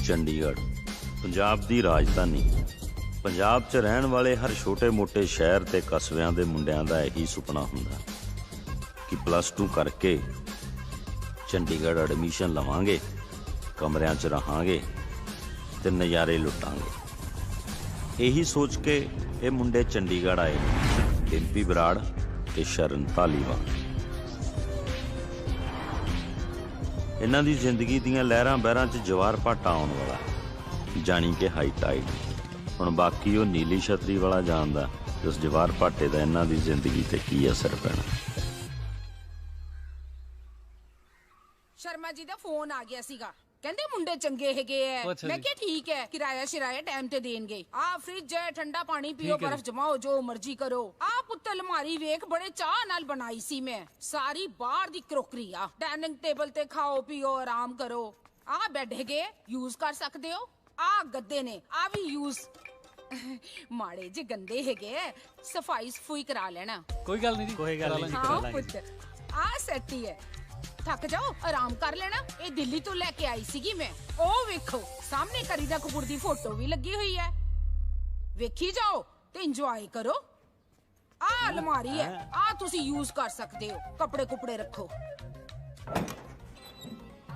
ਚੰਡੀਗੜ੍ਹ ਪੰਜਾਬ ਦੀ ਰਾਜਧਾਨੀ। ਪੰਜਾਬ 'ਚ ਰਹਿਣ ਵਾਲੇ ਹਰ ਛੋਟੇ-ਮੋਟੇ ਸ਼ਹਿਰ ਤੇ ਕਸਬਿਆਂ ਦੇ ਮੁੰਡਿਆਂ ਦਾ ਇਹੀ ਸੁਪਨਾ ਹੁੰਦਾ ਕਿ +2 ਕਰਕੇ ਚੰਡੀਗੜ੍ਹ ਐਡਮਿਸ਼ਨ ਲਵਾਂਗੇ, ਕਮਰਿਆਂ 'ਚ ਰਹਾਂਗੇ ਤੇ ਨਜ਼ਾਰੇ ਲੁੱਟਾਂਗੇ। ਇਹੀ ਸੋਚ ਕੇ ਇਹ ਮੁੰਡੇ ਚੰਡੀਗੜ੍ਹ ਆਏ, ਡਿੰਪੀ ਬਰਾੜ ਤੇ ਸ਼ਰਨ ਧਾਲੀਵਾਲ। ਇਹਨਾਂ ਦੀ ਜ਼ਿੰਦਗੀ ਦੀਆਂ ਲਹਿਰਾਂ ਬਹਿਰਾਂ 'ਚ ਜਵਾਰ ਭਾਟਾ ਆਉਣ ਵਾਲਾ, ਜਾਣੀ ਕਿ ਹਾਈ ਟਾਈਡ। ਹੁਣ ਬਾਕੀ ਉਹ ਨੀਲੀ ਛਤਰੀ ਵਾਲਾ ਜਾਣਦਾ ਉਸ ਜਵਾਰ ਭਾਟੇ ਦਾ ਇਹਨਾਂ ਦੀ ਜ਼ਿੰਦਗੀ ਤੇ ਕੀ ਅਸਰ ਪੈਣਾ। ਸ਼ਰਮਾ ਜੀ ਦਾ ਫੋਨ ਆ ਗਿਆ ਸੀਗਾ, ਕਹਿੰਦੇ ਮੁੰਡੇ ਚੰਗੇ ਹੈਗੇ ਐ। ਮੈਂ ਕਿਹਾ ਠੀਕ ਹੈ, ਕਿਰਾਇਆ ਸ਼ਿਰਾਇਆ ਟਾਈਮ ਤੇ ਦੇਣਗੇ। ਆ ਫ੍ਰਿਜ ਹੈ, ਠੰਡਾ ਪਾਣੀ ਪੀਓ, ਬਰਫ਼ ਜਮਾਓ, ਜੋ ਮਰਜ਼ੀ ਕਰੋ। ਆ ਪੁੱਤ ਅਲਮਾਰੀ ਵੇਖ, ਬੜੇ ਚਾਹ ਨਾਲ ਬਣਾਈ ਸੀ ਮੈਂ, ਸਾਰੀ ਬਾਹਰ ਦੀ ਕਰੋਕਰੀ ਆ। ਡਾਈਨਿੰਗ ਟੇਬਲ ਤੇ ਖਾਓ ਪੀਓ, ਆਰਾਮ ਕਰੋ। ਆ ਬੈੱਡ ਹੈਗੇ, ਯੂਜ਼ ਕਰ ਸਕਦੇ ਹੋ। ਆ ਗੱਦੇ ਨੇ, ਆ ਵੀ ਯੂਜ਼ ਮਾੜੇ ਜੇ ਗੰਦੇ ਹੈਗੇ, ਸਫਾਈ ਸਫੂਈ ਕਰਾ ਲੈਣਾ। ਕੋਈ ਗੱਲ ਨਹੀਂ ਜੀ, ਕੋਈ ਗੱਲ ਨਹੀਂ। ਹਾਂ ਪੁੱਤ, ਆ ਸੈੱਟ ਹੀ ਹੈ। ਥੱਕ ਜਾਓ, ਆਰਾਮ ਕਰ ਲੈਣਾ। ਇਹ ਦਿੱਲੀ ਤੋਂ ਲੈ ਕੇ ਆਈ ਸੀਗੀ ਮੈਂ। ਉਹ ਵੇਖੋ ਸਾਹਮਣੇ ਕਰੀਨਾ ਕਪੂਰ ਦੀ ਫੋਟੋ ਵੀ ਲੱਗੀ ਹੋਈ ਹੈ। ਵੇਖੀ ਜਾਓ ਤੇ ਇੰਜੋਏ ਕਰੋ। ਆ ਅਲਮਾਰੀ ਹੈ, ਆ ਤੁਸੀਂ ਯੂਜ਼ ਕਰ ਸਕਦੇ ਹੋ, ਕੱਪੜੇ ਕੁਪੜੇ ਰੱਖੋ।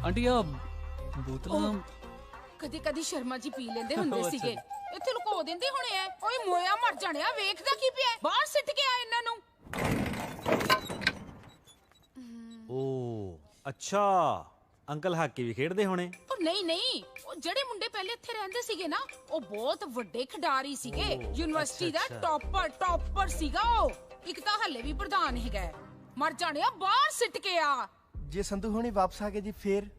ਆਂਟੀ ਆ ਬੋਤਲਾਂ ਕਦੀ ਕਦੀ ਸ਼ਰਮਾ ਜੀ ਪੀ ਲੈਂਦੇ ਹੁੰਦੇ ਸੀਗੇ, ਇੱਥੇ ਲੁਕੋ ਦਿੰਦੇ ਹੋਣੇ ਐ। ਓਏ ਮੋਇਆ ਮਰ ਜਾਣਿਆ, ਵੇਖਦਾ ਕੀ ਪਿਆ? ਬਾਹਰ ਸਿੱਟ ਕੇ ਆ ਇਹਨਾਂ ਨੂੰ। ਓ ਅੱਛਾ, ਅੰਕਲ ਹਾਕੀ ਵੀ ਖੇਡਦੇ ਹੋਣੇ। ਉਹ ਨਹੀਂ, ਉਹ ਜਿਹੜੇ ਮੁੰਡੇ ਪਹਿਲੇ ਇੱਥੇ ਰਹਿੰਦੇ ਸੀਗੇ ਨਾ, ਉਹ ਬਹੁਤ ਵੱਡੇ ਖਿਡਾਰੀ ਸੀਗੇ। ਯੂਨੀਵਰਸਿਟੀ ਦਾ ਟੌਪਰ ਸੀਗਾ ਉਹ। ਇੱਕ ਤਾਂ ਹੱਲੇ ਵੀ ਪ੍ਰਧਾਨ ਹੈਗਾ। ਮਰ ਜਾਣਿਆ, ਬਾਹਰ ਸਿੱਟ ਕੇ ਆ। ਜੇ ਸੰਧੂ ਹੁਣੀ ਵਾਪਸ ਆ ਗਏ ਜੀ ਫੇਰ?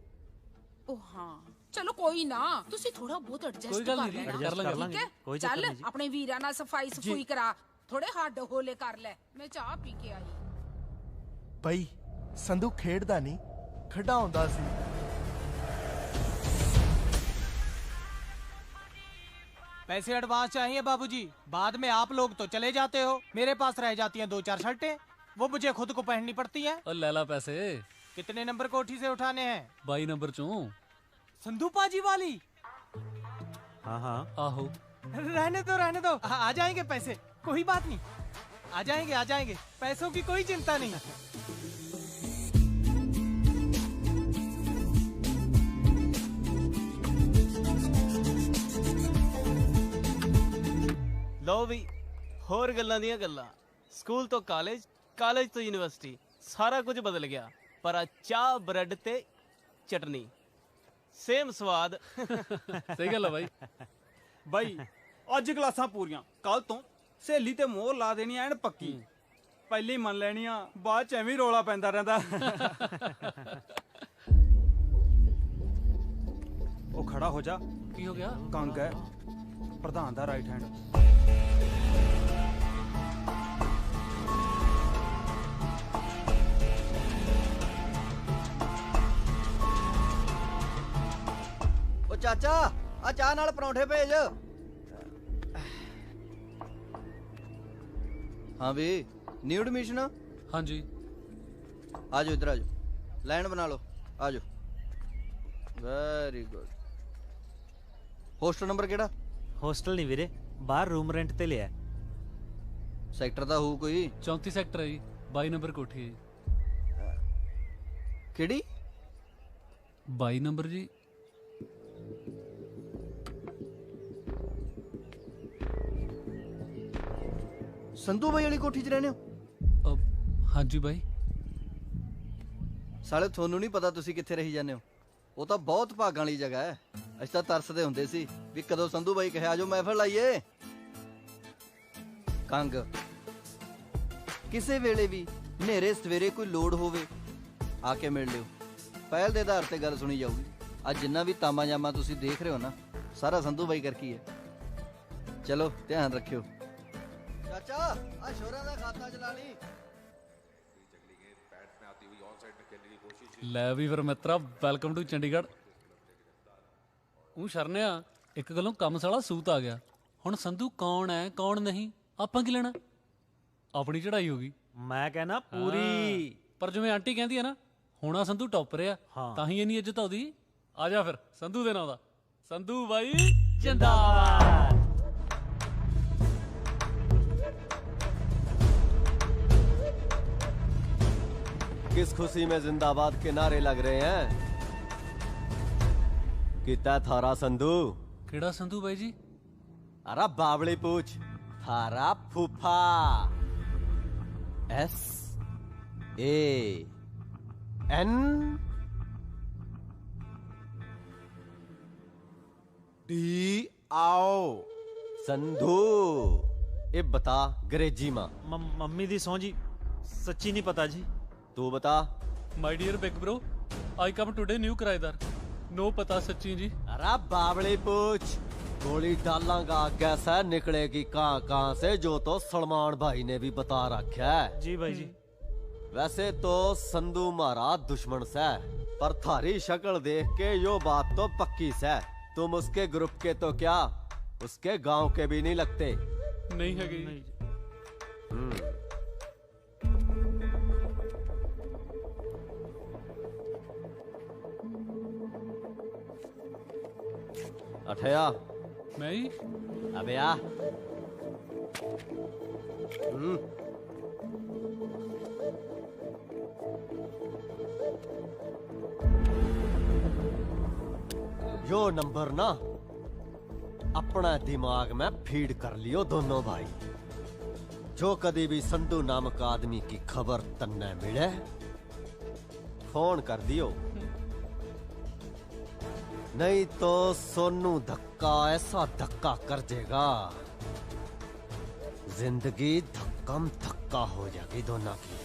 ਉਹ ਹਾਂ, ਚਲੋ ਕੋਈ ਨਾ, ਤੁਸੀਂ ਥੋੜਾ ਬਹੁਤ ਐਡਜਸਟ ਕਰ ਲੈਣਾ। ਠੀਕ ਹੈ, ਚੱਲ ਆਪਣੇ ਵੀਰਾਂ ਨਾਲ ਸਫਾਈ ਸਫੂਈ ਕਰਾ, ਥੋੜੇ ਹੱਡ ਹੋਲੇ ਕਰ ਲੈ। ਮੈਂ ਚਾਹ ਪੀ ਕੇ ਆਈ। ਬਈ ਸੰਧੂ ਖੇਡਦਾ ਨਹੀਂ, ਖਿਡਾਉਂਦਾ ਸੀ। पैसे एडवांस चाहिए बाबूजी, बाद में आप लोग तो चले जाते हो, मेरे पास रह जाती हैं 2-4 शर्टें, वो मुझे खुद को पहननी पड़ती हैं। और ले ला पैसे। कितने नंबर कोठी से उठाने हैं? 22 नंबर चों। संधू पाजी वाली? हाँ हाँ आहो। रहने दो, आ जाएंगे पैसे, कोई बात नहीं, आ जाएंगे, पैसों की कोई चिंता नहीं। ਲਓ ਵੀ ਹੋਰ ਗੱਲਾਂ ਦੀਆਂ ਗੱਲਾਂ। ਸਕੂਲ ਤੋਂ ਕਾਲਜ, ਕਾਲਜ ਤੋਂ ਯੂਨੀਵਰਸਿਟੀ, ਸਾਰਾ ਕੁਝ ਬਦਲ ਗਿਆ, ਪਰ ਆ ਚਾਹ ਬ੍ਰੈਡ ਤੇ ਚਟਨੀ ਸੇਮ ਸਵਾਦ। ਸਹੀ ਗੱਲ ਆ ਬਾਈ। ਬਾਈ ਅੱਜ ਕਲਾਸਾਂ ਪੂਰੀਆਂ, ਕੱਲ ਤੋਂ ਸਹੇਲੀ ਤੇ ਮੋਹਰ ਲਾ ਦੇਣੀ ਐਨ ਪੱਕੀ। ਪਹਿਲੀ ਮੰਨ ਲੈਣੀ ਆ, ਬਾਅਦ ਚ ਐਵੇਂ ਰੌਲਾ ਪੈਂਦਾ ਰਹਿੰਦਾ। ਉਹ ਖੜਾ ਹੋ ਜਾ। ਕੀ ਹੋ ਗਿਆ? ਕੰਗ ਹੈ ਪ੍ਰਧਾਨ ਦਾ ਰਾਈਟ ਹੈਂਡ। ਉਹ ਚਾਚਾ, ਆ ਚਾਹ ਨਾਲ ਪਰੌਂਠੇ ਭੇਜ। ਹਾਂ ਵੀ ਨਿਊ ਐਡਮਿਸ਼ਨ? ਹਾਂਜੀ। ਆਜੋ ਇੱਧਰ ਆਜੋ, ਲਾਈਨ ਬਣਾ ਲਓ, ਆਜੋ। Very good. ਹੋਸਟਲ ਨੰਬਰ ਕਿਹੜਾ? ਹੋਸਟਲ ਨਹੀਂ ਵੀਰੇ, ਬਾਹਰ ਰੂਮ ਰੈਂਟ ਤੇ ਲਿਆ। ਸੈਕਟਰ ਦਾ ਹੋਊ ਕੋਈ? 34 ਸੈਕਟਰ ਹੈ ਜੀ, 22 ਨੰਬਰ ਕੋਠੀ ਹੈ ਜੀ। ਕਿਹੜੀ? 22 ਨੰਬਰ ਜੀ। ਸੰਧੂ ਬਾਈ ਵਾਲੀ ਕੋਠੀ 'ਚ ਰਹਿੰਦੇ ਹੋ? ਹਾਂਜੀ ਬਾਈ। ਸਾਲੇ ਤੁਹਾਨੂੰ ਨਹੀਂ ਪਤਾ ਤੁਸੀਂ ਕਿੱਥੇ ਰਹੀ ਜਾਂਦੇ ਹੋ। ਉਹ ਤਾਂ ਬਹੁਤ ਭਾਗਾਂ ਵਾਲੀ ਜਗ੍ਹਾ ਹੈ। ਅਸੀਂ ਤਾਂ ਤਰਸਦੇ ਹੁੰਦੇ ਸੀ ਵੀ ਕਦੋਂ ਸੰਧੂ ਬਾਈ ਕਹੇ ਆਜੋ ਮਹਿਫਲ ਲਾਈਏ। ਕੰਗ, ਕਿਸੇ ਵੇਲੇ ਵੀ ਹਨੇਰੇ ਸਵੇਰੇ ਕੋਈ ਲੋੜ ਹੋਵੇ ਆ ਕੇ ਮਿਲ ਲਿਓ। ਪਹਿਲ ਦੇ ਆਧਾਰ ਤੇ ਗੱਲ ਸੁਣੀ ਜਾਊਗੀ। ਅੱਜ ਜਿੰਨਾ ਵੀ ਤਾਮਾ ਜਾਮਾ ਤੁਸੀਂ ਦੇਖ ਰਹੇ ਹੋ ਨਾ, ਸਾਰਾ ਸੰਧੂ ਬਾਈ ਕਰਕੇ ਹੈ। ਚਲੋ ਧਿਆਨ ਰੱਖਿਓ। ਚਾਚਾ ਆ ਸ਼ੋਰਾਂ ਦਾ ਖਾਤਾ ਚਲਾ ਲਈ। ਲੈ ਵੀ ਫਿਰ ਮਿੱਤਰਾ, ਵੈਲਕਮ ਟੂ ਚੰਡੀਗੜ੍ਹ। ਉਹ ਸ਼ਰਨਿਆ, ਇੱਕ ਗੱਲੋਂ ਕੰਮ ਸਾਲਾ ਸੂਤ ਆ ਗਿਆ। ਹੁਣ ਸੰਧੂ ਕੌਣ ਹੈ ਕੌਣ ਨਹੀਂ ਆਪਾਂ ਕੀ ਲੈਣਾ? ਆਪਣੀ ਚੜਾਈ ਹੋ ਗਈ। ਮੈਂ ਕਹਿਣਾ ਪੂਰੀ। ਪਰ ਜਿਵੇਂ ਆਂਟੀ ਕਹਿੰਦੀ ਹੈ ਨਾ, ਹੁਣ ਆ ਸੰਧੂ ਟੌਪਰ ਆ, ਤਾਂ ਹੀ ਇੰਨੀ ਇੱਜ਼ਤ ਆਉਦੀ। ਆ ਜਾ ਫਿਰ ਸੰਧੂ ਦੇ ਨਾਂ ਦਾ ਸੰਧੂ ਬਾਈ ਜਿੰਦਾਬਾਦ। किस खुशी में जिंदाबाद के नारे लग रहे हैं? कितना थारा संधू? ਕਿਹੜਾ ਸੰਧੂ ਬਾਈ ਜੀ? अरे बावड़ी पूछ। थारा फूफा। S A N D आओ संधू। ये बता अंग्रेजी मां। ਮੰਮੀ ਦੀ ਸਹੁੰ ਜੀ ਸੱਚੀ ਨਹੀਂ ਪਤਾ ਜੀ। तू बता। My dear big bro, I come today new ਕਿਰਾਏਦਾਰ। नो पता सच्ची जी। अरे बावड़ी पूछ। गोली डालांगा कैसे निकलेगी कहाँ कहाँ से, जो तो सलमान भाई ने भी बता रखा है। जी भाई जी। वैसे तो संधू मारा दुश्मन से, पर थारी शक्ल देख के यो बात तो पक्की से तुम उसके ग्रुप के तो क्या उसके गांव के भी नहीं लगते। नहीं है गई। अठया मैं ही। अबे आ। यो नंबर ना अपना दिमाग में फीड कर लियो दोनों भाई। जो कभी भी संधू नामक आदमी की खबर तन्ने मिले फोन कर दियो, नहीं तो सोनू धक्का ऐसा धक्का कर देगा जिंदगी धक्कम धक्का हो जाएगी दोनों की।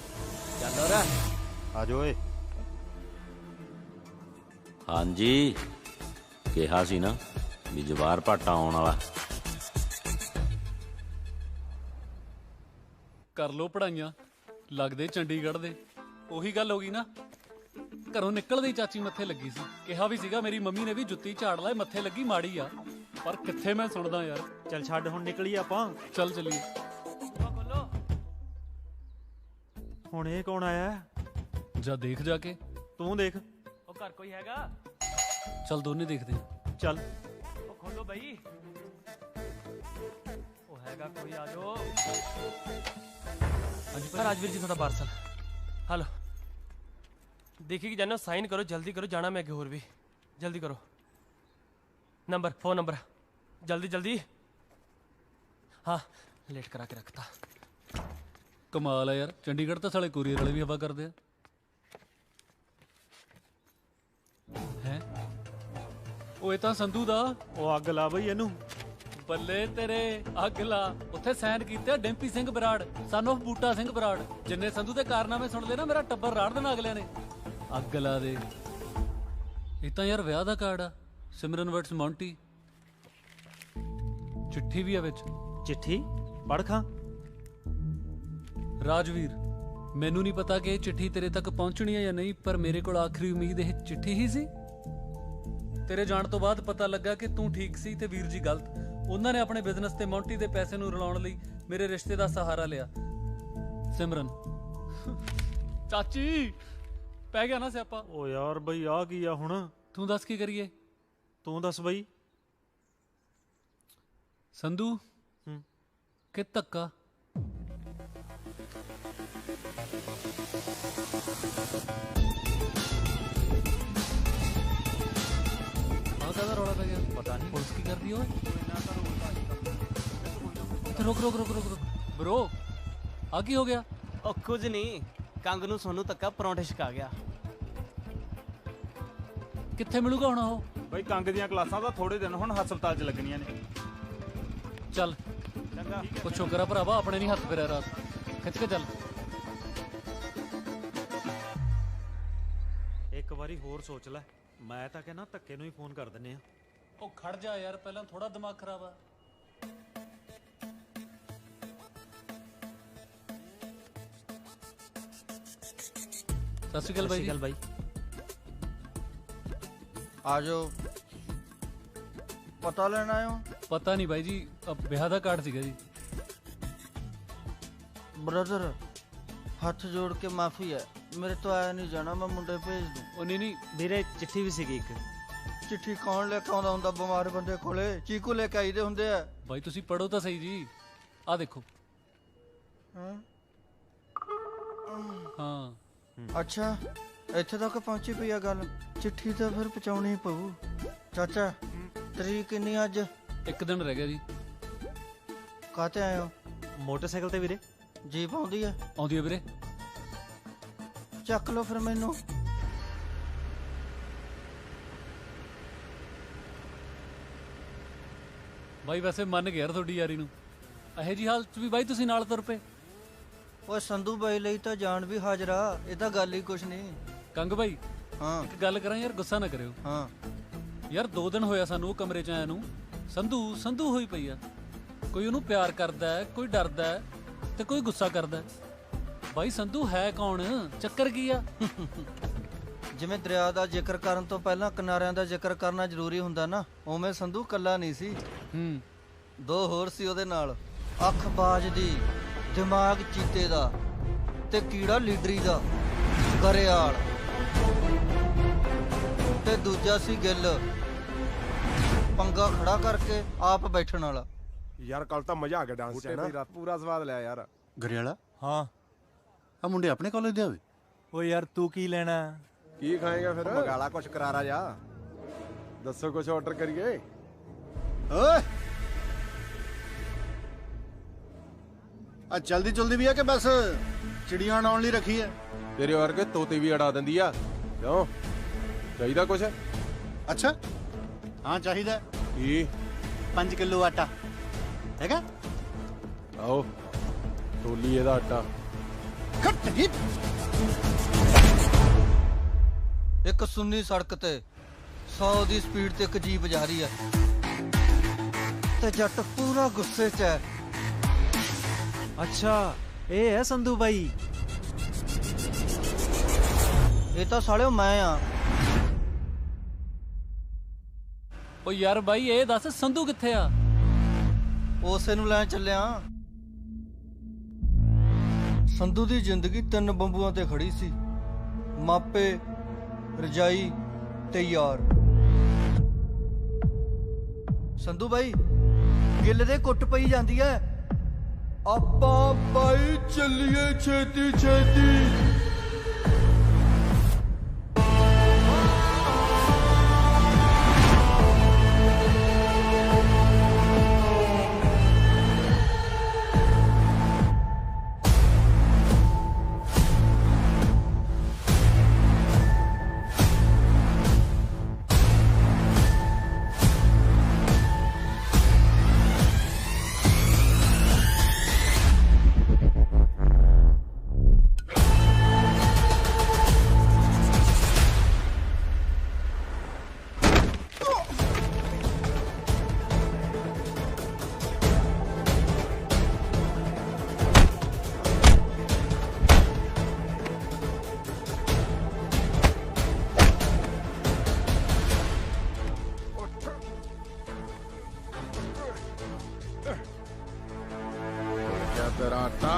चलो रे आ जाओ। हाँ जी, ਕਿਹਾ ਸੀ ਨਾ ਵੀ ਜਵਾਰ ਭਾਟਾ ਆਉਣ ਵਾਲਾ। ਕਰ ਲੋ ਪੜਾਈਆਂ, ਲੱਗਦੇ ਚੰਡੀਗੜ੍ਹ ਦੇ। ਉਹੀ ਗੱਲ ਹੋ ਗਈ ਨਾ, ਘਰੋਂ ਨਿਕਲਦੇ ਹੀ ਚਾਚੀ ਮੱਥੇ ਲੱਗੀ ਸੀ। ਕਿਹਾ ਵੀ ਸੀਗਾ ਮੇਰੀ ਮੰਮੀ ਨੇ ਵੀ ਜੁੱਤੀ ਝਾੜ ਲੈ, ਮੱਥੇ ਲੱਗੀ ਮਾੜੀ ਆ, ਪਰ ਕਿੱਥੇ ਮੈਂ ਸੁਣਦਾ ਯਾਰ। ਚੱਲ ਛੱਡ ਹੁਣ ਨਿਕਲੀ ਆਪਾਂ। ਚੱਲ ਚੱਲੀਏ। ਹੁਣ ਇਹ ਕੌਣ ਆਇਆ? ਜਾ ਦੇਖ ਜਾ ਕੇ। ਤੂੰ ਦੇਖ। ਉਹ ਘਰ ਕੋਈ ਹੈਗਾ? ਚੱਲ ਦੋਨੇ ਦੇਖਦੇ ਹਾਂ। ਚੱਲ। ਉਹ ਖੋਲੋ ਬਈ। ਉਹ ਹੈਗਾ ਕੋਈ? ਆ ਜਾਓ। ਹਾਂਜੀ ਰਾਜਵੀਰ ਜੀ, ਤੁਹਾਡਾ ਪਾਰਸਲ। ਹਲੋ देखिए कि जानो, साइन करो, जल्दी करो, जाना मैं होर भी। जल्दी करो। नंबर, फोन नंबर, जल्दी जल्दी। हाँ लेट करा के रखता। ਕਮਾਲ ਆ ਯਾਰ, ਚੰਡੀਗੜ੍ਹ ਤਾਂ ਸਾਲੇ ਕੋਰੀਅਰ ਵਾਲੇ ਵੀ ਹਵਾ ਕਰਦੇ ਆ। ਹੈ ਉਹ ਤਾਂ ਸੰਧੂ ਦਾ। ਉਹ ਅੱਗ ਲਾ ਬਈ ਇਹਨੂੰ। ਬੱਲੇ ਤੇਰੇ, ਅੱਗ ਲਾ। ਉੱਥੇ ਸਾਈਨ ਕੀਤੇ ਡੈਂਪੀ ਸਿੰਘ ਬਰਾੜ, ਸਨ ਆਫ ਬੂਟਾ ਸਿੰਘ ਬਰਾੜ। ਜਿੰਨੇ ਸੰਧੂ ਦੇ ਕਾਰਨਾਮੇ ਸੁਣਦੇ ਨਾ, ਮੇਰਾ ਟੱਬਰ ਰਾੜ ਦੇਣਾ ਅਗਲਿਆਂ ਨੇ। ਅੱਗ ਲਾ ਦੇ। ਇਹ ਤਾਂ ਯਾਰ ਵਿਆਹ ਦਾ ਕਾਰਡ ਆ, ਸਿਮਰਨ ਵਰਟਸ ਮੌਂਟੀ। ਚਿੱਠੀ ਵੀ ਆ ਵਿੱਚ। ਚਿੱਠੀ ਪੜ੍ਹ ਖਾਂ। ਰਾਜਵੀਰ, ਮੈਨੂੰ ਨਹੀਂ ਪਤਾ ਕਿ ਇਹ ਚਿੱਠੀ ਤੇਰੇ ਤੱਕ ਪਹੁੰਚਣੀ ਹੈ ਜਾਂ ਨਹੀਂ, ਪਰ ਮੇਰੇ ਕੋਲ ਆਖਰੀ ਉਮੀਦ ਇਹ ਚਿੱਠੀ ਹੀ ਸੀ। ਤੇਰੇ ਜਾਣ ਤੋਂ ਬਾਅਦ ਪਤਾ ਲੱਗਾ ਕਿ ਤੂੰ ਠੀਕ ਸੀ ਤੇ ਵੀਰ ਜੀ ਗਲਤ। ਉਹਨਾਂ ਨੇ ਆਪਣੇ ਬਿਜ਼ਨਸ ਤੇ ਮੌਂਟੀ ਦੇ ਪੈਸੇ ਨੂੰ ਰਲਾਉਣ ਲਈ ਮੇਰੇ ਰਿਸ਼ਤੇ ਦਾ ਸਹਾਰਾ ਲਿਆ। ਸਿਮਰਨ ਚਾਚੀ, ਪੈ ਗਿਆ ਨਾ ਸਿਆਪਾ। ਓ ਯਾਰ ਬਈ ਆ ਕੀ ਆ ਹੁਣ? ਤੂੰ ਦੱਸ ਕੀ ਕਰੀਏ? ਤੂੰ ਦੱਸ ਬਈ। ਸੰਧੂ ਕਿ ਧੱਕਾ? ਕਾਹਦਾ ਰੌਲਾ ਪੈ ਗਿਆ? ਪਤਾ ਨਹੀਂ ਪੁਲਿਸ ਕੀ ਕਰਦੀ ਓਏ। ਰੁਕ ਰੁਕ ਰੁਕ ਰੁਕ ਰੁਕ ਬ్రో, ਆ ਕੀ ਹੋ ਗਿਆ? ਉਹ ਕੁਝ ਨਹੀਂ, ਕੰਗ ਨੂੰ ਸੋਨੂੰ ਧੱਕਾ ਪਰੌਂਠੇ ਛਕਾ ਗਿਆ। ਕਿੱਥੇ ਮਿਲੂਗਾ ਹੁਣ ਉਹ? ਬਈ ਕੰਗ ਦੀਆਂ ਕਲਾਸਾਂ ਤਾਂ ਥੋੜੇ ਦਿਨ ਹੁਣ ਹਸਪਤਾਲ 'ਚ ਲੱਗਣੀਆਂ ਨੇ। ਚੱਲ ਚੰਗਾ। ਉਹ ਸ਼ੁਕਰ ਆ ਭਰਾਵਾ, ਆਪਣੇ ਨਹੀਂ ਹੱਥ ਫੇਰਿਆ ਰਾਤ। ਖਿੱਚ ਕੇ ਚੱਲ। ਇੱਕ ਵਾਰੀ ਹੋਰ ਸੋਚ ਲੈ। ਮੈਂ ਤਾਂ ਕਹਿੰਦਾ ਧੱਕੇ ਨੂੰ ਹੀ ਫੋਨ ਕਰ ਦਿੰਨੇ ਆ। ਉਹ ਖੜ ਜਾ ਯਾਰ, ਪਹਿਲਾਂ ਥੋੜਾ ਦਿਮਾਗ ਖਰਾਬ ਆ। ਸਤਿ ਸ਼੍ਰੀ ਅਕਾਲ ਬਾਈ। आ जाओ। पता लेना आए हो? ਪਤਾ ਨਹੀਂ ਬਾਈ ਜੀ, ਵਿਆਹ ਦਾ ਕਾਰਡ ਸੀਗਾ ਜੀ। ब्रदर हाथ जोड़ के माफी है, मेरे तो आया नहीं जाना, मैं मुंडे भेज दूं। ਉਹ ਨਹੀਂ ਵੀਰੇ ਚਿੱਠੀ ਵੀ ਸੀਗੀ ਇੱਕ। चिट्ठी कौन लेके आਉਂਦਾ ਹੁੰਦਾ ਬਿਮਾਰ ਬੰਦੇ ਕੋਲੇ ਚੀਕੂ ਲੈ ਕੇ ਆਈਦੇ ਹੁੰਦੇ ਆ ਬਾਈ ਤੁਸੀਂ ਪੜੋ ਤਾਂ ਸਹੀ ਜੀ ਆ ਦੇਖੋ ਹਾਂ ਹਾਂ ਅੱਛਾ ਇੱਥੇ ਤੱਕ ਪਹੁੰਚੀ ਪਈ ਆ ਗੱਲ ਚਿੱਠੀ ਤਾਂ ਫਿਰ ਪਹੁੰਚਾਉਣੀ ਪਊ ਚਾਚਾ ਤਰੀਕ ਕਿੰਨੀ ਅੱਜ ਇੱਕ ਦਿਨ ਰਹਿ ਗਿਆ ਜੀ ਕਾਹਤੇ ਆਏ ਹੋ ਮੋਟਰਸਾਈਕਲ ਤੇ ਵੀਰੇ ਜੀਪ ਆਉਂਦੀ ਆ ਆਉਂਦੀ ਹੈ ਵੀਰੇ ਚੱਕ ਲਓ ਫਿਰ ਮੈਨੂੰ ਬਾਈ ਵੈਸੇ ਮੰਨ ਗਿਆ ਯਾਰ ਤੁਹਾਡੀ ਯਾਰੀ ਨੂੰ ਇਹੋ ਜੀ ਹਾਲਤ 'ਚ ਵੀ ਬਾਈ ਤੁਸੀਂ ਨਾਲ ਤੁਰ ਪਏ ਓਏ ਸੰਧੂ ਬਾਈ ਲਈ ਤਾਂ ਜਾਨ ਵੀ ਹਾਜ਼ਰਾ ਇਹ ਤਾਂ ਗੱਲ ਹੀ ਕੁਛ ਨਹੀਂ ਕੰਗ ਬਾਈ ਹਾਂ ਇੱਕ ਗੱਲ ਕਰਾਂ ਯਾਰ ਗੁੱਸਾ ਨਾ ਕਰਿਓ ਹਾਂ ਯਾਰ 2 ਦਿਨ ਹੋਇਆ ਸਾਨੂੰ ਉਹ ਕਮਰੇ 'ਚ ਆਇਆ ਨੂੰ ਸੰਧੂ ਹੋਈ ਪਈ ਆ ਕੋਈ ਉਹਨੂੰ ਪਿਆਰ ਕਰਦਾ ਹੈ ਕੋਈ ਡਰਦਾ ਹੈ ਤੇ ਕੋਈ ਗੁੱਸਾ ਕਰਦਾ ਹੈ। ਬਾਈ ਸੰਧੂ ਹੈ ਕੌਣ ਚੱਕਰ ਕੀ ਆ ਜਿਵੇਂ ਦਰਿਆ ਦਾ ਜ਼ਿਕਰ ਕਰਨ ਤੋਂ ਪਹਿਲਾਂ ਕਿਨਾਰਿਆਂ ਦਾ ਜ਼ਿਕਰ ਕਰਨਾ ਜ਼ਰੂਰੀ ਹੁੰਦਾ ਨਾ ਉਵੇਂ ਸੰਧੂ ਕੱਲਾ ਨਹੀਂ ਸੀ ਦੋ ਹੋਰ ਸੀ ਉਹਦੇ ਨਾਲ ਅੱਖ ਬਾਜ ਦੀ ਦਿਮਾਗ ਚੀਤੇ ਦਾ ਤੇ ਕੀੜਾ ਲੀਡਰੀ ਦਾ ਗਰੇਆਲ ਤੇ ਦੂਜਾ ਸੀ ਗਿੱਲ ਪੰਗਾ ਖੜਾ ਕਰਕੇ ਆਪ ਬੈਠਣ ਵਾਲਾ ਯਾਰ ਕੱਲ ਤਾਂ ਮਜ਼ਾ ਆ ਗਿਆ ਡਾਂਸ 'ਚ ਨਾ ਪੂਰਾ ਸਵਾਦ ਲਿਆ ਯਾਰ ਗਰੇਵਾਲਾ ਹਾਂ ਆ ਮੁੰਡੇ ਆਪਣੇ ਕਾਲਜ ਦੇ ਆਵੇ ਓ ਯਾਰ ਤੂੰ ਕੀ ਲੈਣਾ ਕੀ ਖਾਏਗਾ ਫਿਰ ਮਗਾਲਾ ਕੁਛ ਕਰਾਰਾ ਜਾ ਦੱਸੋ ਕੁਛ ਆਰਡਰ ਕਰੀਏ ਓਏ ਆ ਜਲਦੀ ਵੀ ਆ ਕਿ ਬਸ ਚਿੜੀਆਂ ਉਡਾਉਣ ਲਈ ਰੱਖੀ ਐ ਤੇਰੇ ਵਰਗੇ ਤੋਤੇ ਵੀ ਅੜਾ ਦਿੰਦੀ ਆ ਕਿਉਂ ਚਾਹੀਦਾ ਕੁਛ ਅੱਛਾ ਹਾਂ ਚਾਹੀਦਾ ਕੀ 5 ਕਿਲੋ ਆਟਾ ਹੈਗਾ ਆਓ ਤੋਲੀ ਇਹਦਾ ਆਟਾ ਖੱਟ ਗਈ ਇੱਕ ਸੁੰਨੀ ਸੜਕ ਤੇ 100 ਦੀ ਸਪੀਡ ਤੇ ਇੱਕ ਜੀਪ ਜਾ ਰਹੀ ਹੈ ਤੇ ਜੱਟ ਪੂਰਾ ਗੁੱਸੇ 'ਚ ਹੈ ਅੱਛਾ ਇਹ ਹੈ ਸੰਧੂ ਬਾਈ ਇਹ ਤਾਂ ਸਾਲਿਓ ਮੈਂ ਆ ਓ ਯਾਰ ਬਾਈ ਇਹ ਦੱਸ ਸੰਧੂ ਕਿੱਥੇ ਆ ਉਸੇ ਨੂੰ ਲੈਣ ਚੱਲਿਆ ਸੰਧੂ ਦੀ ਜ਼ਿੰਦਗੀ 3 ਬੰਬੂਆਂ ਤੇ ਖੜੀ ਸੀ ਮਾਪੇ ਰਜਾਈ ਤੇ ਯਾਰ ਸੰਧੂ ਬਾਈ ਗਿੱਲ ਦੇ ਕੁੱਟ ਪਈ ਜਾਂਦੀ ਐ ਆਪਾਂ ਬਾਈ ਚੱਲੀਏ ਛੇਤੀ ਛੇਤੀ ਤੇਰਾ ਆਟਾ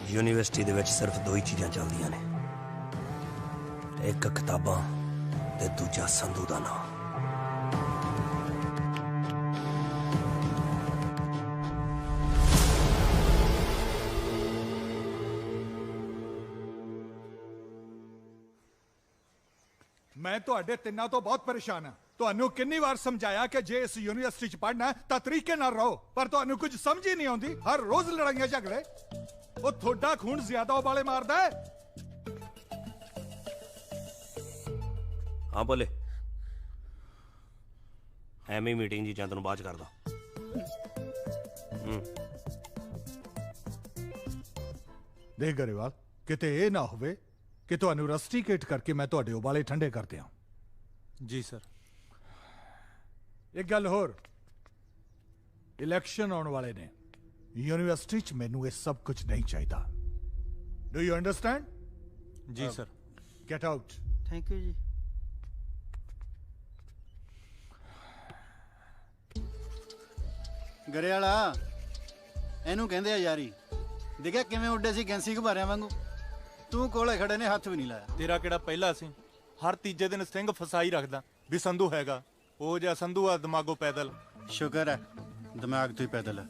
ਯੂਨੀਵਰਸਿਟੀ ਦੇ ਵਿੱਚ ਸਿਰਫ ਦੋ ਹੀ ਚੀਜ਼ਾਂ ਚੱਲਦੀਆਂ ਨੇ, ਇੱਕ ਕਿਤਾਬਾਂ ਤੇ ਦੂਜਾ ਸੰਧੂ ਦਾ ਨਾਂ। ਮੈਂ ਤੁਹਾਡੇ ਤਿੰਨਾਂ ਤੋਂ ਬਹੁਤ ਪਰੇਸ਼ਾਨ ਹਾਂ। ਤੁਹਾਨੂੰ ਕਿੰਨੀ ਵਾਰ ਸਮਝਾਇਆ ਕਿ ਜੇ ਇਸ ਯੂਨੀਵਰਸਿਟੀ 'ਚ ਪੜ੍ਹਨਾ ਤਾਂ ਤਰੀਕੇ ਨਾਲ ਰਹੋ, ਪਰ ਤੁਹਾਨੂੰ ਕੁਝ ਸਮਝ ਹੀ ਨਹੀਂ ਆਉਂਦੀ। ਹਰ ਰੋਜ਼ ਲੜਾਈਆਂ ਝਗੜੇ। ਉਹ ਤੁਹਾਡਾ ਖੂਨ ਜ਼ਿਆਦਾ ਉਬਾਲੇ ਮਾਰਦਾ ਹੈ। ਹਾਂ ਬੋਲੇ, ਐਵੇਂ ਮੀਟਿੰਗ ਜੀ ਜਾਂ ਤੈਨੂੰ ਬਾਅਦ ਚ ਕਰਦਾ। ਦੇਖ ਗਰੇਵਾਲ, ਕਿਤੇ ਇਹ ਨਾ ਹੋਵੇ ਕਿ ਤੁਹਾਨੂੰ ਰਸਟੀਕੇਟ ਕਰਕੇ ਮੈਂ ਤੁਹਾਡੇ ਉਬਾਲੇ ਠੰਡੇ ਕਰ ਦਿਆਂ। ਜੀ ਸਰ। ਇੱਕ ਗੱਲ ਹੋਰ, ਇਲੈਕਸ਼ਨ ਆਉਣ ਵਾਲੇ ਨੇ। ਯੂਨੀਵਰਸਿਟੀ 'ਚ ਮੈਨੂੰ ਇਹ ਸਭ ਕੁਝ ਨਹੀਂ ਚਾਹੀਦਾ। Do you understand? ਜੀ sir. Get out. Thank you ਜੀ। ਗਰੇ ਵਾਲਾ ਇਹਨੂੰ ਕਹਿੰਦੇ ਆ ਯਾਰੀ। ਦੇਖਿਆ ਕਿਵੇਂ ਉੱਡੇ ਸੀ ਗੈਂਸੀ ਘੁਬਾਰਿਆਂ ਵਾਂਗੂ। ਤੂੰ ਕੋਲੇ ਖੜੇ ਨੇ ਹੱਥ ਵੀ ਨਹੀਂ ਲਾਇਆ। ਤੇਰਾ ਕਿਹੜਾ ਪਹਿਲਾ ਸੀ? ਹਰ ਤੀਜੇ ਦਿਨ ਸਿੰਘ ਫਸਾਈ ਰੱਖਦਾ ਵੀ ਸੰਧੂ ਹੈਗਾ। ਉਹ ਜਿਹਾ ਸੰਧੂ ਆ ਦਿਮਾਗੋਂ ਪੈਦਲ। ਸ਼ੁਕਰ ਹੈ ਦਿਮਾਗ ਤੋਂ ਹੀ ਪੈਦਲ ਹੈ,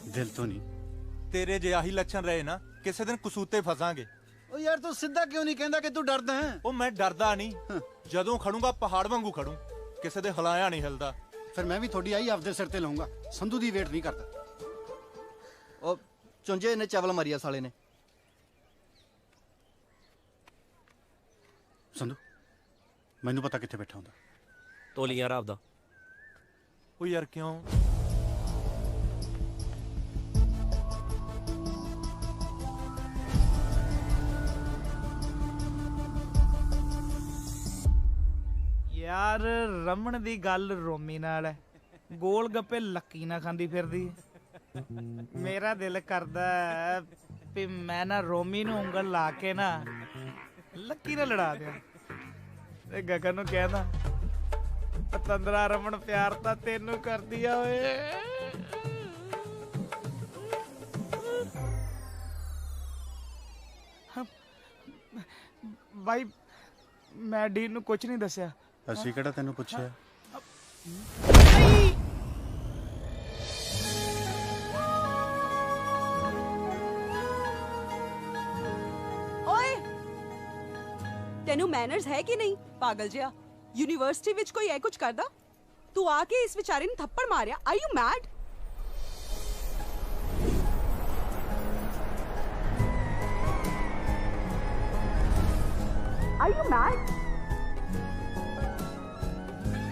ਦਿਲ ਤੋਂ ਨਹੀਂ। ਤੇਰੇ ਜੇ ਆਹੀ ਲੱਛਣ ਰਹੇ ਨਾ, ਕਿਸੇ ਦਿਨ ਕਸੂਤੇ ਫਸਾਂਗੇ। ਉਹ ਯਾਰ ਤੂੰ ਸਿੱਧਾ ਕਿਉਂ ਨਹੀਂ ਕਹਿੰਦਾ ਕਿ ਤੂੰ ਡਰਦਾ ਹੈ? ਉਹ ਮੈਂ ਡਰਦਾ ਨਹੀਂ, ਜਦੋਂ ਖੜੂੰਗਾ ਪਹਾੜ ਵਾਂਗੂ ਖੜੂ, ਕਿਸੇ ਦੇ ਹਲਾਇਆ ਨਹੀਂ ਹਿਲਦਾ। ਫਿਰ ਮੈਂ ਵੀ ਤੁਹਾਡੀ ਆਈ ਆਪਦੇ ਸਿਰ ਤੇ ਲਾਉਂਗਾ। ਸੰਧੂ ਦੀ ਵੇਟ ਨਹੀਂ ਕਰਦਾ। ਉਹ ਚੁੰਝੇ ਨੇ ਚਾਵਲ ਮਾਰੀਆ ਸਾਲੇ ਨੇ। ਸੰਧੂ ਮੈਨੂੰ ਪਤਾ ਕਿੱਥੇ ਬੈਠਾ ਹੁੰਦਾ। ਤੋਲੀ ਯਾਰ ਆਪਦਾ। ਉਹ ਯਾਰ ਕਿਉਂ? ਯਾਰ ਰਮਣ ਦੀ ਗੱਲ ਰੋਮੀ ਨਾਲ ਹੈ, ਗੋਲ ਗੱਪੇ ਲੱਕੀ ਨਾ ਖਾਂਦੀ ਫਿਰਦੀ ਹੈ। ਮੇਰਾ ਦਿਲ ਕਰਦਾ ਹੈ ਵੀ ਮੈਂ ਨਾ ਰੋਮੀ ਨੂੰ ਉਂਗਲ ਲਾ ਕੇ ਨਾ ਲੱਕੀ ਨਾਲ ਲੜਾ ਦਿਆਂ ਤੇ ਗਗਨ ਨੂੰ ਕਹਿਦਾ ਪਤੰਦਰਾ ਰਮਣ ਪਿਆਰ ਤਾਂ ਤੈਨੂੰ ਕਰਦੀ ਆ ਓਏ। ਬਾਈ ਮੈਂ ਡੀਨ ਨੂੰ ਕੁਝ ਨਹੀਂ ਦੱਸਿਆ। ਅਸੀਂ ਕਿਹੜਾ ਤੈਨੂੰ ਪੁੱਛਿਆ? ਓਏ ਤੈਨੂੰ ਮੈਨਰਸ ਹੈ ਕਿ ਨਹੀਂ ਪਾਗਲ ਜਿਹਾ? ਯੂਨੀਵਰਸਿਟੀ ਵਿੱਚ ਕੋਈ ਇਹ ਕੁਝ ਕਰਦਾ? ਤੂੰ ਆ ਕੇ ਇਸ ਵਿਚਾਰੇ ਨੂੰ ਥੱਪੜ ਮਾਰਿਆ। Are you mad? Are you mad?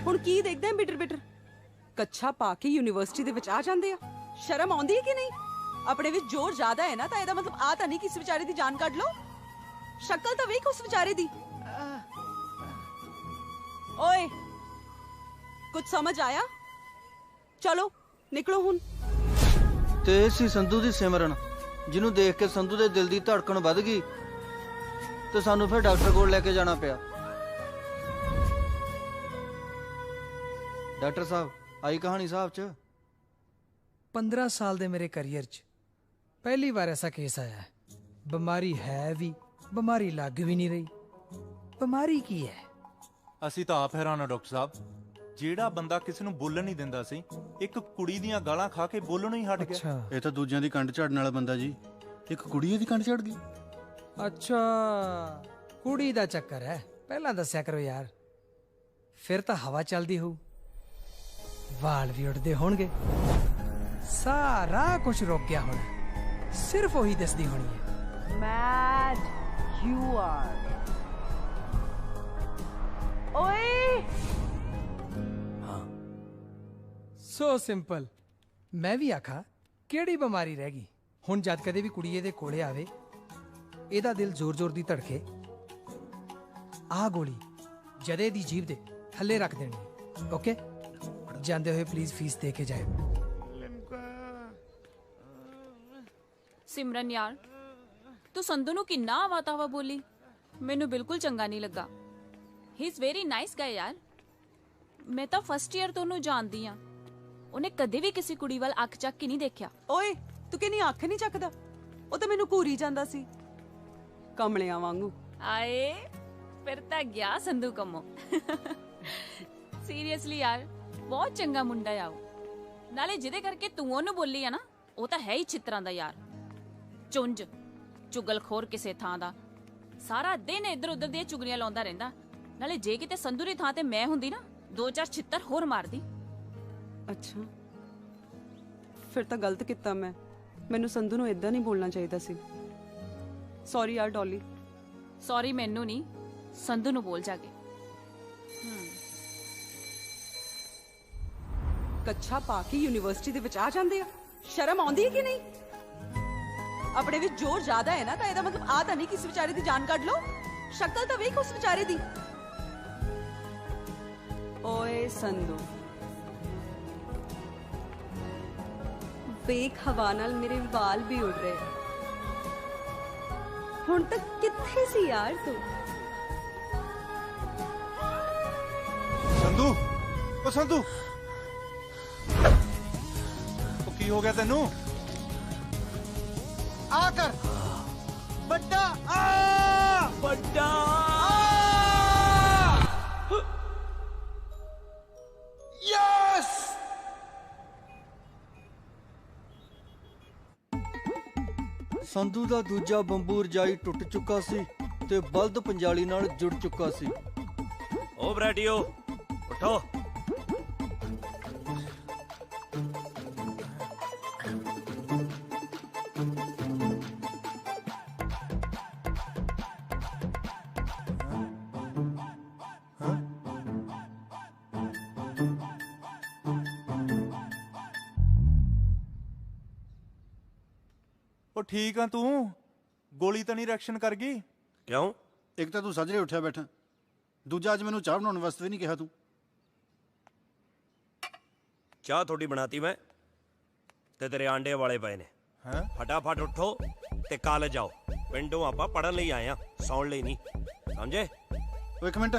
ਹੁਣ ਕੀ ਦੇਖਦੇ ਆ ਬਿਟਰ ਬਿਟਰ? ਕੱਛਾ ਪਾ ਕੇ ਯੂਨੀਵਰਸਿਟੀ ਦੇ ਵਿੱਚ ਆ ਜਾਂਦੇ ਆ। ਸ਼ਰਮ ਆਉਂਦੀ ਹੈ ਕਿ ਨਹੀਂ? ਆਪਣੇ ਵਿੱਚ ਜ਼ੋਰ ਜ਼ਿਆਦਾ ਹੈ ਨਾ, ਤਾਂ ਇਹਦਾ ਮਤਲਬ ਆ ਤਾਂ ਨਹੀਂ ਕਿ ਇਸ ਵਿਚਾਰੇ ਦੀ ਜਾਨ ਕੱਢ ਲਓ। ਸ਼ਕਲ ਤਾਂ ਵੇਖ ਉਸ ਵਿਚਾਰੇ ਦੀ। ਓਏ ਕੁਝ ਸਮਝ ਆਇਆ? ਚਲੋ ਨਿਕਲੋ ਹੁਣ। ਤੇ ਸੀ ਸੰਧੂ ਦੀ ਸਿਮਰਨ, ਜਿਹਨੂੰ ਦੇਖ ਕੇ ਸੰਧੂ ਦੇ ਦਿਲ ਦੀ ਧੜਕਣ ਵੱਧ ਗਈ ਤੇ ਸਾਨੂੰ ਫਿਰ ਡਾਕਟਰ ਕੋਲ ਲੈ ਕੇ ਜਾਣਾ ਪਿਆ। ਡਾਕਟਰ ਸਾਹਿਬ ਆਈ ਕਹਾਣੀ ਸਾਹਿਬ ਚ 15 ਸਾਲ ਦੇ ਮੇਰੇ ਕੈਰੀਅਰ ਚ ਪਹਿਲੀ ਵਾਰ ਐਸਾ ਕੇਸ ਆਇਆ ਹੈ। ਬਿਮਾਰੀ ਹੈ ਵੀ, ਬਿਮਾਰੀ ਲੱਗ ਵੀ ਨਹੀਂ ਰਹੀ। ਬਿਮਾਰੀ ਕੀ ਹੈ? ਅਸੀਂ ਤਾਂ ਆਪ ਹੈਰਾਨ ਆ ਡਾਕਟਰ ਸਾਹਿਬ। ਜਿਹੜਾ ਬੰਦਾ ਕਿਸੇ ਨੂੰ ਬੋਲਣ ਨਹੀਂ ਦਿੰਦਾ ਸੀ, ਇੱਕ ਕੁੜੀ ਦੀਆਂ ਗਾਲਾਂ ਖਾ ਕੇ ਬੋਲਣੋਂ ਹੀ ਹਟ ਗਿਆ। ਇਹ ਤਾਂ ਦੂਜਿਆਂ ਦੀ ਕੰਡ ਝਾੜਨ ਵਾਲਾ ਬੰਦਾ ਜੀ, ਇੱਕ ਕੁੜੀ ਦੀ ਕੰਡ ਝਾੜ ਗਈ। ਅੱਛਾ ਕੁੜੀ ਦਾ ਚੱਕਰ ਹੈ। ਪਹਿਲਾਂ ਦੱਸਿਆ ਕਰੋ ਯਾਰ, ਫਿਰ ਤਾਂ ਹਵਾ ਚੱਲਦੀ ਹੋਊ, ਵਾਲ ਵੀ ਉੱਡਦੇ ਹੋਣਗੇ, ਸਾਰਾ ਕੁਝ ਰੁਕ ਗਿਆ ਹੁਣ, ਸਿਰਫ ਉਹੀ ਦੱਸਦੀ ਹੋਣੀ ਹੈ। Mad you are. ਓਏ ਸੋ ਸਿੰਪਲ। ਮੈਂ ਵੀ ਆਖਾ ਕਿਹੜੀ ਬਿਮਾਰੀ ਰਹਿ ਗਈ ਹੁਣ? ਜਦ ਕਦੇ ਵੀ ਕੁੜੀ ਇਹਦੇ ਕੋਲੇ ਆਵੇ, ਇਹਦਾ ਦਿਲ ਜ਼ੋਰ ਜ਼ੋਰ ਦੀ ਧੜਕੇ, ਆਹ ਗੋਲੀ ਜਦੇ ਦੀ ਜੀਭ ਦੇ ਥੱਲੇ ਰੱਖ ਦੇਣੀ। ਓਕੇ, ਜਾਂਦੇ ਹੋਏ ਪਲੀਜ਼ ਫੀਸ ਦੇ ਕੇ ਜਾਏ। ਸਿਮਰਨ ਯਾਰ, ਤੂੰ ਸੰਧੂ ਨੂੰ ਕਿੰਨਾ ਆਵਾ-ਤਾਵਾ ਬੋਲੀ, ਮੈਨੂੰ ਬਿਲਕੁਲ ਚੰਗਾ ਨਹੀਂ ਲੱਗਾ। ਹੀ ਇਜ਼ ਵੈਰੀ ਨਾਈਸ ਗਾਇ ਯਾਰ। ਮੈਂ ਤਾਂ ਫਸਟ ਈਅਰ ਤੋਂ ਉਹਨੂੰ ਜਾਣਦੀ ਆ। ਉਹਨੇ ਕਦੇ ਵੀ ਕਿਸੇ ਕੁੜੀ ਵੱਲ ਅੱਖ ਚੱਕ ਕੇ ਨਹੀਂ ਦੇਖਿਆ। ਓਏ ਤੂੰ ਕਿੰਨੀ ਅੱਖ ਨਹੀਂ ਚੱਕਦਾ? ਉਹ ਤਾਂ ਮੈਨੂੰ ਘੂਰੀ ਜਾਂਦਾ ਸੀ ਕਮਲਿਆਂ ਵਾਂਗੂ। ਆਏ ਫਿਰ ਤਾਂ ਗਿਆ ਸੰਧੂ ਕੰਮੋ। ਸੀਰੀਅਸਲੀ ਯਾਰ ਬਹੁਤ ਚੰਗਾ ਮੁੰਡਾ ਆ ਉਹ। ਨਾਲੇ ਜਿਹਦੇ ਕਰਕੇ ਤੂੰ ਉਹਨੂੰ ਬੋਲੀ ਆ ਨਾ, ਉਹ ਤਾਂ ਹੈ ਹੀ ਚਿੱਤਰਾਂ ਦਾ ਯਾਰ, ਚੁੰਝ ਚੁਗਲਖੋਰ ਕਿਸੇ ਥਾਂ ਦਾ। ਸਾਰਾ ਦਿਨ ਇੱਧਰ ਉੱਧਰ ਦੀਆਂ ਚੁਗਲੀਆਂ ਲਾਉਂਦਾ ਰਹਿੰਦਾ। ਨਾਲੇ ਜੇ ਕਿਤੇ ਸੰਧੂ ਦੀ ਥਾਂ ਤੇ ਮੈਂ ਹੁੰਦੀ ਨਾ, 2-4 ਛਿੱਤਰ ਹੋਰ ਮਾਰਦੀ। ਅੱਛਾ ਫਿਰ ਤਾਂ ਗਲਤ ਕੀਤਾ ਮੈਂ। ਮੈਨੂੰ ਸੰਧੂ ਨੂੰ ਇਦਾਂ ਨਹੀਂ ਬੋਲਣਾ ਚਾਹੀਦਾ ਸੀ। ਸੌਰੀ ਯਾਰ ਡੋਲੀ। ਸੌਰੀ ਮੈਨੂੰ ਨਹੀਂ, ਸੰਧੂ ਨੂੰ ਬੋਲ ਜਾ ਕੇ। ਕੱਛਾ ਪਾ ਕੇ ਯੂਨੀਵਰਸਿਟੀ ਦੇ ਵਿੱਚ ਆ ਜਾਂਦੇ ਆ, ਸ਼ਰਮ ਆਉਂਦੀ ਹੈ ਕਿ ਨਹੀਂ? ਆਪਣੇ ਵਿੱਚ ਜ਼ੋਰ ਜ਼ਿਆਦਾ ਹੈ ਨਾ, ਤਾਂ ਇਹਦਾ ਮਤਲਬ ਆ ਤਾਂ ਨਹੀਂ ਕਿ ਇਸ ਵਿਚਾਰੇ ਦੀ ਜਾਨ ਕੱਢ ਲਓ। ਸ਼ਕਲ ਤਾਂ ਵੇਖ ਉਸ ਵਿਚਾਰੇ ਦੀ। ਓਏ ਸੰਧੂ, ਵੇਖ ਹਵਾ ਨਾਲ ਮੇਰੇ ਵਾਲ ਵੀ ਉੱਡ ਰਹੇ। ਹੁਣ ਤੱਕ ਕਿੱਥੇ ਸੀ ਯਾਰ ਤੂੰ? ਸੰਧੂ, ਓ ਸੰਧੂ, ਉਹ ਕੀ ਹੋ ਗਿਆ ਤੈਨੂੰ? ਆ ਕਰ ਵੱਡਾ, ਆ ਵੱਡਾ, ਯੈਸ। ਸੰਧੂ ਦਾ ਦੂਜਾ ਬੰਬੂ ਰਜਾਈ ਟੁੱਟ ਚੁੱਕਾ ਸੀ ਤੇ ਬਲਦ ਪੰਜਾਲੀ ਨਾਲ ਜੁੜ ਚੁੱਕਾ ਸੀ। ਓ ਬਰੈਟੀਓ ਉਠੋ। ਉਹ ਠੀਕ ਆ ਤੂੰ? ਗੋਲੀ ਤਾਂ ਨਹੀਂ ਰਿਐਕਸ਼ਨ ਕਰ ਗਈ? ਕਿਉਂ? ਇੱਕ ਤਾਂ ਤੂੰ ਸੱਜਰੇ ਉੱਠਿਆ ਬੈਠਾ, ਦੂਜਾ ਅੱਜ ਮੈਨੂੰ ਚਾਹ ਬਣਾਉਣ ਵਾਸਤੇ ਵੀ ਨਹੀਂ ਕਿਹਾ ਤੂੰ। ਚਾਹ ਥੋੜੀ ਬਣਾਤੀ ਮੈਂ, ਤੇ ਤੇਰੇ ਆਂਡੇ ਵਾਲੇ ਪਏ ਨੇ। ਹੈਂ? ਫਟਾਫਟ ਉੱਠੋ ਤੇ ਕਾਲਜ ਜਾਓ। ਪਿੰਡੋਂ ਆਪਾਂ ਪੜਨ ਲਈ ਆਏ ਆ, ਸੌਣ ਲਈ ਨਹੀਂ, ਸਮਝੇ? ਉਹ ਇੱਕ ਮਿੰਟ,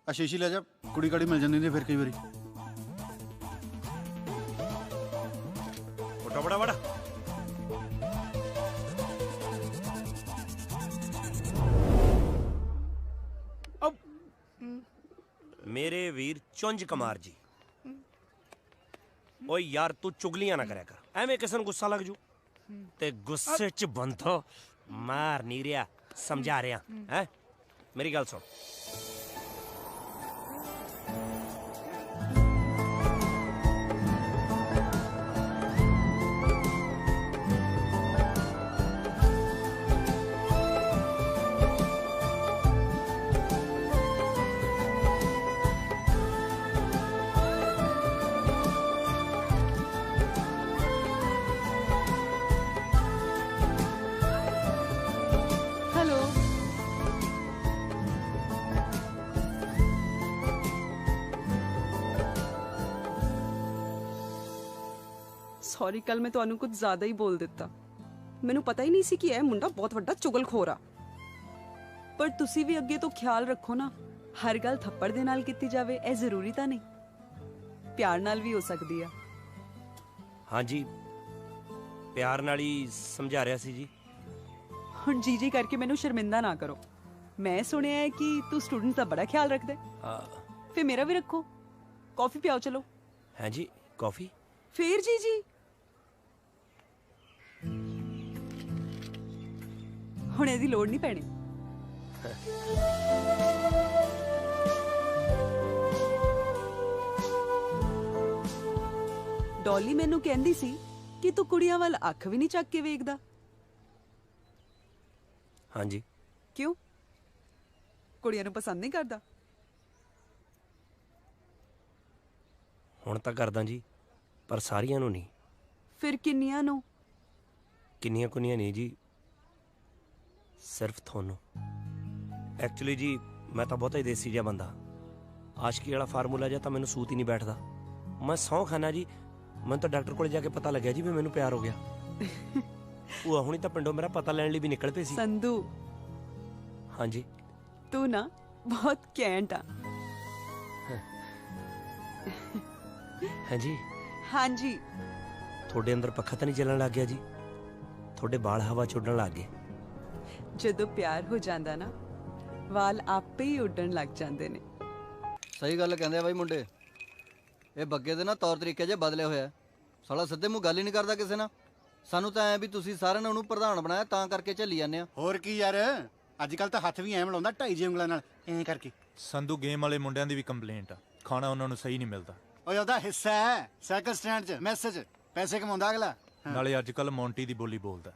ਆ ਸ਼ੀਸ਼ੀ ਲੈ ਜਾ, ਕੁੜੀ ਕਾੜੀ ਮਿਲ ਜਾਂਦੀ ਨੇ ਫਿਰ ਕਈ ਵਾਰੀ। ਉੱਠੋ ਫਟਾਫਟ। ਮੇਰੇ ਵੀਰ ਚੁੰਝ ਕੁਮਾਰ ਜੀ, ਓਏ ਯਾਰ ਤੂੰ ਚੁਗਲੀਆਂ ਨਾ ਕਰਿਆ ਕਰ, ਐਵੇਂ ਕਿਸੇ ਨੂੰ ਗੁੱਸਾ ਲੱਗ ਜੂ। ਤੇ ਗੁੱਸੇ 'ਚ ਬੰਦੋ ਮਾਰ ਨਹੀਂ ਰਿਹਾ, ਸਮਝਾ ਰਿਹਾ ਹੈ। ਮੇਰੀ ਗੱਲ ਸੁਣ, हेलो। ਸੌਰੀ, ਕੱਲ ਮੈਂ ਤੁਹਾਨੂੰ ਕੁਝ ਜ਼ਿਆਦਾ ਹੀ ਬੋਲ ਦਿੱਤਾ। ਮੈਨੂੰ ਪਤਾ ਹੀ ਨਹੀਂ ਸੀ ਕਿ ਇਹ ਮੁੰਡਾ ਬਹੁਤ ਵੱਡਾ ਚੁਗਲਖੋਰ ਆ। ਪਰ ਤੁਸੀਂ ਵੀ ਅੱਗੇ ਤੋਂ ਖਿਆਲ ਰੱਖੋ ਨਾ, ਹਰ ਗੱਲ ਥੱਪੜ ਦੇ ਨਾਲ ਕੀਤੀ ਜਾਵੇ ਇਹ ਜ਼ਰੂਰੀ ਤਾਂ ਨਹੀਂ, ਪਿਆਰ ਨਾਲ ਵੀ ਹੋ ਸਕਦੀ ਆ। ਹਾਂਜੀ ਪਿਆਰ ਨਾਲ ਹੀ ਸਮਝਾ ਰਿਹਾ ਸੀ ਜੀ। ਹੁਣ ਜੀ ਕਰਕੇ ਮੈਨੂੰ ਸ਼ਰਮਿੰਦਾ ਨਾ ਕਰੋ। ਮੈਂ ਸੁਣਿਆ ਹੈ ਕਿ ਤੂੰ ਸਟੂਡੈਂਟਸ ਦਾ ਬੜਾ ਖਿਆਲ ਰੱਖਦਾ ਹੈ, ਫਿਰ ਮੇਰਾ ਵੀ ਰੱਖੋ। ਕਾਫੀ ਪਿਆਓ ਚਲੋ। ਹਾਂ ਜੀ, ਕਾਫੀ? ਫੇਰ ਜੀ ਹੁਣ ਇਹਦੀ ਲੋੜ ਨਹੀਂ ਪੈਣੀ। ਡੋਲੀ ਮੈਨੂੰ ਕਹਿੰਦੀ ਸੀ ਕਿ ਤੂੰ ਕੁੜੀਆਂ ਵੱਲ ਅੱਖ ਵੀ ਨਹੀਂ ਚੱਕ ਕੇ ਵੇਖਦਾ। ਹਾਂਜੀ। ਕਿਉਂ? ਕੁੜੀਆਂ ਨੂੰ ਪਸੰਦ ਨਹੀਂ ਕਰਦਾ? ਹੁਣ ਤਾਂ ਕਰਦਾ ਜੀ, ਪਰ ਸਾਰੀਆਂ ਨੂੰ ਨਹੀਂ। ਫਿਰ ਕਿੰਨੀਆਂ ਨੂੰ? ਕਿੰਨੀਆਂ ਕੁੰਨੀਆਂ ਨਹੀਂ ਜੀ, ਸਿਰਫ ਤੁਹਾਨੂੰ। ਐਕਚੁਅਲੀ ਜੀ ਮੈਂ ਤਾਂ ਬਹੁਤਾ ਹੀ ਦੇਸੀ ਜਿਹਾ ਬੰਦਾ, ਆਸ਼ਕੀ ਵਾਲਾ ਫਾਰਮੂਲਾ ਜਿਹਾ ਤਾਂ ਮੈਨੂੰ ਸੂਤ ਹੀ ਨਹੀਂ ਬੈਠਦਾ। ਮੈਂ ਸਹੁੰ ਖਾਨਾ ਜੀ, ਮੈਨੂੰ ਤਾਂ ਡਾਕਟਰ ਕੋਲ ਜਾ ਕੇ ਪਤਾ ਲੱਗਿਆ ਜੀ ਵੀ ਮੈਨੂੰ ਪਿਆਰ ਹੋ ਗਿਆ। ਉਹ ਹੁਣੀ ਤਾਂ ਪਿੰਡੋਂ ਮੇਰਾ ਪਤਾ ਲੈਣ ਲਈ ਵੀ ਨਿਕਲ ਪਏ ਸੀ। ਸੰਧੂ, ਹਾਂਜੀ ਤੂੰ ਨਾ ਬਹੁਤ ਕੈਂਟ ਆ। ਹਾਂਜੀ ਹਾਂਜੀ। ਤੁਹਾਡੇ ਅੰਦਰ ਪੱਖਾ ਤਾਂ ਨਹੀਂ ਚੱਲਣ ਲੱਗ ਗਿਆ ਜੀ? ਤੁਹਾਡੇ ਵਾਲ ਹਵਾ 'ਚ ਉੱਡਣ ਲੱਗ ਗਏ। ਜਦੋਂ ਪਿਆਰ ਹੋ ਜਾਂਦਾ ਨਾ ਵਾਲ ਆਪੇ ਹੀ ਉੱਡਣ ਲੱਗ ਜਾਂਦੇ ਨੇ। ਸਹੀ ਗੱਲ ਕਹਿੰਦੇ ਆ ਬਾਈ ਮੁੰਡੇ। ਇਹ ਬੱਗੇ ਦੇ ਨਾ ਤੌਰ ਤਰੀਕੇ ਜੇ ਬਦਲੇ ਹੋਇਆ। ਸਾਲਾ ਸਿੱਧੇ ਮੂੰਹ ਗੱਲ ਹੀ ਨਹੀਂ ਕਰਦਾ ਕਿਸੇ ਨਾਲ। ਸਾਨੂੰ ਤਾਂ ਐ ਵੀ ਤੁਸੀਂ ਸਾਰਿਆਂ ਨੇ ਉਹਨੂੰ ਪ੍ਰਧਾਨ ਬਣਾਇਆ ਤਾਂ ਕਰਕੇ ਝੱਲੀ ਜਾਂਦੇ ਆ। ਹੋਰ ਕੀ ਯਾਰ, ਅੱਜ ਕੱਲ ਤਾਂ ਹੱਥ ਵੀ ਐਂ ਮਿਲਾਉਂਦਾ 2.5 ਉਂਗਲਾਂ ਨਾਲ ਐਂ ਕਰਕੇ। ਸੰਧੂ ਗੇਮ ਵਾਲੇ ਮੁੰਡਿਆਂ ਦੀ ਵੀ ਕੰਪਲੇਂਟ ਆ, ਖਾਣਾ ਉਹਨਾਂ ਨੂੰ ਸਹੀ ਨਹੀਂ ਮਿਲਦਾ। ਓਏ ਉਹਦਾ ਹਿੱਸਾ ਹੈ ਸਾਈਕਲ ਸਟੈਂਡ 'ਚ ਮੈਸੇਜ, ਪੈਸੇ ਕਮਾਉਂਦਾ ਅਗਲਾ। ਨਾਲੇ ਅੱਜ ਕੱਲ ਮੌਂਟੀ ਦੀ ਬੋਲੀ ਬੋਲਦਾ।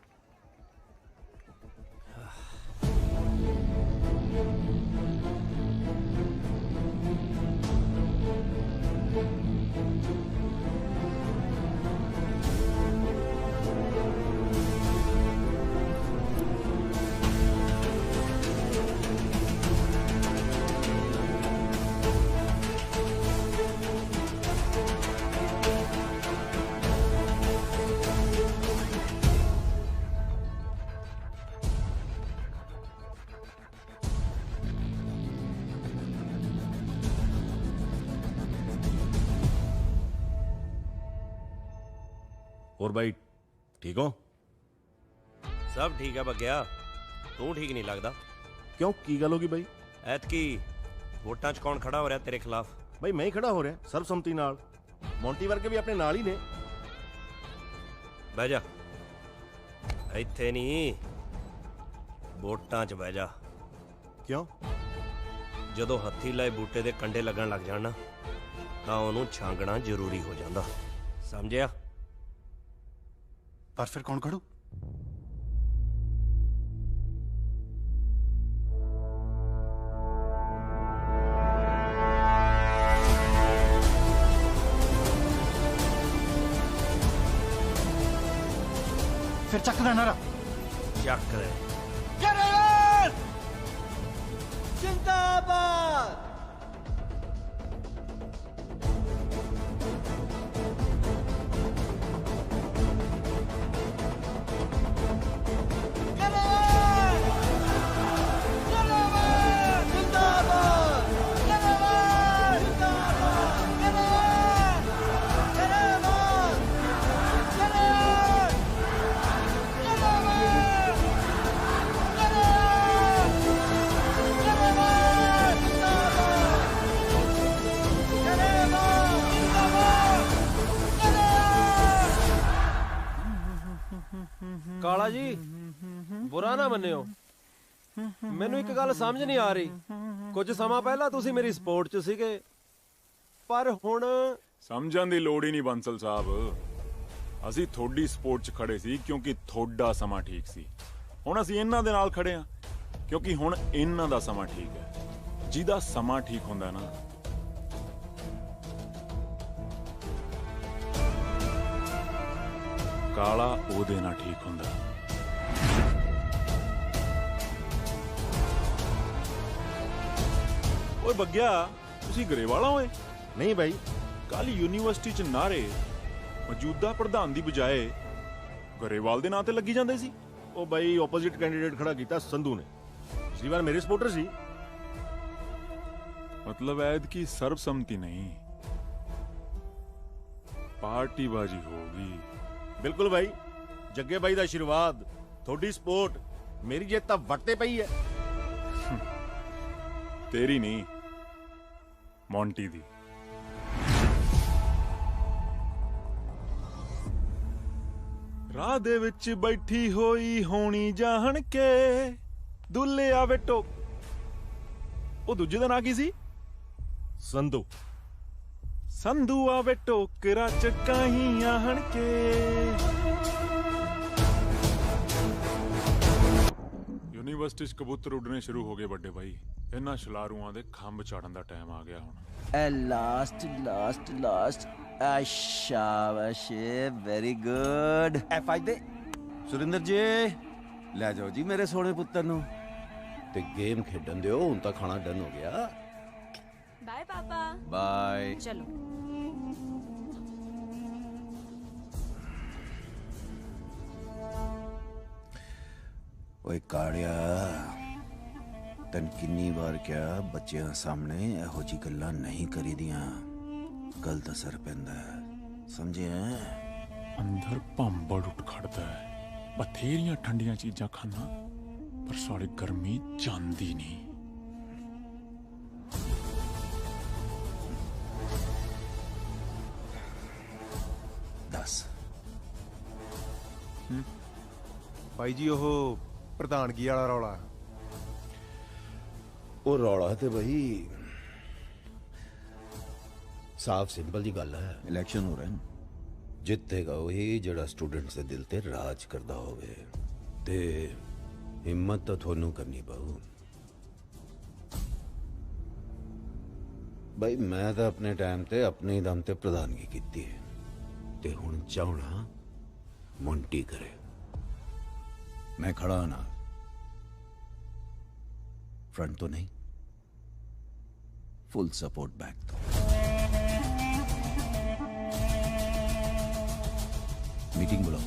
और भाई ठीक हो? सब ठीक है बग्या, तू ठीक नहीं लगता। क्यों, की गल होगी भाई? ਐਤਕੀ ਵੋਟਾਂ 'ਚ ਕੌਣ ਖੜਾ ਹੋ ਰਿਹਾ ਤੇਰੇ ਖਿਲਾਫ? भाई मैं ही खड़ा हो रहा सर्वसम्मति नाल। मोंटी वर्गे भी अपने नाल ही ने। ਬਹਿ ਜਾ, ਇੱਥੇ ਨਹੀਂ ਵੋਟਾਂ 'ਚ ਬਹਿ ਜਾ। ਕਿਉਂ? ਜਦੋਂ ਹੱਥੀ ਲਾਏ ਬੂਟੇ ਦੇ ਕੰਡੇ ਲੱਗਣ ਲੱਗ ਜਾਣ ਨਾ ਤਾਂ ਉਹਨੂੰ ਛਾਂਗਣਾ ਜ਼ਰੂਰੀ ਹੋ ਜਾਂਦਾ, ਸਮਝਿਆ? ਪਰ ਫਿਰ ਕੌਣ ਖੜੂ? ਫਿਰ ਚੱਕ ਲੈ ਨਾਰਾ। ਚੱਕ ਲੈ। ਜਿੰਦਾਬਾਦ। ਕਾਲਾ ਜੀ ਬੁਰਾ ਨਾ ਮੰਨਿਓ, ਮੈਨੂੰ ਇੱਕ ਗੱਲ ਸਮਝ ਨਹੀਂ ਆ ਰਹੀ। ਕੁਝ ਸਮਾਂ ਪਹਿਲਾਂ ਤੁਸੀਂ ਮੇਰੀ ਸਪੋਰਟ 'ਚ ਸੀਗੇ, ਪਰ ਹੁਣ ਸਮਝਣ ਦੀ ਲੋੜ ਹੀ ਨਹੀਂ ਬੰਸਲ ਸਾਹਿਬ। ਅਸੀਂ ਤੁਹਾਡੀ ਸਪੋਰਟ 'ਚ ਖੜੇ ਸੀ ਕਿਉਂਕਿ ਤੁਹਾਡਾ ਸਮਾਂ ਠੀਕ ਸੀ। ਹੁਣ ਅਸੀਂ ਇਹਨਾਂ ਦੇ ਨਾਲ ਖੜੇ ਹਾਂ ਕਿਉਂਕਿ ਹੁਣ ਇਹਨਾਂ ਦਾ ਸਮਾਂ ਠੀਕ ਹੈ। ਜਿਹਦਾ ਸਮਾਂ ਠੀਕ ਹੁੰਦਾ ਨਾ, ਕਾਲਾ ਉਹਦੇ ਨਾਲ ਠੀਕ ਹੁੰਦਾ। ਓਏ ਬੱਗਿਆ, ਤੁਸੀਂ ਗਰੇਵਾਲਾ ਹੋਏ? ਨਹੀਂ ਭਾਈ, ਕੱਲ ਯੂਨੀਵਰਸਿਟੀ 'ਚ ਨਾਰੇ ਮੌਜੂਦਾ ਪ੍ਰਧਾਨ ਦੀ ਬਜਾਏ ਗਰੇਵਾਲ ਦੇ ਨਾਂ ਤੇ ਲੱਗੀ ਜਾਂਦੇ ਸੀ। ਉਹ ਭਾਈ ਆਪੋਜ਼ਿਟ ਕੈਂਡੀਡੇਟ ਖੜਾ ਕੀਤਾ ਸੰਧੂ ਨੇ। ਪਿਛਲੀ ਵਾਰ ਮੇਰੇ ਸਪੋਰਟਰ ਸੀ। मतलब ऐद की सर्वसम्मति नहीं, पार्टीबाजी होगी। बिल्कुल भाई, जग्गे भाई दा आशीर्वाद, थोड़ी सपोर्ट, मेरी जित तां वटते पई है। तेरी नहीं, मोंटी दी। राह दे विच बैठी होई होनी जाहन के दुल्ले आवे टोक। ओ दूजे दा नां की सी? संधू। संधू आवे टोकरा चकाही आहन के। यूनिवर्सिटी च कबूतर उड़ने शुरू हो गए बड़े भाई। इन्हां छलारूआं दे खंभ चाड़न दा टाइम आ गया हुण। लास्ट लास्ट लास्ट शाबाश, वेरी गुड। F5 दे सुरिंदर जी, ले जाओ जी मेरे सोने पुत्तर नू ते गेम खेडन दियो। हुण तां खाना डन हो गया। बाय पापा। बाय। चलो। ओए काड़िया, तन किन्नी बार क्या बच्चों सामने एहो जी गल्लां नहीं करी दियां। गलत असर पैंदा है, समझे हैं? अंदर भंबड़ उठ खड़दा है। ਬਥੇਰੀਆਂ ਠੰਡੀਆਂ ਚੀਜ਼ਾਂ ਖਾਣਾ ਪਰ ਸਾਡੀ ਗਰਮੀ ਜਾਂਦੀ ਨਹੀਂ। ਦੱਸ ਬਾਈ ਜੀ ਉਹ ਪ੍ਰਧਾਨਗੀ ਵਾਲਾ ਰੌਲਾ। ਉਹ ਰੌਲਾ ਤੇ ਬਈ ਸਾਫ਼ ਸਿੰਪਲ ਜੀ ਗੱਲ ਹੈ। ਇਲੈਕਸ਼ਨ ਹੋ ਰਹੇ ਨੇ, ਜਿੱਤੇਗਾ ਉਹੀ ਜਿਹੜਾ ਸਟੂਡੈਂਟਸ ਦੇ ਦਿਲ ਤੇ ਰਾਜ ਕਰਦਾ ਹੋਵੇ, ਤੇ ਹਿੰਮਤ ਤਾਂ ਤੁਹਾਨੂੰ ਕਰਨੀ ਪਊ। ਬਈ ਮੈਂ ਤਾਂ ਆਪਣੇ ਟਾਈਮ ਤੇ ਆਪਣੇ ਹੀ ਦਮ ਤੇ ਪ੍ਰਧਾਨਗੀ ਕੀਤੀ ਹੈ, ਤੇ ਹੁਣ ਚਾਹਣਾ ਮੌਂਟੀ ਕਰੇ। ਮੈਂ ਖੜਾ ਨਾ, फ्रंट तो नहीं, फुल सपोर्ट बैक तो। मीटिंग बुलाओ।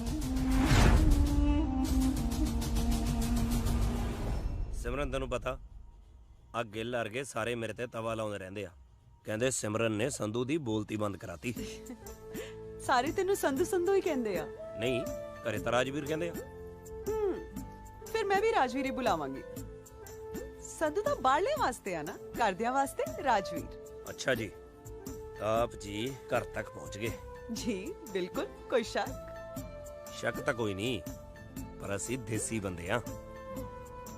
ਸਿਮਰਨ ਤੈਨੂੰ ਪਤਾ ਆ ਗਿੱਲ ਅਰਗੇ ਸਾਰੇ ਮੇਰੇ ਤੇ ਤਵਾ ਲਾਉਂਦੇ ਰਹਿੰਦੇ ਆ। ਕਹਿੰਦੇ ਸਿਮਰਨ ਨੇ ਸੰਧੂ ਦੀ ਬੋਲਤੀ ਬੰਦ ਕਰਾਤੀ। ਸਾਰੇ ਤੈਨੂੰ ਸੰਧੂ ਸੰਧੂ ਹੀ ਕਹਿੰਦੇ ਆ। ਨਹੀਂ, ਘਰੇ ਤਾਂ ਰਾਜਵੀਰ ਕਹਿੰਦੇ ਆ। ਫਿਰ ਮੈਂ ਵੀ ਰਾਜਵੀਰ ਹੀ ਬੁਲਾਵਾਂਗੀ। ਸੰਧੂ ਤਾਂ ਬਾਹਰਲੇ ਵਾਸਤੇ ਆ ਨਾ, ਘਰਦਿਆਂ ਵਾਸਤੇ ਰਾਜਵੀਰ। ਅੱਛਾ ਜੀ, ਆਪ ਜੀ ਘਰ ਤੱਕ ਪਹੁੰਚ ਗਏ ਜੀ? ਬਿਲਕੁਲ, ਕੋਈ ਸ਼ੱਕ ਤਾਂ ਕੋਈ ਨਹੀਂ, ਪਰ ਅਸੀਂ ਦੇਸੀ ਬੰਦੇ ਆ,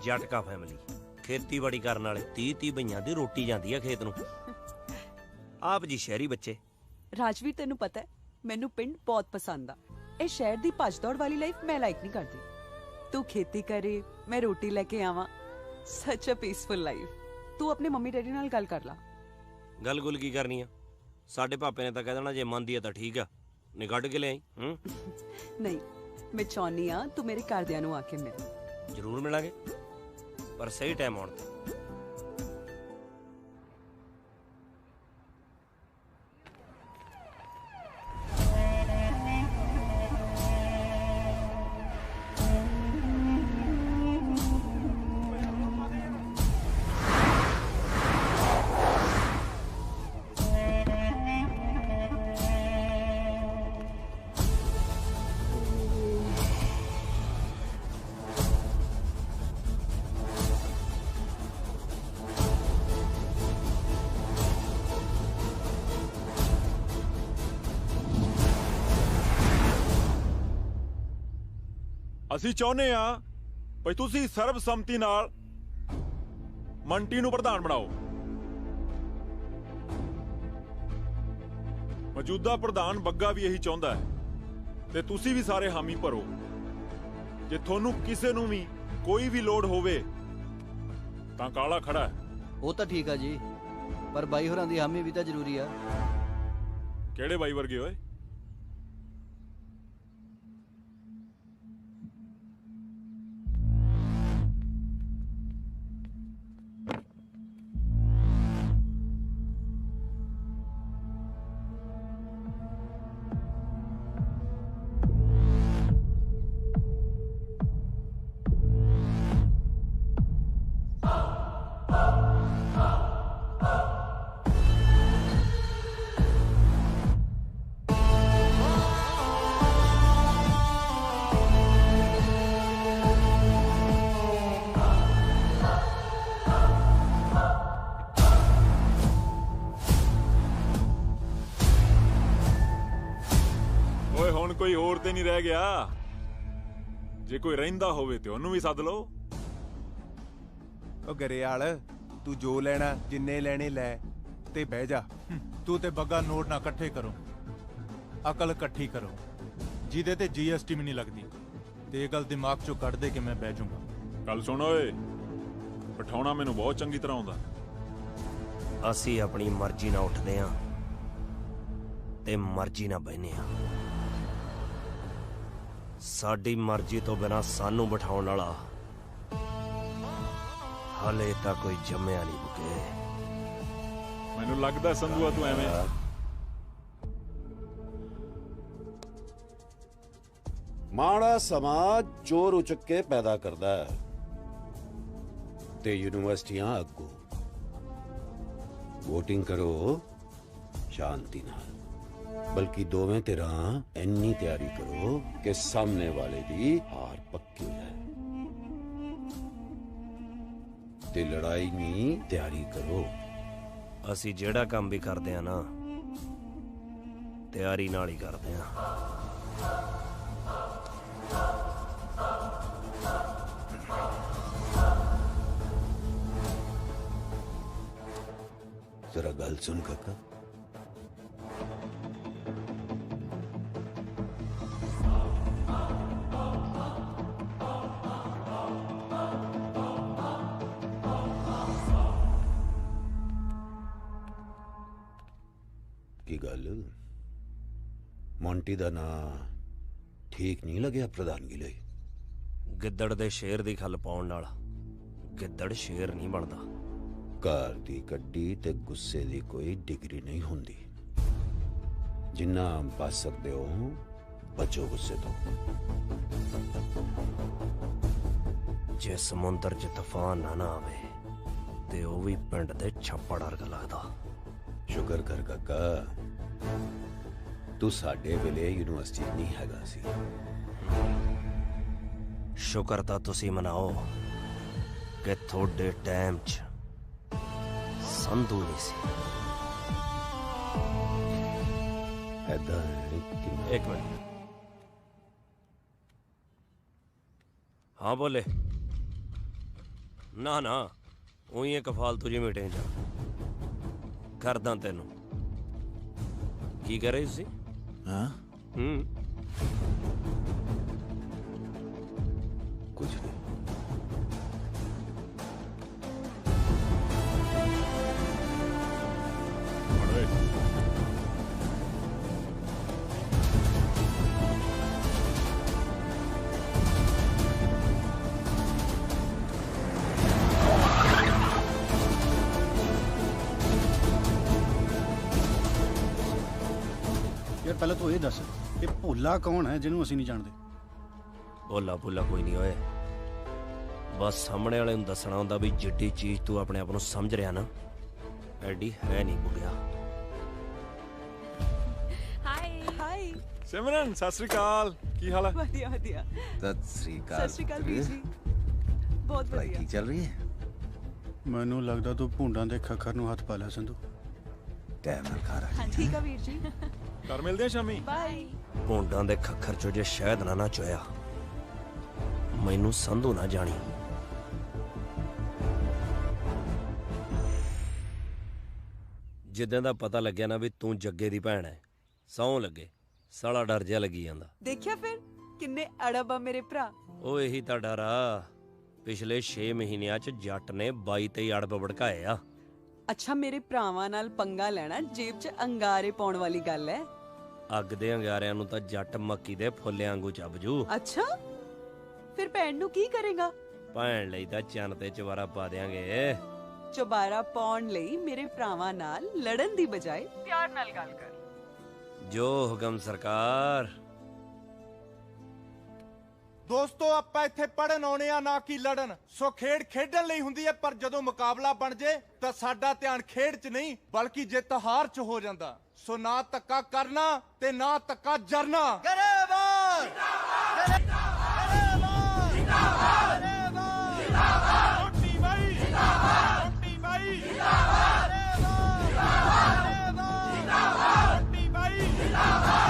ਜਟਕਾ ਫੈਮਿਲੀ, ਖੇਤੀਬਾੜੀ ਕਰਨ ਵਾਲੇ। 30 ਬਈਆਂ ਦੀ ਰੋਟੀ ਜਾਂਦੀ ਆ ਖੇਤ ਨੂੰ। ਆਪ ਜੀ ਸ਼ਹਿਰੀ ਬੱਚੇ। ਰਾਜਵੀਰ ਤੈਨੂੰ ਪਤਾ ਹੈ ਮੈਨੂੰ ਪਿੰਡ ਬਹੁਤ ਪਸੰਦ ਆ। ਇਹ ਸ਼ਹਿਰ ਦੀ ਭੱਜ ਦੌੜ ਵਾਲੀ ਲਾਈਫ ਮੈਂ ਲਾਈਕ ਨਹੀਂ ਕਰਦੀ। ਤੂੰ ਖੇਤੀ ਕਰੇ, ਮੈਂ ਰੋਟੀ ਲੈ ਕੇ ਆਵਾਂ, ਸੱਚ ਅ ਪੀਸਫੁਲ ਲਾਈਫ। ਤੂੰ ਆਪਣੇ ਮੰਮੀ ਡੈਡੀ ਨਾਲ ਗੱਲ ਕਰ ਲਾ। ਗੱਲ ਗੁੱਲ ਕੀ ਕਰਨੀ ਆ? ਸਾਡੇ ਪਾਪੇ ਨੇ ਤਾਂ ਕਹਿ ਦੇਣਾ ਜੇ ਮੰਨਦੀ ਆ ਤਾਂ ਠੀਕ ਆ, ਨਹੀਂ ਕੱਢ ਕੇ ਲਿਆਈ। ਨਹੀਂ, ਮੈਂ ਚਾਹੁੰਦੀ ਆ ਤੂੰ ਮੇਰੇ ਘਰਦਿਆਂ ਨੂੰ ਆ ਕੇ ਮਿਲ। ਜ਼ਰੂਰ ਮਿਲਾਂਗੇ, ਪਰ ਸਹੀ ਟਾਈਮ ਆਉਣ ਤੇ। ਅਸੀਂ ਚਾਹੁੰਦੇ ਆ ਭਈ ਤੁਸੀਂ ਸਰਬਸੰਮਤੀ ਨਾਲ ਮੰਟੀ ਨੂੰ ਪ੍ਰਧਾਨ ਬਣਾਓ। ਮੌਜੂਦਾ ਪ੍ਰਧਾਨ ਬੱਗਾ ਵੀ ਇਹੀ ਚਾਹੁੰਦਾ ਹੈ, ਤੇ ਤੁਸੀਂ ਵੀ ਸਾਰੇ ਹਾਮੀ ਭਰੋ। ਜੇ ਤੁਹਾਨੂੰ ਕਿਸੇ ਨੂੰ ਵੀ ਕੋਈ ਵੀ ਲੋੜ ਹੋਵੇ ਤਾਂ ਕਾਲਾ ਖੜਾ ਹੈ। ਉਹ ਤਾਂ ਠੀਕ ਆ ਜੀ, ਪਰ ਬਾਈ ਹੋਰਾਂ ਦੀ ਹਾਮੀ ਵੀ ਤਾਂ ਜ਼ਰੂਰੀ ਆ। ਕਿਹੜੇ ਬਾਈ ਵਰਗੇ ਓਏ? ਕੋਈ ਹੋਰ ਤੇ ਨਹੀਂ ਰਹਿ ਗਿਆ। ਜੇ ਕੋਈ ਰਹਿੰਦਾ ਹੋਵੇ ਤੇ ਉਹਨੂੰ ਵੀ ਸੱਦ ਲਓ। ਉਹ ਗਰੇਵਾਲ, ਤੂੰ ਜੋ ਲੈਣਾ ਜਿੰਨੇ ਲੈਣੇ ਲੈ ਤੇ ਬਹਿ ਜਾ। ਤੂੰ ਤੇ ਬੱਗਾ ਨੋਟ ਨਾ ਇਕੱਠੇ ਕਰੋ, ਅਕਲ ਇਕੱਠੀ ਕਰੋ, ਜਿਹਦੇ ਤੇ GST ਵੀ ਨਹੀਂ ਲੱਗਦੀ। ਤੇ ਇਹ ਗੱਲ ਦਿਮਾਗ ਚੋਂ ਕੱਢ ਦੇ ਕਿ ਮੈਂ ਬਹਿ ਜਾਊਂਗਾ। ਗੱਲ ਸੁਣ ਓਏ, ਬਿਠਾਉਣਾ ਮੈਨੂੰ ਬਹੁਤ ਚੰਗੀ ਤਰ੍ਹਾਂ ਆਉਂਦਾ। ਅਸੀਂ ਆਪਣੀ ਮਰਜ਼ੀ ਨਾਲ ਉੱਠਦੇ ਆਂ ਤੇ ਮਰਜ਼ੀ ਨਾਲ ਬਹਿਨੇ ਆਂ। ਸਾਡੀ ਮਰਜ਼ੀ ਤੋਂ ਬਿਨਾਂ ਸਾਨੂੰ ਬਿਠਾਉਣ ਵਾਲਾ ਹਾਲੇ ਤਾਂ ਕੋਈ ਜੰਮਿਆ ਨਹੀਂ ਬੁਕੇ। ਮੈਨੂੰ ਲੱਗਦਾ ਸੰਧੂਆ ਤੂੰ ਐਵੇਂ ਮਾੜਾ ਸਮਾਜ ਚੋਰ ਉਚਕ ਕੇ ਪੈਦਾ ਕਰਦਾ ਹੈ ਤੇ ਯੂਨੀਵਰਸਿਟੀਆਂ ਅੱਗੋਂ। ਵੋਟਿੰਗ ਕਰੋ ਸ਼ਾਂਤੀ ਨਾਲ। बल्कि दोवें धिरां इन्नी तैयारी करो कि सामने वाले दी हार पक्की हो जाए ते लड़ाई नहीं तैयारी करो। ਅਸੀਂ ਜਿਹੜਾ ਕੰਮ ਵੀ ਕਰਦੇ ਆ ਨਾ ਤਿਆਰੀ ਨਾਲ ਹੀ ਕਰਦੇ ਆ। जरा गल सुन काका, की गल मोंटी दा ना ठीक नहीं लग्या प्रधानगी ਲਈ? ਗਿੱਦੜ ਦੇ ਸ਼ੇਰ ਦੀ ਖੱਲ ਪਾਉਣ ਨਾਲ ਗਿੱਦੜ ਸ਼ੇਰ ਨਹੀਂ ਬਣਦਾ। ਘਰ ਦੀ ਕੱਢੀ ਤੇ ਗੁੱਸੇ ਦੀ ਕੋਈ ਡਿਗਰੀ ਨਹੀਂ ਹੁੰਦੀ। ਜਿੰਨਾ ਬਚ ਸਕਦੇ ਹੋ ਬਚੋ ਗੁੱਸੇ ਤੋਂ। ਜੇ ਸਮੁੰਦਰ 'ਚ ਤੂਫਾਨ ਨਾ ਆਵੇ ਤੇ ਉਹ ਵੀ ਪਿੰਡ ਦੇ ਛੱਪੜ ਵਰਗਾ ਲੱਗਦਾ। ਸ਼ੁਕਰ ਕਰ ਕਾਕਾ, ਤੂੰ ਸਾਡੇ ਵੇਲੇ ਯੂਨੀਵਰਸਿਟੀ ਨਹੀਂ ਹੈਗਾ ਸੀ। ਸ਼ੁਕਰ ਤਾਂ ਤੁਸੀਂ ਮਨਾਓ ਕਿ ਤੁਹਾਡੇ ਟਾਈਮ 'ਚ ਸੰਧੂ ਨਹੀਂ ਸੀ। ਐਦਾਂ ਇੱਕ ਮਿੰਟ। ਹਾਂ ਬੋਲੇ। ਨਾ ਨਾ ਉਹੀ ਇੱਕ ਫਾਲਤੂ ਜਿਹੀ ਮੀਟਿੰਗ 'ਚ ਕਰਦਾ ਤੈਨੂੰ। ਕੀ ਕਰ ਰਹੇ ਸੀ? ਹਾਂ ਕੁਝ ਨਹੀਂ। ਯਾਰ ਪਹਿਲਾਂ ਤੂੰ ਇਹ ਦੱਸ ਕਿ ਭੋਲਾ ਕੌਣ ਹੈ ਜਿਹਨੂੰ ਅਸੀਂ ਨਹੀਂ ਜਾਣਦੇ? ਭੋਲਾ ਭੋਲਾ ਕੋਈ ਨਹੀਂ ਹੋਏ। ਬਸ ਸਾਹਮਣੇ ਵਾਲੇ ਨੂੰ ਦੱਸਣਾ ਹੁੰਦਾ ਵੀ ਜਿੱਡੀ ਚੀਜ਼ ਤੂੰ ਆਪਣੇ ਆਪ ਨੂੰ ਸਮਝ ਰਿਹਾ ਨਾ ਐਡੀ ਹੈ ਨਹੀਂ ਬੁੱਢਿਆ। ਹਾਈ ਸਿਮਰਨ ਸਤਿ ਸ੍ਰੀ ਅਕਾਲ, ਕੀ ਹਾਲ ਹੈ? ਵਧੀਆ ਵਧੀਆ। सत श्री अकाल। ਸਤਿ ਸ਼੍ਰੀ ਅਕਾਲ ਵੀਰ ਜੀ। ਬਹੁਤ पढ़ाई ਵਧੀਆ। ठीक चल रही है? ਮੈਨੂੰ ਲੱਗਦਾ ਤੂੰ ਭੁੰਡਾਂ ਦੇ ਖੱਖਰ ਨੂੰ ਹੱਥ ਪਾ ਲਿਆ ਸੰਧੂ। टाइम नाल खा रहा ਹਾਂ ਠੀਕ ਆ ਵੀਰ ਜੀ। ਘਰ ਮਿਲਦੇ ਆ ਸ਼ਾਮੀ। ਬਾਏ। ਭੋਂਡਾਂ ਦੇ ਖੱਖਰ ਚੋਂ ਜੇ ਸ਼ਹਿਦ ਨਾ ਚੋਇਆ ਮੈਨੂੰ ਸੰਧੂ ਨਾ ਜਾਣੀ। ਜਿੱਦਾਂ ਦਾ ਪਤਾ ਲੱਗਿਆ ਨਾ ਵੀ ਤੂੰ ਜੱਗੇ ਦੀ ਭੈਣ ਹੈ, ਸਹੁੰ ਲੱਗੇ ਸਾਲਾ ਡਰ ਜਿਹਾ ਲੱਗੀ ਜਾਂਦਾ। ਦੇਖਿਆ ਫਿਰ ਕਿੰਨੇ ਅੜਬ ਆ ਮੇਰੇ ਭਰਾ। ਉਹ ਇਹੀ ਤਾਂ ਡਰ ਆ। ਪਿਛਲੇ 6 ਮਹੀਨਿਆਂ 'ਚ ਜੱਟ ਨੇ 22-23 ਅੜਬ ਭੜਕਾਏ ਆ। ਅੱਛਾ ਮੇਰੇ ਭਰਾਵਾਂ ਨਾਲ ਪੰਗਾ ਲੈਣਾ ਜੇਬ 'ਚ ਅੰਗਾਰੇ ਪਾਉਣ ਵਾਲੀ ਗੱਲ ਹੈ। ਅੱਗ ਦੇ ਅੰਗਾਰਿਆਂ ਨੂੰ ਤਾਂ ਜੱਟ ਮੱਕੀ ਦੇ ਫੁੱਲਿਆਂ ਵਾਂਗੂ ਚੱਬ ਜੂ। ਅੱਛਾ ਫਿਰ ਭੈਣ ਨੂੰ ਕੀ ਕਰੇਗਾ? ਭੈਣ ਲਈ ਤਾਂ ਚੰਨ ਤੇ ਚਵਾਰਾ ਪਾ ਦਿਆਂਗੇ। ਚੁਬਾਰਾ ਪਾਉਣ ਲਈ ਮੇਰੇ ਭਰਾਵਾਂ ਨਾਲ ਲੜਨ ਦੀ ਬਜਾਏ ਪਿਆਰ ਨਾਲ ਗੱਲ ਕਰ। ਜੋ ਹੁਕਮ ਸਰਕਾਰ। ਦੋਸਤੋ ਆਪਾਂ ਇੱਥੇ ਪੜਨ ਆਉਣੇ ਆ ਨਾ ਕਿ ਲੜਨ। ਸੋ ਖੇਡ ਖੇਡਣ ਲਈ ਹੁੰਦੀ ਹੈ, ਪਰ ਜਦੋਂ ਮੁਕਾਬਲਾ ਬਣ ਜੇ ਤਾਂ ਸਾਡਾ ਧਿਆਨ ਖੇਡ 'ਚ ਨਹੀਂ ਬਲਕਿ ਜਿੱਤ ਹਾਰ 'ਚ ਹੋ ਜਾਂਦਾ। ਸੋ ਨਾ ਧੱਕਾ ਕਰਨਾ ਤੇ ਨਾ ਧੱਕਾ ਜਰਨਾ। ਗਰੇਵਾਲ ਰੋਟੀ ਮਾਈ ਰੋਟੀ ਮਾਈ ਰੋਟੀ ਮਾਈ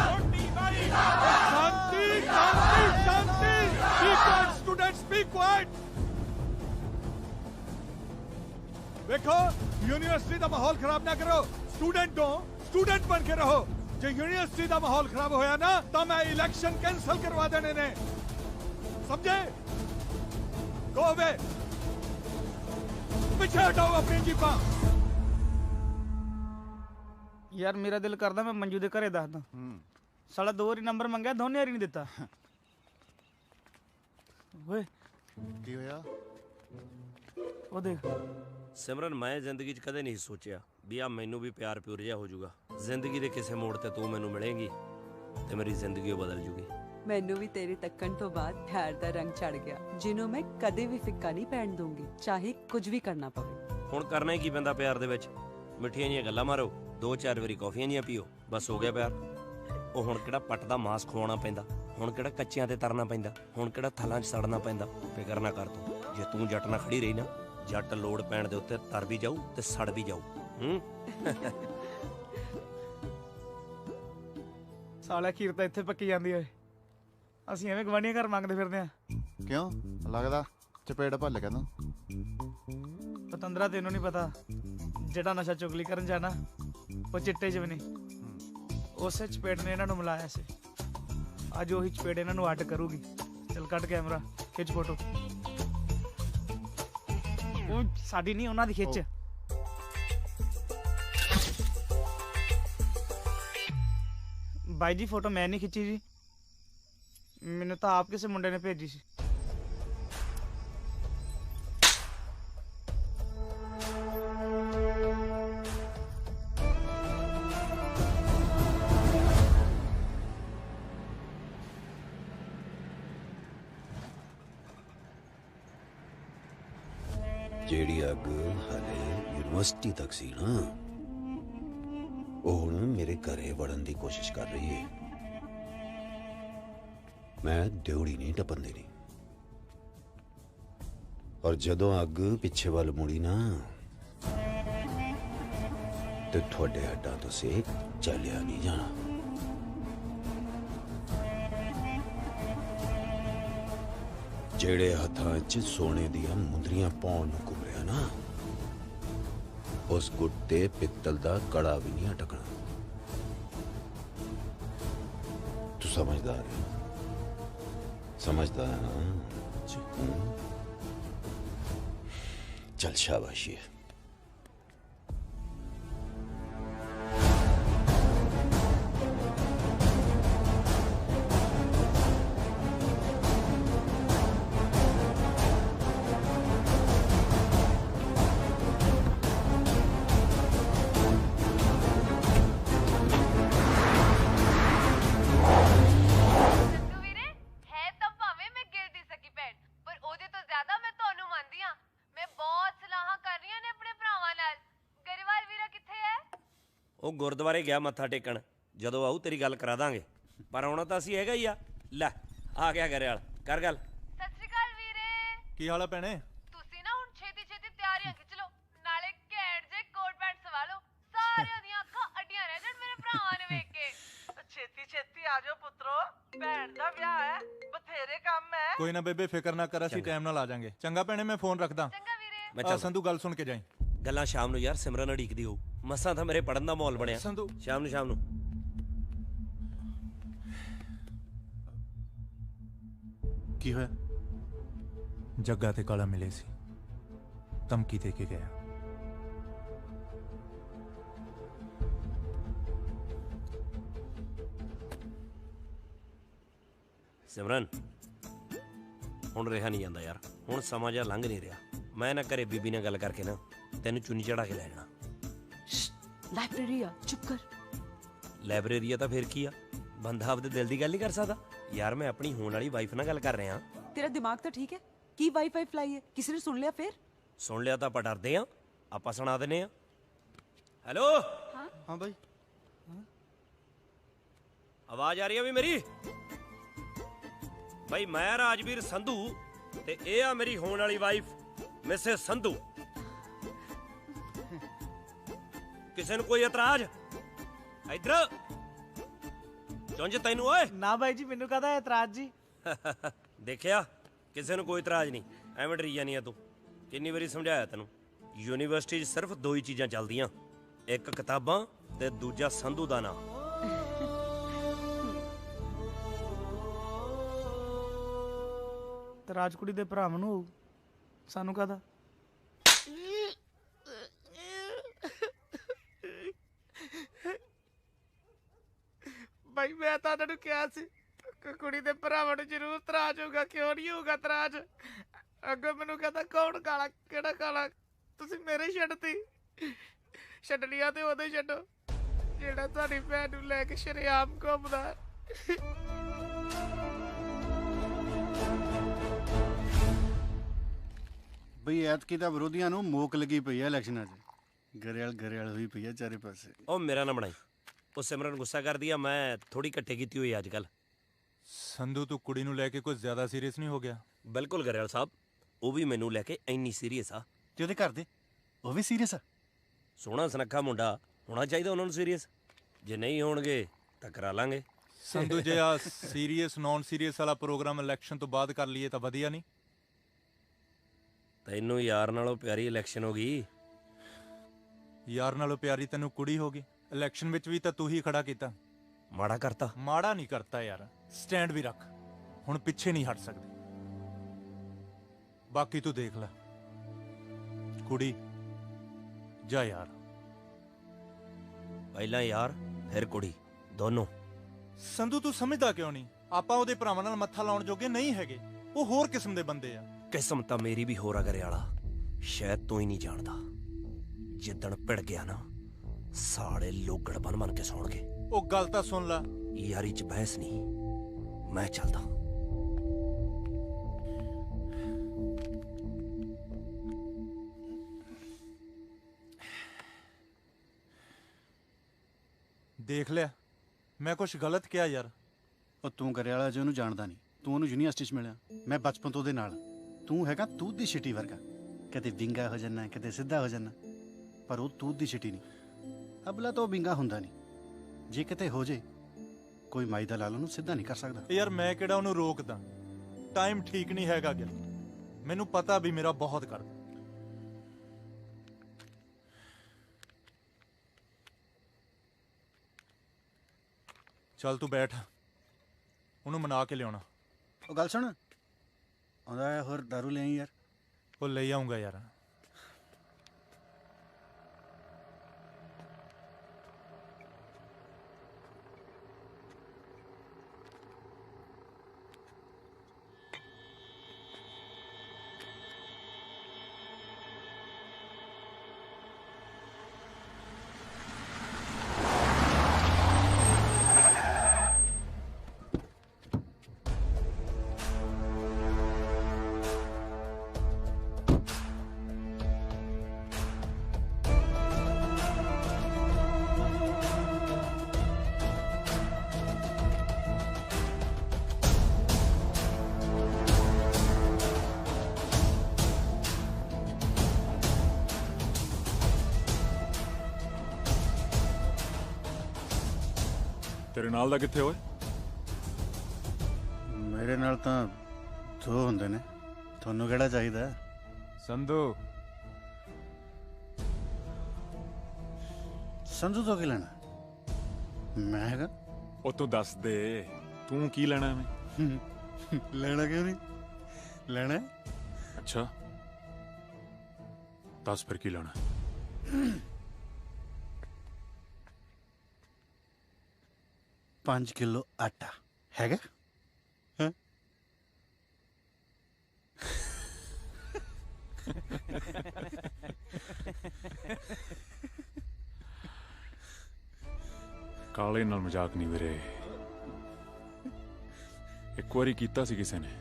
ਰੋਟੀ ਮਾਈ। ਸ਼ਾਂਤੀ ਸ਼ਾਂਤੀ ਸ਼ਾਂਤੀ। Be quiet, students, be quiet. ਵੇਖੋ ਯੂਨੀਵਰਸਿਟੀ ਦਾ ਮਾਹੌਲ ਖਰਾਬ ਨਾ ਕਰੋ। ਸਟੂਡੈਂਟ ਬਣ ਕੇ ਰਹੋ। ਜੇ ਯੂਨੀਵਰਸਿਟੀ ਦਾ ਮਾਹੌਲ ਖਰਾਬ ਹੋਇਆ ਨਾ ਤਾਂ ਮੈਂ ਇਲੈਕਸ਼ਨ ਕੈਂਸਲ ਕਰਵਾ ਦੇਣੇ ਨੇ, ਸਮਝੇ? ਗੋ ਵੇ ਪਿੱਛੇ ਹਟਾਓ ਆਪਣੀ ਜੀਪਾਂ। ਯਾਰ ਮੇਰਾ ਦਿਲ ਕਰਦਾ ਮੈਂ ਮੰਜੂ ਦੇ ਘਰੇ ਦੱਸਦਾ। ਸਾਲਾ 2 ਵਾਰੀ ਨੰਬਰ ਮੰਗਿਆ, ਦੋਨੇ ਵਾਰੀ ਨਹੀਂ ਦਿੱਤਾ। ਓਏ ਕੀ ਹੋਇਆ? ਉਹ ਦੇਖ ਸਿਮਰਨ, ਮੈਂ ਜ਼ਿੰਦਗੀ 'ਚ ਕਦੇ ਨਹੀਂ ਸੋਚਿਆ ਵੀ ਆ ਮੈਨੂੰ ਵੀ ਪਿਆਰ ਪਿਉਰ ਜਿਹਾ ਹੋ ਜਾਊਗਾ। ਜ਼ਿੰਦਗੀ ਦੇ ਕਿਸੇ ਮੋੜ ਤੇ ਤੂੰ ਮੈਨੂੰ ਮਿਲੇਂਗੀ ਤੇ ਮੇਰੀ ਜ਼ਿੰਦਗੀ ਉਹ ਬਦਲ ਜੂਗੀ। ਮੈਨੂੰ ਵੀ ਤੇਰੇ ਤੱਕਣ ਤੋਂ ਬਾਅਦ ਪਿਆਰ ਦਾ ਰੰਗ ਚੜ ਗਿਆ, ਜਿਹਨੂੰ ਮੈਂ ਕਦੇ ਵੀ ਫਿੱਕਾ ਨਹੀਂ ਪੈਣ ਦੂੰਗੀ, ਚਾਹੇ ਕੁਝ ਵੀ ਕਰਨਾ ਪਵੇ। ਹੁਣ ਕਰਨਾ ਹੀ ਕੀ ਪੈਂਦਾ ਪਿਆਰ ਦੇ ਵਿੱਚ? ਮਿੱਠੀਆਂ ਜੀਆਂ ਗੱਲਾਂ ਮਾਰੋ, 2-4 ਵਾਰੀ ਕੌਫੀਆਂ ਜੀਆਂ ਪੀਓ, ਬਸ ਹੋ ਗਿਆ ਪਿਆਰ। ਉਹ ਹੁਣ ਕਿਹੜਾ ਪੱਟ ਦਾ ਮਾਸ ਖਵਾਉਣਾ ਪੈਂਦਾ, ਹੁਣ ਕਿਹੜਾ ਕੱਚਿਆਂ ਤੇ ਤਰਨਾ ਪੈਂਦਾ, ਹੁਣ ਕਿਹੜਾ ਥਲਾਂ 'ਚ ਸੜਨਾ ਪੈਂਦਾ। ਫਿਕਰ ਨਾ ਕਰ ਤੂੰ, ਜੇ ਤੂੰ ਜੱਟ ਨਾਲ ਖੜੀ ਰਹੀ ਨਾ, ਜੱਟ ਲੋੜ ਪੈਣ ਦੇ ਉੱਤੇ ਤਰ ਵੀ ਜਾਊ ਤੇ ਸੜ ਵੀ ਜਾਊ। ਸਾਲਿਆ ਖੀਰ ਤਾਂ ਇੱਥੇ ਪੱਕੀ ਜਾਂਦੀ ਓਏ, ਅਸੀਂ ਐਵੇਂ ਗਵਾਂਢੀਆਂ ਘਰ ਮੰਗਦੇ ਫਿਰਦੇ ਆ। ਕਿਉਂ ਲੱਗਦਾ ਚਪੇੜ ਭੱਲ ਗਿਆ ਤੂੰ? ਪਤੰਦਰਾ ਤੈਨੂੰ ਨਹੀਂ ਪਤਾ, ਜਿਹੜਾ ਨਸ਼ਾ ਚੁਗਲੀ ਕਰਨ ਜਾਣਾ ਉਹ ਚਿੱਟੇ 'ਚ ਵੀ ਨਹੀਂ। ਉਸੇ ਚਪੇੜ ਨੇ ਇਹਨਾਂ ਨੂੰ ਮਿਲਾਇਆ ਸੀ, ਅੱਜ ਉਹੀ ਚਪੇੜ ਇਹਨਾਂ ਨੂੰ ਅੱਡ ਕਰੂਗੀ। ਚੱਲ ਕੱਢ ਕੈਮਰਾ, ਖਿੱਚ ਫੋਟੋ। ਉਹ ਸਾਡੀ ਨਹੀਂ, ਉਹਨਾਂ ਦੀ ਖਿੱਚ। ਬਾਈ ਜੀ ਫੋਟੋ ਮੈਂ ਨਹੀਂ ਖਿੱਚੀ ਜੀ, ਮੈਨੂੰ ਤਾਂ ਆਪ ਕਿਸੇ ਮੁੰਡੇ ਨੇ ਭੇਜੀ ਸੀ। ਜਿਹੜੀ ਅੱਗ ਹਲੇ ਯੂਨੀਵਰਸਿਟੀ ਤੱਕ ਸੀ ਨਾ, ਉਹ ਹੁਣ ਮੇਰੇ ਘਰੇ ਵੜਨ ਦੀ ਕੋਸ਼ਿਸ਼ ਕਰ ਰਹੀ ਹੈ। ਮੈਂ ਦਿਉੜੀ ਨਹੀਂ ਟੱਪਣ ਦੇਣੀ, ਔਰ ਜਦੋਂ ਅੱਗ ਪਿੱਛੇ ਵੱਲ ਮੁੜੀ ਨਾ, ਤੇ ਤੁਹਾਡੇ ਹੱਡਾਂ ਤੋਂ ਸੇਕ ਚੱਲਿਆ ਨਹੀਂ ਜਾਣਾ। ਜਿਹੜੇ ਹੱਥਾਂ 'ਚ ਸੋਨੇ ਦੀਆਂ ਮੁੰਦਰੀਆਂ ਪਾਉਣ ਨੂੰ ਘੁੰਮਿਆ ਨਾ, ਉਸ ਗੁੱਟ ਤੇ ਪਿੱਤਲ ਦਾ ਕੜਾ ਵੀ ਨਹੀਂ ਅਟਕਣਾ। ਤੂੰ ਸਮਝਦਾਰ ਹੈ, ਸਮਝਦਾਰ ਹੈ ਨਾ? चल शाबाशी है। ਉਹ ਗੁਰਦੁਆਰੇ ਗਿਆ ਮੱਥਾ ਟੇਕਣ, ਜਦੋਂ ਆਊ ਤੇਰੀ ਗੱਲ ਕਰਾ ਦਾਂਗੇ, ਪਰ ਆਉਣਾ ਤਾਂ ਅਸੀਂ ਹੈਗਾ ਹੀ ਆ। ਲੈ ਆ ਗਿਆ ਘਰੇ ਕਰ ਗੱਲ। ਸਤਿ ਸ਼੍ਰੀ ਅਕਾਲ ਵੀਰੇ। ਕੀ ਹਾਲ ਆ ਭੈਣੇ? ਤੁਸੀਂ ਨਾ ਹੁਣ ਛੇਤੀ ਛੇਤੀ ਤਿਆਰੀਆਂ ਖਿੱਚ ਲਓ, ਨਾਲੇ ਘੈਂਟ ਜੇ ਕੋਟ ਪੈਂਟ ਸਵਾ ਲਓ, ਸਾਰਿਆਂ ਦੀਆਂ ਅੱਖਾਂ ਅੱਡੀਆਂ ਰਹਿ ਜਾਣ ਮੇਰੇ ਭਰਾਵਾਂ ਨੂੰ ਵੇਖ ਕੇ। ਛੇਤੀ ਛੇਤੀ ਆ ਜਾਓ ਪੁੱਤਰੋ, ਭੈਣ ਦਾ ਵਿਆਹ ਹੈ, ਬਥੇਰੇ ਕੰਮ ਹੈ। ਕੋਈ ਨਾ ਬੇਬੇ, ਫਿਕਰ ਨਾ ਕਰ, ਅਸੀਂ ਟਾਈਮ ਨਾਲ ਆ ਜਾਾਂਗੇ। ਚੰਗਾ ਭੈਣੇ, ਮੈਂ ਫੋਨ ਰੱਖਦਾ। ਚੰਗਾ ਵੀਰੇ। ਮੈਂ ਸੰਧੂ ਗੱਲ ਸੁਣ ਕੇ ਜਾਈਂ। ਗੱਲਾਂ ਸ਼ਾਮ ਨੂੰ ਯਾਰ, ਸਿਮਰਨ ਅੜੀਕਦੀ ਹੋਊ। ਮਸਾਂ ਤਾਂ ਮੇਰੇ ਪੜਨ ਦਾ ਮਾਹੌਲ ਬਣਿਆ। ਸੰਧੂ ਸ਼ਾਮ ਨੂੰ ਕੀ ਹੋਇਆ? ਜੱਗਾ ਤੇ ਕਾਲਾ ਮਿਲੇ ਸੀ, ਧਮਕੀ ਦੇ ਕੇ ਗਿਆ। ਸਿਮਰਨ ਹੁਣ ਰਿਹਾ ਨਹੀਂ ਜਾਂਦਾ ਯਾਰ, ਹੁਣ ਸਮਾਂ ਜਿਹਾ ਲੰਘ ਨਹੀਂ ਰਿਹਾ। ਮੈਂ ਨਾ ਘਰੇ ਬੀਬੀ ਨਾਲ ਗੱਲ ਕਰਕੇ ਨਾ ਤੈਨੂੰ ਚੁੰਨੀ ਚੜਾ ਕੇ ਲੈ ਜਾਣਾ। ਲਾਇਬ੍ਰੇਰੀ ਆ, ਚੁੱਪ ਕਰ। ਲਾਇਬ੍ਰੇਰੀ ਆ ਤਾਂ ਫਿਰ ਕੀ ਆ, ਬੰਦਾ ਆਪਦੇ ਦਿਲ ਦੀ ਗੱਲ ਨਹੀਂ ਕਰ ਸਕਦਾ ਯਾਰ। ਮੈਂ ਆਪਣੀ ਹੋਣ ਵਾਲੀ ਵਾਈਫ ਨਾਲ ਗੱਲ ਕਰ ਰਿਹਾ। ਤੇਰਾ ਦਿਮਾਗ ਤਾਂ ਠੀਕ ਹੈ? ਕੀ ਵਾਈਫਾਈ ਫਲਾਈ ਹੈ? ਕਿਸੇ ਨੇ ਸੁਣ ਲਿਆ ਫਿਰ? ਸੁਣ ਲਿਆ ਤਾਂ ਆਪਾਂ ਡਰਦੇ ਆ, ਆਪਾਂ ਸੁਣਾ ਦਿੰਨੇ ਆ। ਹੈਲੋ ਹਾਂ ਬਾਈ, ਆਵਾਜ਼ ਆ ਰਹੀ ਆ ਵੀ ਮੇਰੀ? ਬਾਈ ਮੈਂ ਰਾਜਵੀਰ ਸੰਧੂ ਤੇ ਇਹ ਆ ਮੇਰੀ ਹੋਣ ਵਾਲੀ ਵਾਈਫ ਮਿਸੇਸ ਸੰਧੂ। ਕਿਸੇ ਨੂੰ ਕੋਈ ਇਤਰਾਜ਼? ਇੱਧਰ ਚੁੰਝ ਤੈਨੂੰ ਓਏ। ਨਾ ਬਾਈ ਜੀ, ਮੈਨੂੰ ਕਾਹਦਾ ਇਤਰਾਜ਼ ਜੀ। ਦੇਖਿਆ, ਕਿਸੇ ਨੂੰ ਕੋਈ ਇਤਰਾਜ਼ ਨਹੀਂ, ਐਵੇਂ ਡਰੀ ਜਾਨੀ ਆ ਤੂੰ। ਕਿੰਨੀ ਵਾਰੀ ਸਮਝਾਇਆ ਤੈਨੂੰ, ਯੂਨੀਵਰਸਿਟੀ 'ਚ ਸਿਰਫ ਦੋ ਹੀ ਚੀਜ਼ਾਂ ਚੱਲਦੀਆਂ, ਇੱਕ ਕਿਤਾਬਾਂ ਤੇ ਦੂਜਾ ਸੰਧੂ ਦਾ ਨਾਂ। ਤੇ ਰਾਜਕੁੜੀ ਦੇ ਭਰਾਵਾਂ ਨੂੰ ਹੋਊ, ਸਾਨੂੰ ਕਾਹਦਾ? ਬਾਈ ਮੈਂ ਤਾਂ ਉਹਨਾਂ ਨੂੰ ਕਿਹਾ ਸੀ ਕੁੜੀ ਦੇ ਭਰਾਵਾਂ ਨੂੰ ਜ਼ਰੂਰ ਤਰਾਜ ਹੋਊਗਾ, ਕਿਉਂ ਨਹੀਂ ਹੋਊਗਾ ਤਰਾਜ? ਅੱਗੋਂ ਮੈਨੂੰ ਕਹਿੰਦਾ ਕੌਣ ਕਾਲਾ, ਕਿਹੜਾ ਕਾਲਾ? ਤੁਸੀਂ ਮੇਰੇ ਛੱਡਤੀ, ਛੱਡ ਲਿਆ ਤੇ ਉਦੋਂ ਛੱਡੋ ਜਿਹੜਾ ਤੁਹਾਡੀ ਭੈਣ ਨੂੰ ਲੈ ਕੇ ਸ਼ਰੇਆਮ ਘੁੰਮਦਾ। ਬਈ ਐਤਕੀ ਤਾਂ ਵਿਰੋਧੀਆਂ ਨੂੰ ਮੋਕ ਲੱਗੀ ਪਈ ਹੈ ਇਲੈਕਸ਼ਨਾਂ 'ਚ। ਗਰੇਲ ਹੋਈ ਪਈ ਹੈ ਚਾਰੇ ਪਾਸੇ। ਉਹ ਮੇਰਾ ਨਾ ਬਣਾਈ, ਉਹ ਸਿਮਰਨ ਗੁੱਸਾ ਕਰਦੀ ਆ, ਮੈਂ ਥੋੜੀ ਇਕੱਠੇ ਕੀਤੀ ਹੋਈ ਅੱਜ ਕੱਲ। ਸੰਧੂ ਤੂੰ ਕੁੜੀ ਨੂੰ ਲੈ ਕੇ ਕੁਝ ਜ਼ਿਆਦਾ ਸੀਰੀਅਸ ਨਹੀਂ ਹੋ ਗਿਆ? ਬਿਲਕੁਲ ਗਰੇਵਾਲ ਸਾਹਿਬ, ਉਹ ਵੀ ਮੈਨੂੰ ਲੈ ਕੇ ਇੰਨੀ ਸੀਰੀਅਸ ਆ। ਤੇ ਉਹਦੇ ਘਰ ਦੇ ਉਹ ਵੀ ਸੀਰੀਅਸ ਆ? ਸੋਹਣਾ ਸੁਨੱਖਾ ਮੁੰਡਾ ਹੋਣਾ ਚਾਹੀਦਾ ਉਹਨਾਂ ਨੂੰ ਸੀਰੀਅਸ। ਜੇ ਨਹੀਂ ਹੋਣਗੇ ਤਾਂ ਕਰਾ ਲਾਂਗੇ। ਸੰਧੂ ਜੇ ਆ ਸੀਰੀਅਸ ਨੌਨ ਸੀਰੀਅਸ ਵਾਲਾ ਪ੍ਰੋਗਰਾਮ ਇਲੈਕਸ਼ਨ ਤੋਂ ਬਾਅਦ ਕਰ ਲਈਏ ਤਾਂ ਵਧੀਆ ਨਹੀਂ? ਤੈਨੂੰ ਯਾਰ ਨਾਲੋਂ ਪਿਆਰੀ ਇਲੈਕਸ਼ਨ ਹੋ ਗਈ। ਯਾਰ ਨਾਲੋਂ ਪਿਆਰੀ ਤੈਨੂੰ ਕੁੜੀ ਹੋ ਗਈ। ਇਲੈਕਸ਼ਨ ਵਿੱਚ ਵੀ ਤਾਂ ਤੂੰ ਹੀ ਖੜਾ ਕੀਤਾ। ਮਾੜਾ ਕਰਤਾ? ਮਾੜਾ ਨਹੀਂ ਕਰਤਾ ਯਾਰ, ਸਟੈਂਡ ਵੀ ਰੱਖ। ਹੁਣ ਪਿੱਛੇ ਨਹੀਂ ਹਟ ਸਕਦੇ। ਬਾਕੀ ਤੂੰ ਦੇਖ ਲੈ। ਕੁੜੀ ਜਾ ਯਾਰ। ਪਹਿਲਾਂ ਯਾਰ ਫਿਰ ਕੁੜੀ, ਦੋਨੋਂ। ਸੰਧੂ ਤੂੰ ਸਮਝਦਾ ਕਿਉਂ ਨਹੀਂ? ਆਪਾਂ ਉਹਦੇ ਭਰਾਵਾਂ ਨਾਲ ਮੱਥਾ ਲਾਉਣ ਜੋਗੇ ਨਹੀਂ ਹੈਗੇ। ਉਹ ਹੋਰ ਕਿਸਮ ਦੇ ਬੰਦੇ ਆ। ਕਿਸਮ ਤਾਂ ਮੇਰੀ ਵੀ ਹੋਰ ਆ ਗਰੇਵਾਲਾ, ਸ਼ਾਇਦ ਤੂੰ ਹੀ ਨਹੀਂ ਜਾਣਦਾ। ਜਿੱਦਣ ਭਿੜ ਗਿਆ ਨਾ, ਸਾਲੇ ਲੋਗੜ ਬਣ ਕੇ ਸੌਣਗੇ। ਉਹ ਗੱਲ ਤਾਂ ਸੁਣ ਲੈ। ਯਾਰੀ ਚ ਬਹਿਸ ਨਹੀਂ, ਮੈਂ ਚੱਲਦਾ। ਦੇਖ ਲਿਆ, ਮੈਂ ਕੁਝ ਗਲਤ ਕਿਹਾ ਯਾਰ? ਉਹ ਤੂੰ ਗਰੇਵਾਲਾ ਜੇ ਉਹਨੂੰ ਜਾਣਦਾ ਨਹੀਂ। ਤੂੰ ਉਹਨੂੰ ਯੂਨੀਵਰਸਿਟੀ 'ਚ ਮਿਲਿਆ, ਮੈਂ ਬਚਪਨ ਤੋਂ ਉਹਦੇ ਨਾਲ। ਤੂੰ ਹੈਗਾ ਤੂਤ ਦੀ ਛਿੱਟੀ ਵਰਗਾ, ਕਦੇ ਵਿੰਗਾ ਹੋ ਜਾਣਾ, ਕਦੇ ਸਿੱਧਾ ਹੋ ਜਾਣਾ। ਪਰ ਉਹ ਤੂਤ ਦੀ ਛਿੱਟੀ ਨਹੀਂ। ਅਬਲਾ ਤਾਂ ਉਹ ਵਿੰਗਾ ਹੁੰਦਾ ਨਹੀਂ। ਜੇ ਕਿਤੇ ਹੋ ਜੇ, ਕੋਈ ਮਾਈ ਦਾ ਲਾਲ ਉਹਨੂੰ ਸਿੱਧਾ ਨਹੀਂ ਕਰ ਸਕਦਾ। ਯਾਰ ਮੈਂ ਕਿਹੜਾ ਉਹਨੂੰ ਰੋਕਦਾ? ਟਾਈਮ ਠੀਕ ਨਹੀਂ ਹੈਗਾ ਗਿਲ। ਮੈਨੂੰ ਪਤਾ ਵੀ ਮੇਰਾ ਬਹੁਤ ਕਰਦਾ। ਚੱਲ ਤੂੰ ਬੈਠ, ਉਹਨੂੰ ਮਨਾ ਕੇ ਲਿਆਉਣਾ। ਉਹ ਗੱਲ ਸੁਣ, ਆਉਂਦਾ ਹੈ ਹੋਰ ਦਾਰੂ ਲੈ ਆਈ ਯਾਰ। ਉਹ ਲੈ ਆਉਂਗਾ ਯਾਰ। ਤੇਰੇ ਨਾਲ ਦਾ ਕਿੱਥੇ ਓਏ? ਮੇਰੇ ਨਾਲ ਤਾਂ ਦੋ ਹੁੰਦੇ ਨੇ। ਤੁਹਾਨੂੰ ਕਿਹੜਾ ਚਾਹੀਦਾ? ਸੰਧੂ। ਸੰਧੂ ਤੋਂ ਕੀ ਲੈਣਾ? ਮੈਂ ਹੈਗਾ। ਉਹ ਤੂੰ ਦੱਸ ਦੇ, ਤੂੰ ਕੀ ਲੈਣਾ ਐਵੇਂ? ਲੈਣਾ ਕਿਉਂ ਨਹੀਂ? ਲੈਣਾ। ਅੱਛਾ ਦੱਸ ਫਿਰ ਕੀ ਲੈਣਾ? 5 ਕਿਲੋ ਆਟਾ ਹੈਗਾ? ਹਾਂ। ਕਾਲੇ ਨਾਲ ਮਜ਼ਾਕ ਨਹੀਂ ਵੀਰੇ। ਇੱਕ ਵਾਰੀ ਕੀਤਾ ਸੀ ਕਿਸੇ ਨੇ।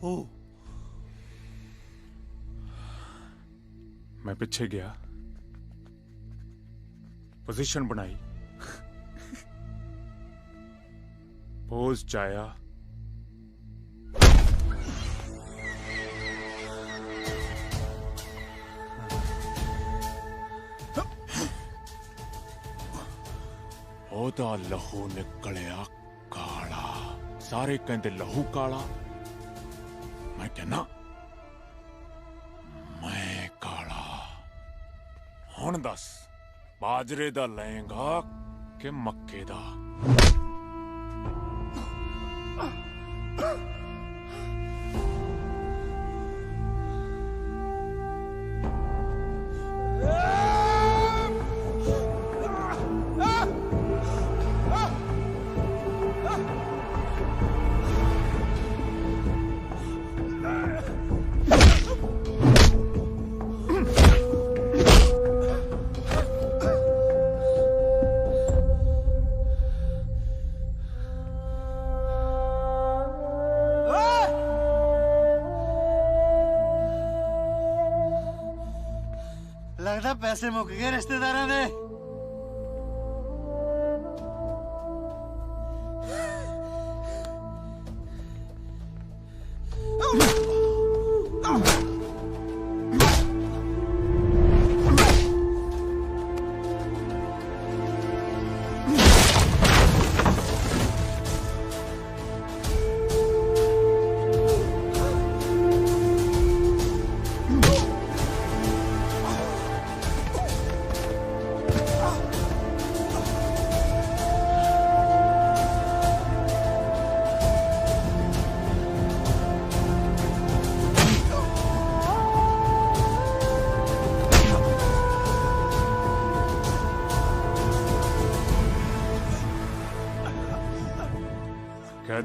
ਉਹ ਮੈਂ ਪਿੱਛੇ ਗਿਆ, ਪੋਜੀਸ਼ਨ ਬਣਾਈ, ਪੋਜ਼ ਚ ਆਇਆ, ਉਹਦਾ ਲਹੂ ਨਿਕਲਿਆ ਕਾਲਾ। ਸਾਰੇ ਕਹਿੰਦੇ ਲਹੂ ਕਾਲਾ, ਮੈਂ ਕਹਿੰਦਾ ਮੈਂ ਕਾਲਾ। ਹੁਣ ਦੱਸ, ਬਾਜਰੇ ਦਾ ਲਏਗਾ ਕਿ ਮੱਕੇ ਦਾ? ਲੱਗਦਾ ਪੈਸੇ ਮੁੱਕ ਗਏ ਰਿਸ਼ਤੇਦਾਰਾਂ ਦੇ।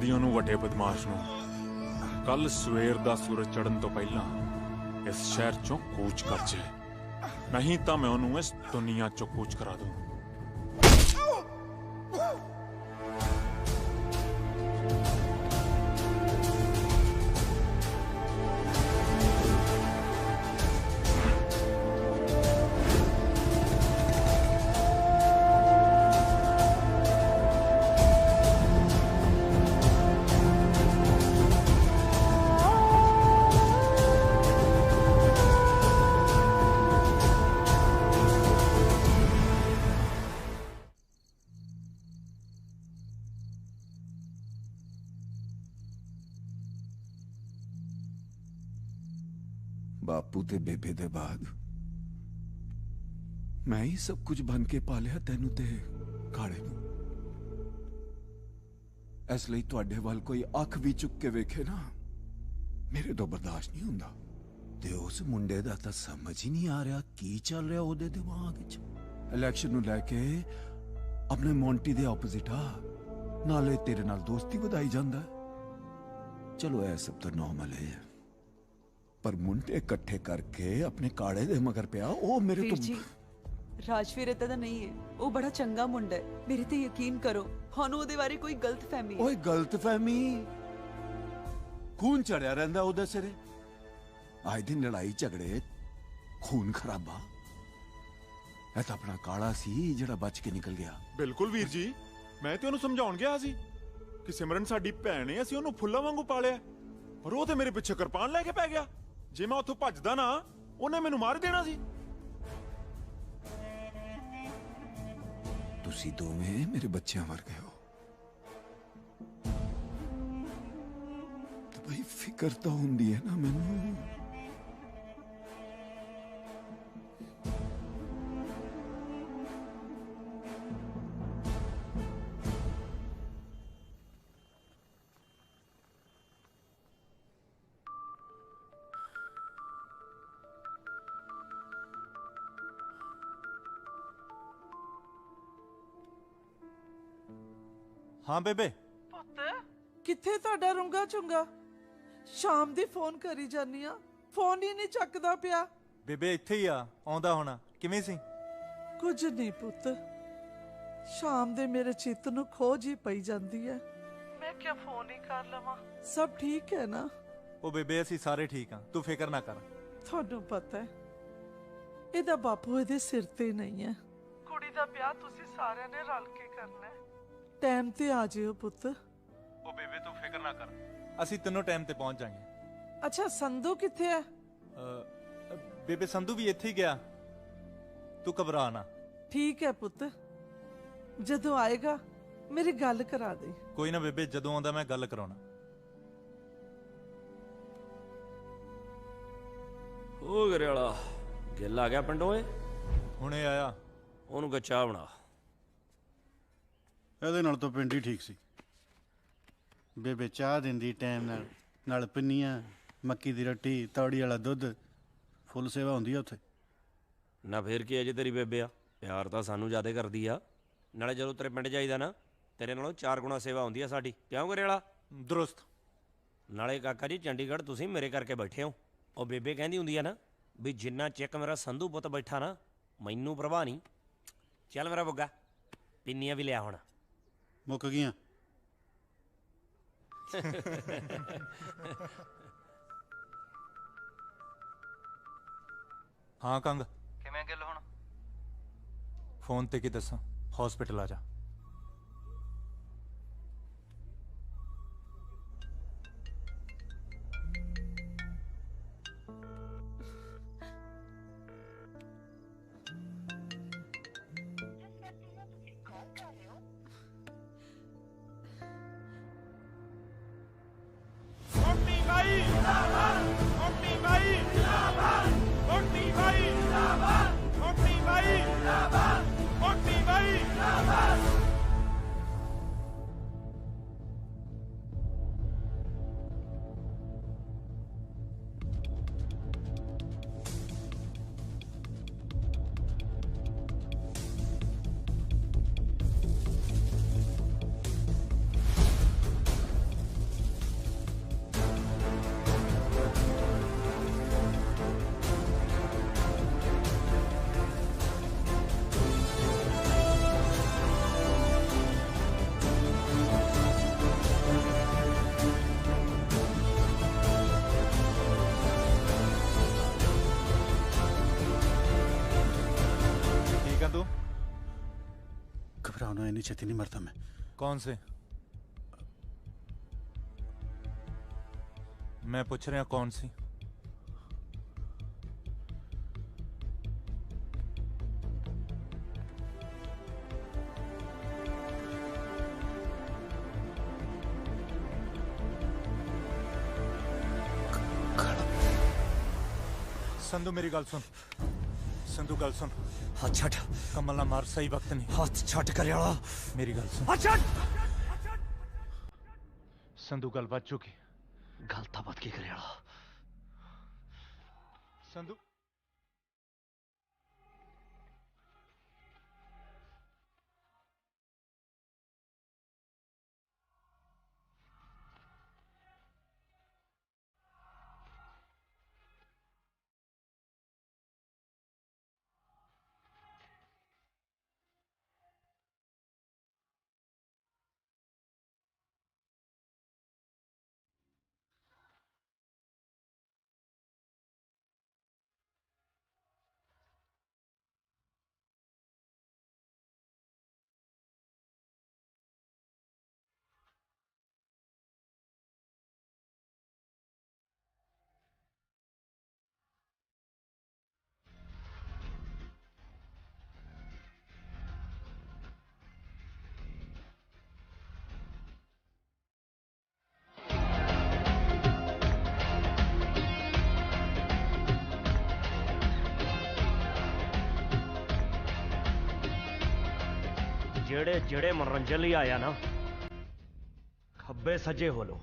ਦੀ ਉਹਨੂੰ ਵੱਡੇ ਬਦਮਾਸ਼ ਨੂੰ ਕੱਲ ਸਵੇਰ ਦਾ ਸੂਰਜ ਚੜ੍ਹਨ ਤੋਂ ਪਹਿਲਾਂ ਇਸ ਸ਼ਹਿਰ ਚੋਂ ਕੂਚ ਕਰ ਜੇ, ਨਹੀਂ ਤਾਂ ਮੈਂ ਉਹਨੂੰ ਇਸ ਦੁਨੀਆ ਚੋਂ ਕੂਚ ਕਰਾ ਦੂੰ। ਬਾਪੂ ਤੇ ਬੇਬੇ ਦੇ ਬਾਅਦ ਮੈਂ ਹੀ ਸਭ ਕੁਝ ਬਣ ਕੇ ਪਾਲਿਆ ਤੈਨੂੰ ਤੇ ਕਾਲੇ ਨੂੰ। ਇਸ ਲਈ ਤੁਹਾਡੇ ਵੱਲ ਕੋਈ ਅੱਖ ਵੀ ਚੁੱਕ ਕੇ ਵੇਖੇ ਨਾ, ਮੇਰੇ ਤੋਂ ਬਰਦਾਸ਼ਤ ਨਹੀਂ ਹੁੰਦਾ। ਤੇ ਉਸ ਮੁੰਡੇ ਦਾ ਤਾਂ ਸਮਝ ਹੀ ਨਹੀਂ ਆ ਰਿਹਾ ਕੀ ਚੱਲ ਰਿਹਾ ਉਹਦੇ ਦਿਮਾਗ 'ਚ। ਇਲੈਕਸ਼ਨ ਨੂੰ ਲੈ ਕੇ ਆਪਣੇ ਮੌਂਟੀ ਦੇ ਆਪੋਜ਼ਿਟ ਆ, ਨਾਲੇ ਤੇਰੇ ਨਾਲ ਦੋਸਤੀ ਵਧਾਈ ਜਾਂਦਾ। ਚਲੋ ਇਹ ਸਭ ਤਾਂ ਨਾਰਮਲ ਹੈ, ਪਰ ਮੁੰਡੇ ਇਕੱਠੇ ਕਰਕੇ ਆਪਣੇ ਕਾਲੇ ਦੇ ਮਗਰ ਪਿਆ ਉਹ ਮੇਰੇ ਵੀਰ ਤੋਂ ਜੀ, ਰਾਜਵੀਰ ਏਦਾਂ ਦਾ ਨਹੀਂ ਹੈ, ਉਹ ਬੜਾ ਚੰਗਾ ਮੁੰਡਾ ਹੈ, ਮੇਰੇ ਤੇ ਯਕੀਨ ਕਰੋ। ਸਾਨੂੰ ਉਹਦੇ ਬਾਰੇ ਕੋਈ ਗਲਤਫਹਿਮੀ ਹੈ। ਓਏ ਗਲਤਫਹਿਮੀ? ਖੂਨ ਚੜਿਆ ਰਹਿੰਦਾ ਉਹਦੇ ਸਿਰੇ, ਆਏ ਦਿਨ ਲੜਾਈ ਝਗੜੇ, ਖੂਨ ਖਰਾਬਾ। ਇਹ ਤਾਂ ਆਪਣਾ ਕਾਲਾ ਸੀ ਜਿਹੜਾ ਬਚ ਕੇ ਨਿਕਲ ਗਿਆ। ਬਿਲਕੁਲ ਵੀਰ ਜੀ, ਮੈਂ ਤੇ ਉਹਨੂੰ ਸਮਝਾਉਣ ਗਿਆ ਸੀ ਕਿ ਸਿਮਰਨ ਸਾਡੀ ਭੈਣ ਹੈ, ਅਸੀਂ ਉਹਨੂੰ ਫੁੱਲਾਂ ਵਾਂਗੂ ਪਾਲਿਆ, ਪਰ ਉਹ ਤੇ ਮੇਰੇ ਪਿੱਛੇ ਕਿਰਪਾਨ ਲੈ ਕੇ ਪੈ ਗਿਆ। ਜੇ ਮੈਂ ਉੱਥੋਂ ਭੱਜਦਾ ਨਾ, ਉਹਨੇ ਮੈਨੂੰ ਮਾਰ ਦੇਣਾ ਸੀ। ਤੁਸੀਂ ਦੋਵੇਂ ਮੇਰੇ ਬੱਚਿਆਂ ਵਰਗੇ ਹੋ, ਤੇ ਬਈ ਫਿਕਰ ਤਾਂ ਹੁੰਦੀ ਹੈ ਨਾ ਮੈਨੂੰ। ਹਾਂ ਬੇਬੇ। ਪੁੱਤ ਕਿੱਥੇ ਤੁਹਾਡਾ ਰੁੰਗਾ ਚੁੰਗਾ? ਸ਼ਾਮ ਦੀ ਫੋਨ ਕਰੀ ਜਾਨੀ ਆ, ਫੋਨ ਹੀ ਨਹੀਂ ਚੱਕਦਾ ਪਿਆ। ਬੇਬੇ ਇੱਥੇ ਹੀ ਆ, ਆਉਂਦਾ ਹੋਣਾ। ਕਿਵੇਂ ਸੀ? ਕੁਝ ਨਹੀਂ ਪੁੱਤ, ਸ਼ਾਮ ਦੇ ਮੇਰੇ ਚਿੱਤ ਨੂੰ ਖੋਜ ਹੀ ਪਈ ਜਾਂਦੀ ਹੈ। ਮੈਂ ਕਿਹਾ ਫੋਨ ਹੀ ਕਰ ਲਵਾਂ। ਸਭ ਠੀਕ ਹੈ ਨਾ? ਉਹ ਬੇਬੇ ਅਸੀਂ ਸਾਰੇ ਠੀਕ ਆ, ਤੂੰ ਫਿਕਰ ਨਾ ਕਰ। ਤੁਹਾਨੂੰ ਪਤਾ ਹੈ ਇਹਦਾ ਬਾਪੂ ਇਹਦੇ ਸਿਰ ਤੇ ਨਹੀਂ ਹੈ। ਕੁੜੀ ਦਾ ਵਿਆਹ ਤੁਸੀਂ ਸਾਰਿਆਂ ਨੇ ਰਲ ਕੇ ਕਰਨਾ ਹੈ। ਟਾਈਮ ਤੇ ਆ ਜਿਓ ਪੁੱਤ। ਉਹ ਬੇਬੇ ਤੂੰ ਫਿਕਰ ਨਾ ਕਰ, ਅਸੀਂ ਤਿੰਨੋਂ ਟਾਈਮ ਤੇ ਪਹੁੰਚ ਜਾਾਂਗੇ। ਅੱਛਾ ਸੰਧੂ ਕਿੱਥੇ ਹੈ? ਬੇਬੇ ਸੰਧੂ ਵੀ ਇੱਥੇ ਹੀ ਗਿਆ, ਤੂੰ ਘਬਰਾ ਨਾ। ਠੀਕ ਹੈ ਪੁੱਤ, ਜਦੋਂ ਆਏਗਾ ਮੇਰੀ ਗੱਲ ਕਰਾ ਦੇ। ਕੋਈ ਨਾ ਬੇਬੇ, ਜਦੋਂ ਆਉਂਦਾ ਮੈਂ ਗੱਲ ਕਰਾਉਣਾ। ਉਹ ਗਰੇ ਵਾਲਾ ਗਿੱਲ ਆ ਗਿਆ ਪਿੰਡੋਂ? ਏ ਹੁਣੇ ਆਇਆ। ਉਹਨੂੰ ਕਹ ਚਾਹ ਬਣਾ। ਇਹਦੇ ਨਾਲ ਤਾਂ ਪਿੰਡ ਹੀ ਠੀਕ ਸੀ। ਬੇਬੇ ਚਾਹ ਦਿੰਦੀ ਟਾਈਮ ਨਾਲ ਪਿੰਨੀਆਂ, ਮੱਕੀ ਦੀ ਰੋਟੀ, ਤੌੜੀ ਵਾਲਾ ਦੁੱਧ, ਫੁੱਲ ਸੇਵਾ ਹੁੰਦੀ ਆ ਉੱਥੇ। ਨਾ ਫੇਰ ਕੀ ਅਜੇ ਤੇਰੀ ਬੇਬੇ ਆ, ਪਿਆਰ ਤਾਂ ਸਾਨੂੰ ਜ਼ਿਆਦਾ ਕਰਦੀ ਆ। ਨਾਲੇ ਜਦੋਂ ਤੇਰੇ ਪਿੰਡ ਜਾਈਦਾ ਨਾ, ਤੇਰੇ ਨਾਲੋਂ 4 ਗੁਣਾ ਸੇਵਾ ਹੁੰਦੀ ਆ ਸਾਡੀ। ਕਿਉਂ ਗਰੇ ਵਾਲਾ? ਦਰੁਸਤ। ਨਾਲੇ ਕਾਕਾ ਜੀ, ਚੰਡੀਗੜ੍ਹ ਤੁਸੀਂ ਮੇਰੇ ਕਰਕੇ ਬੈਠੇ ਹੋ। ਉਹ ਬੇਬੇ ਕਹਿੰਦੀ ਹੁੰਦੀ ਆ ਨਾ ਵੀ ਜਿੰਨਾ ਚਿਕ ਮੇਰਾ ਸੰਧੂ ਪੁੱਤ ਬੈਠਾ ਨਾ, ਮੈਨੂੰ ਪ੍ਰਵਾਹ ਨਹੀਂ। ਚੱਲ ਮੇਰਾ ਬੁੱਗਾ, ਪਿੰਨੀਆਂ ਵੀ ਲਿਆ ਹੁਣ। ਮੁੱਕ ਗਈਆਂ। ਹਾਂ ਕੰਗ, ਕਿਵੇਂ ਗਿੱਲ ਹੁਣ? ਫੋਨ ਤੇ ਕੀ ਦੱਸਾਂ, ਹਸਪੀਟਲ ਆ ਜਾ। ਮੋਟੀ ਬਾਈ ਜਿੰਦਾਬਾਦ, ਮੋਟੀ ਬਾਈ ਜਿੰਦਾਬਾਦ, ਮੋਟੀ ਬਾਈ ਜਿੰਦਾਬਾਦ, ਮੋਟੀ ਬਾਈ ਜਿੰਦਾਬਾਦ, ਮੋਟੀ ਬਾਈ ਜਿੰਦਾਬਾਦ। ना इतनी छेती नहीं मरता मैं। कौन से? मैं पूछ रहा कौन सी? संधू मेरी गल सुन। संधू गल सुन। हाथ छट। कमल ना मार, सही वक्त नहीं। हाथ छट करियाला। मेरी गल सुन। हाथ छट। संधू गल बच चुकी। गल तो बच की करियाला। संधू जेड़े जेड़े मनोरंजन लिए आया ना, खब्बे सज्जे हो लो।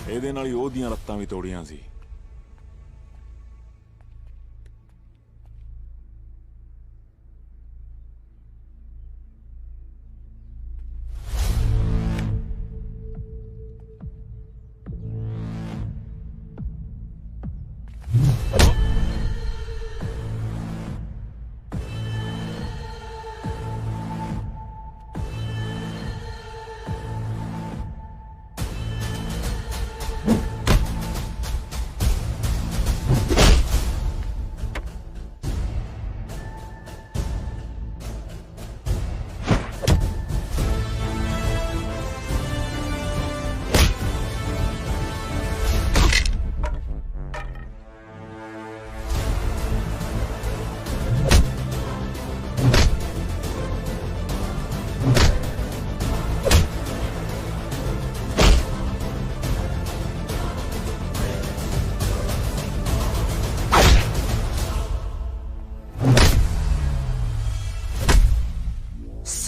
ਇਹਦੇ ਨਾਲ ਹੀ ਉਹਦੀਆਂ ਲੱਤਾਂ ਵੀ ਤੋੜੀਆਂ ਸੀ।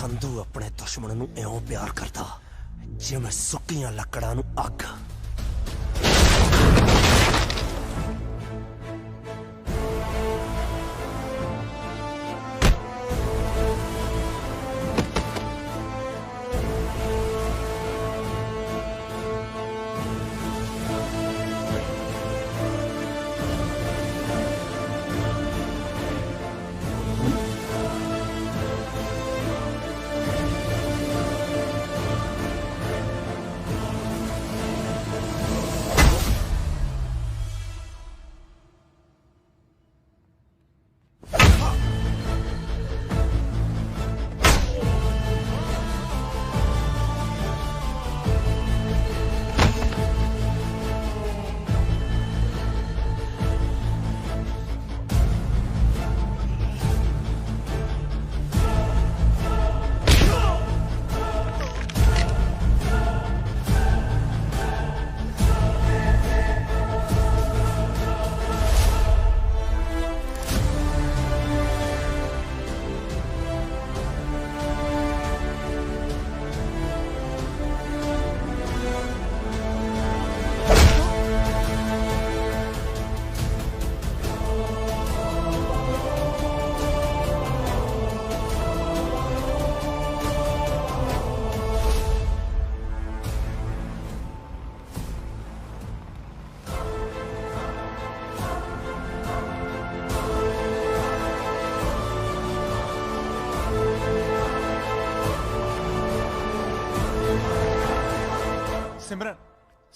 संधू अपने दुश्मन नूं इउं प्यार करदा जिवें सुक्कियां लकड़ां नूं अग।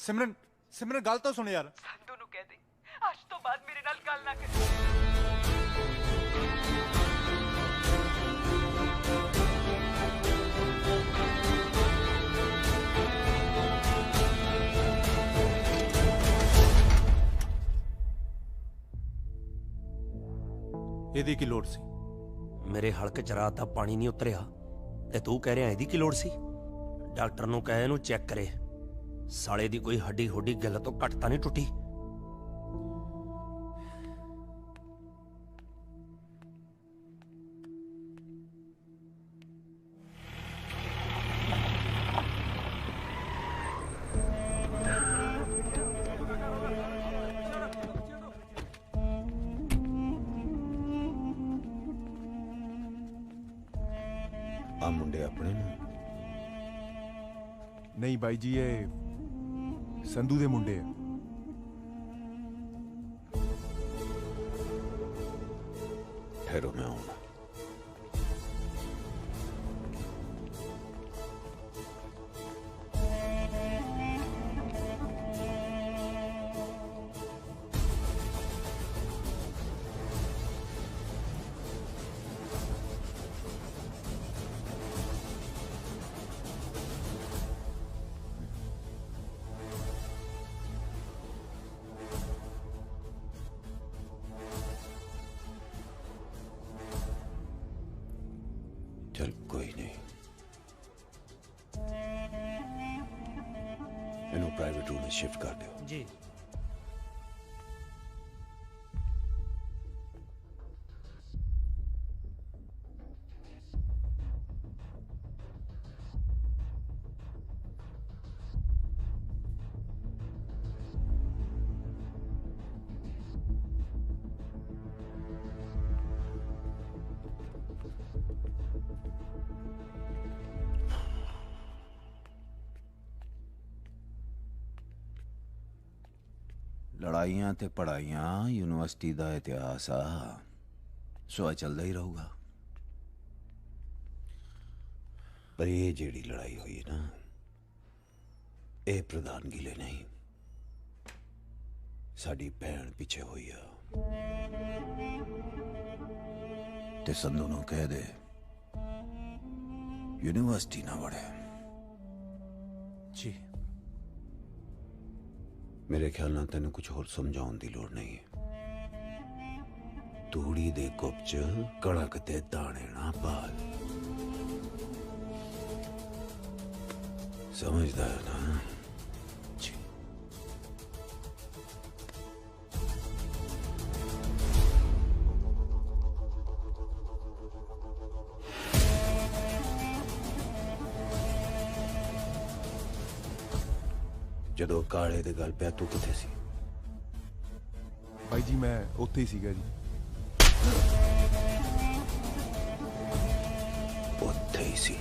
ਸਿਮਰਨ ਸਿਮਰਨ ਗੱਲ ਤਾਂ ਸੁਣ ਯਾਰ। ਸੰਧੂ ਨੂੰ ਕਹਿ ਦੇ ਅੱਜ ਤੋਂ ਬਾਅਦ ਮੇਰੇ ਨਾਲ ਗੱਲ ਨਾ ਕਰੇ। ਇਹਦੀ ਕੀ ਲੋੜ ਸੀ? ਮੇਰੇ ਹਲਕ ਚ ਰਾਤ ਦਾ ਪਾਣੀ ਨਹੀਂ ਉਤਰਿਆ ਤੇ ਤੂੰ ਕਹਿ ਰਿਹਾ ਇਹਦੀ ਕੀ ਲੋੜ ਸੀ? ਡਾਕਟਰ ਨੂੰ ਕਹੇ ਇਹਨੂੰ ਚੈੱਕ ਕਰੇ, ਸਾਲੇ ਦੀ ਕੋਈ ਹੱਡੀ ਹੁੱਡੀ ਗੱਲ ਤੋਂ ਘੱਟ ਤਾਂ ਨਹੀਂ ਟੁੱਟੀ। ਆ ਮੁੰਡੇ ਆਪਣੇ ਨੇ? ਨਹੀਂ ਬਾਈ ਜੀ, ਇਹ ਸੰਧੂ ਦੇ ਮੁੰਡੇ ਆ। ਠਹਿਰੋ, ਮੈਂ ਆਉਣਾ। चल कोई नहीं, इन्हों प्राइवेट रूम में शिफ्ट कर दो। जी। लड़ाइयां ते पढ़ाइयां यूनिवर्सिटी का इतिहास आ, सो चलता ही रहूगा। पर ये जेड़ी लड़ाई हुई ना, ये प्रधानगी ले नहीं, साड़ी भैन पीछे हुई आ। ते संधू नूं कह दे यूनिवर्सिटी ना वड़े। जी। मेरे ख्याल ना तेन कुछ होर समझाउण दी लोड़ नहीं है। तूड़ी दे कुप च कड़क ते दाने ना पाल, समझदा है ना? जी। ਜਦੋਂ ਕਾਲੇ ਦੇ ਗੱਲ ਪਿਆ ਤੂੰ ਕਿੱਥੇ ਸੀ? ਬਾਈ ਜੀ ਮੈਂ ਉੱਥੇ ਹੀ ਸੀਗਾ ਜੀ। ਉੱਥੇ ਹੀ ਸੀ?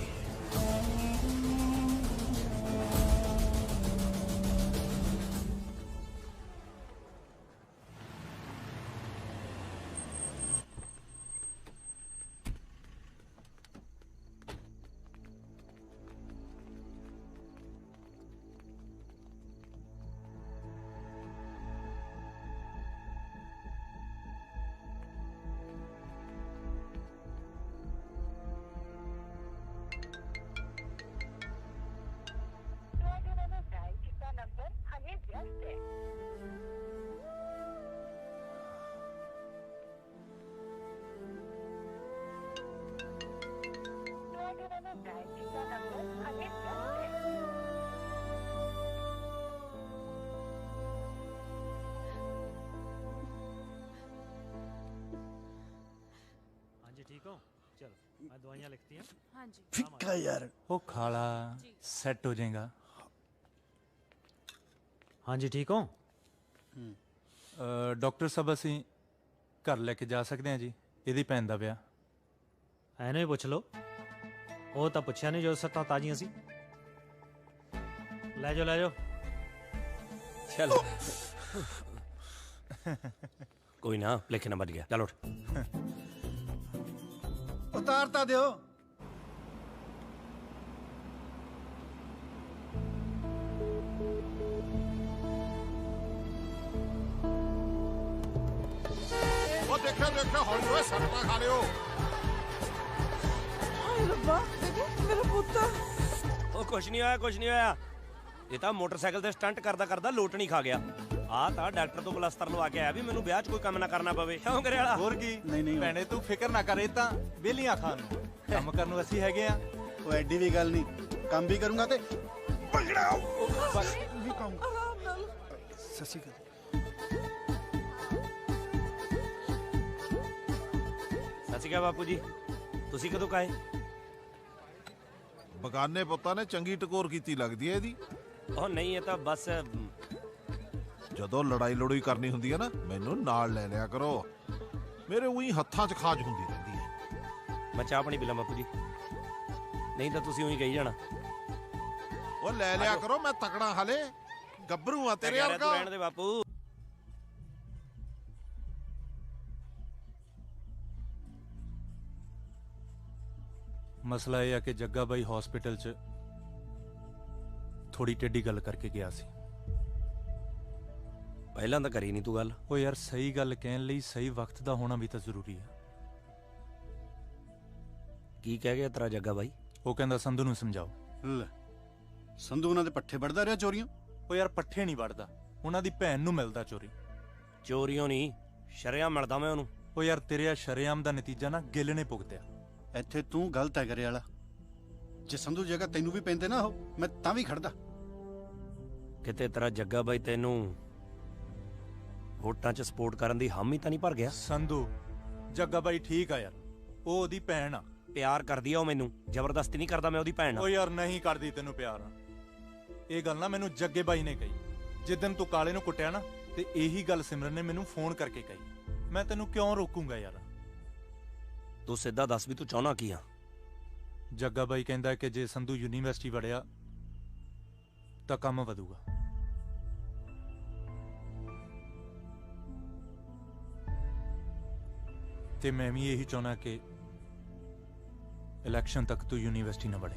दवाइयां लिखती हैं। हाँ जी। फिक्का यार, वो खाला सेट हो जाएगा। हाँ जी, ठीक हो? डॉक्टर साहब ਅਸੀਂ ਘਰ ਲੈ ਕੇ ਜਾ ਸਕਦੇ ਹਾਂ ਜੀ? ਇਹਦੀ ਭੈਣ ਦਾ ਵਿਆਹ। ਐਨੂੰ ਹੀ ਪੁੱਛ ਲਓ, ਉਹ ਤਾਂ ਪੁੱਛਿਆ ਨਹੀਂ ਜੋ ਸੱਤਾਂ ਤਾਜ਼ੀਆਂ ਸੀ। ਲੈ ਜਾਓ ਲੈ ਜਾਓ। चलो कोई ना, लेके ना बच गया। चलो उठ। उतारता दियो। ਦੇਖਿਓ ਦੇਖਿਓ ਹੌਲੀ ਹੋਏ ਸੱਟ ਨਾ ਖਾ ਲਿਓ। ਹਾਏ ਰੱਬਾ ਮੇਰਾ ਪੁੱਤ। ਉਹ ਕੁਛ ਨਹੀਂ ਹੋਇਆ, ਕੁਛ ਨਹੀਂ ਹੋਇਆ। ਇਹ ਤਾਂ ਮੋਟਰਸਾਈਕਲ ਤੇ ਸਟੰਟ ਕਰਦਾ ਕਰਦਾ ਲੋਟ ਨਹੀਂ ਖਾ ਗਿਆ। ਆ ਤਾਂ ਡਾਕਟਰ ਤੋਂ ਪਲਸਤਰ ਲਵਾ ਕੇ ਆਇਆ ਵੀ ਮੈਨੂੰ ਵਿਆਹ 'ਚ ਕੋਈ ਕੰਮ ਨਾ ਕਰਨਾ ਪਵੇ। ਕਿਉਂ ਕਰੇ ਵਾਲਾ? ਹੋਰ ਕੀ ਭੈਣੇ ਤੂੰ ਫਿਕਰ ਨਾ ਕਰ, ਇਹ ਤਾਂ ਵਿਹਲੀਆਂ ਖਾਣ ਨੂੰ ਕੰਮ ਕਰਨ ਨੂੰ ਅਸੀਂ ਹੈਗੇ ਆ। ਉਹ ਐਡੀ ਵੀ ਗੱਲ ਨਹੀਂ, ਕੰਮ ਵੀ ਕਰੂੰਗਾ ਤੇ ਆਰਾਮ ਨਾਲ। ਸਤਿ ਸ਼੍ਰੀ ਅਕਾਲ। ਸਤਿ ਸ਼੍ਰੀ ਅਕਾਲ ਬਾਪੂ ਜੀ, ਤੁਸੀਂ ਕਦੋਂ ਕਾਏ? ਬਗਾਨੇ ਪੁੱਤਾਂ ਨੇ ਚੰਗੀ ਟਕੋਰ ਕੀਤੀ ਲੱਗਦੀ ਹੈ ਇਹਦੀ। ਉਹ ਨਹੀਂ, ਇਹ ਤਾਂ ਬਸ ਜਦੋਂ ਲੜਾਈ ਲੜੂਈ ਕਰਨੀ ਹੁੰਦੀ ਹੈ ਨਾ, ਮੈਨੂੰ ਨਾਲ ਲੈ ਲਿਆ ਕਰੋ। ਮੇਰੇ ਉਹੀ ਹੱਥਾਂ 'ਚ ਖਾਜ ਹੁੰਦੀ ਰਹਿੰਦੀ ਹੈ। ਮੈਂ ਚਾਹ ਪਾਣੀ ਪੀ ਲਾਂ ਬਾਪੂ ਜੀ, ਨਹੀਂ ਤਾਂ ਤੁਸੀਂ ਉਹੀ ਕਹੀ ਜਾਣਾ। ਉਹ ਲੈ ਲਿਆ ਕਰੋ, ਮੈਂ ਤਕੜਾ ਹਾਲੇ ਗੱਭਰੂ ਆ ਤੇਰੇ ਵਰਗਾ। ਰਹਿਣ ਦੇ ਬਾਪੂ। ਮਸਲਾ ਇਹ ਆ ਕਿ ਜੱਗਾ ਬਾਈ ਹਸਪੀਟਲ 'ਚ ਥੋੜੀ ਟੇਢੀ ਗੱਲ ਕਰਕੇ ਗਿਆ ਸੀ। ਪਹਿਲਾਂ ਤਾਂ ਕਰੀ ਨਹੀਂ ਤੂੰ ਗੱਲ। ਉਹ ਯਾਰ ਸਹੀ ਗੱਲ ਕਹਿਣ ਲਈ ਸਹੀ ਵਕਤ ਦਾ ਹੋਣਾ ਵੀ ਤਾਂ ਜ਼ਰੂਰੀ ਹੈ। ਕੀ ਕਹਿ ਗਿਆ ਤੇਰਾ ਜੱਗਾ ਬਾਈ? ਉਹ ਕਹਿੰਦਾ ਸੰਧੂ ਨੂੰ ਸਮਝਾਓ। ਲੈ, ਸੰਧੂ ਉਹਨਾਂ ਦੇ ਪੱਠੇ ਵੜਦਾ ਰਿਹਾ ਚੋਰੀਆਂ? ਉਹ ਯਾਰ ਪੱਠੇ ਨਹੀਂ ਵੜਦਾ, ਉਹਨਾਂ ਦੀ ਭੈਣ ਨੂੰ ਮਿਲਦਾ ਚੋਰੀ। ਚੋਰੀਆਂ ਨਹੀਂ, ਸ਼ਰੇਆਮ ਮਿਲਦਾ ਮੈਂ ਉਹਨੂੰ। ਉਹ ਯਾਰ ਤੇਰੇ ਆ ਸ਼ਰੇਆਮ ਦਾ ਨਤੀਜਾ ਨਾ ਗਿੱਲ ਨੇ ਭੁਗਤਿਆ। ਇੱਥੇ ਤੂੰ ਗਲਤ ਹੈ ਕਰੇ ਵਾਲਾ। ਜੇ ਸੰਧੂ ਜਗ੍ਹਾ ਤੈਨੂੰ ਵੀ ਪੈਂਦੇ ਨਾ, ਉਹ ਮੈਂ ਤਾਂ ਵੀ ਖੜਦਾ। ਕਿਤੇ ਤੇਰਾ ਜੱਗਾ ਬਾਈ ਤੈਨੂੰ ਵੋਟਾਂ 'ਚ ਸਪੋਰਟ ਕਰਨ ਦੀ ਹਾਮੀ ਤਾਂ ਨਹੀਂ ਭਰ ਗਿਆ? ਸੰਧੂ ਜੱਗਾ ਬਾਈ ਠੀਕ ਆ ਯਾਰ, ਉਹ ਉਹਦੀ ਭੈਣ ਆ। ਪਿਆਰ ਕਰਦੀ ਆ ਉਹ ਮੈਨੂੰ, ਜ਼ਬਰਦਸਤੀ ਨਹੀਂ ਕਰਦਾ ਮੈਂ ਉਹਦੀ ਭੈਣ ਨਾਲ। ਉਹ ਯਾਰ ਨਹੀਂ ਕਰਦੀ ਤੈਨੂੰ ਪਿਆਰ। ਇਹ ਗੱਲ ਨਾ ਮੈਨੂੰ ਜੱਗੇ ਬਾਈ ਨੇ ਕਹੀ ਜਿੱਦਣ ਤੂੰ ਕਾਲੇ ਨੂੰ ਕੁੱਟਿਆ ਨਾ, ਤੇ ਇਹੀ ਗੱਲ ਸਿਮਰਨ ਨੇ ਮੈਨੂੰ ਫੋਨ ਕਰਕੇ ਕਹੀ। ਮੈਂ ਤੈਨੂੰ ਕਿਉਂ ਰੋਕੂੰਗਾ ਯਾਰ? ਤੂੰ ਸਿੱਧਾ ਦੱਸ ਵੀ ਤੂੰ ਚਾਹਣਾ ਕੀ ਆ? ਜੱਗਾ ਬਾਈ ਕਹਿੰਦਾ ਕਿ ਜੇ ਸੰਧੂ ਯੂਨੀਵਰਸਿਟੀ ਵੜਿਆ ਤਾਂ ਕੰਮ ਵਧੂਗਾ। ਤੇ ਮੈਂ ਵੀ ਇਹੀ ਚਾਹੁੰਦਾ ਕਿ ਇਲੈਕਸ਼ਨ ਤੱਕ ਤੂੰ ਯੂਨੀਵਰਸਿਟੀ ਨਾ ਵੜੇ।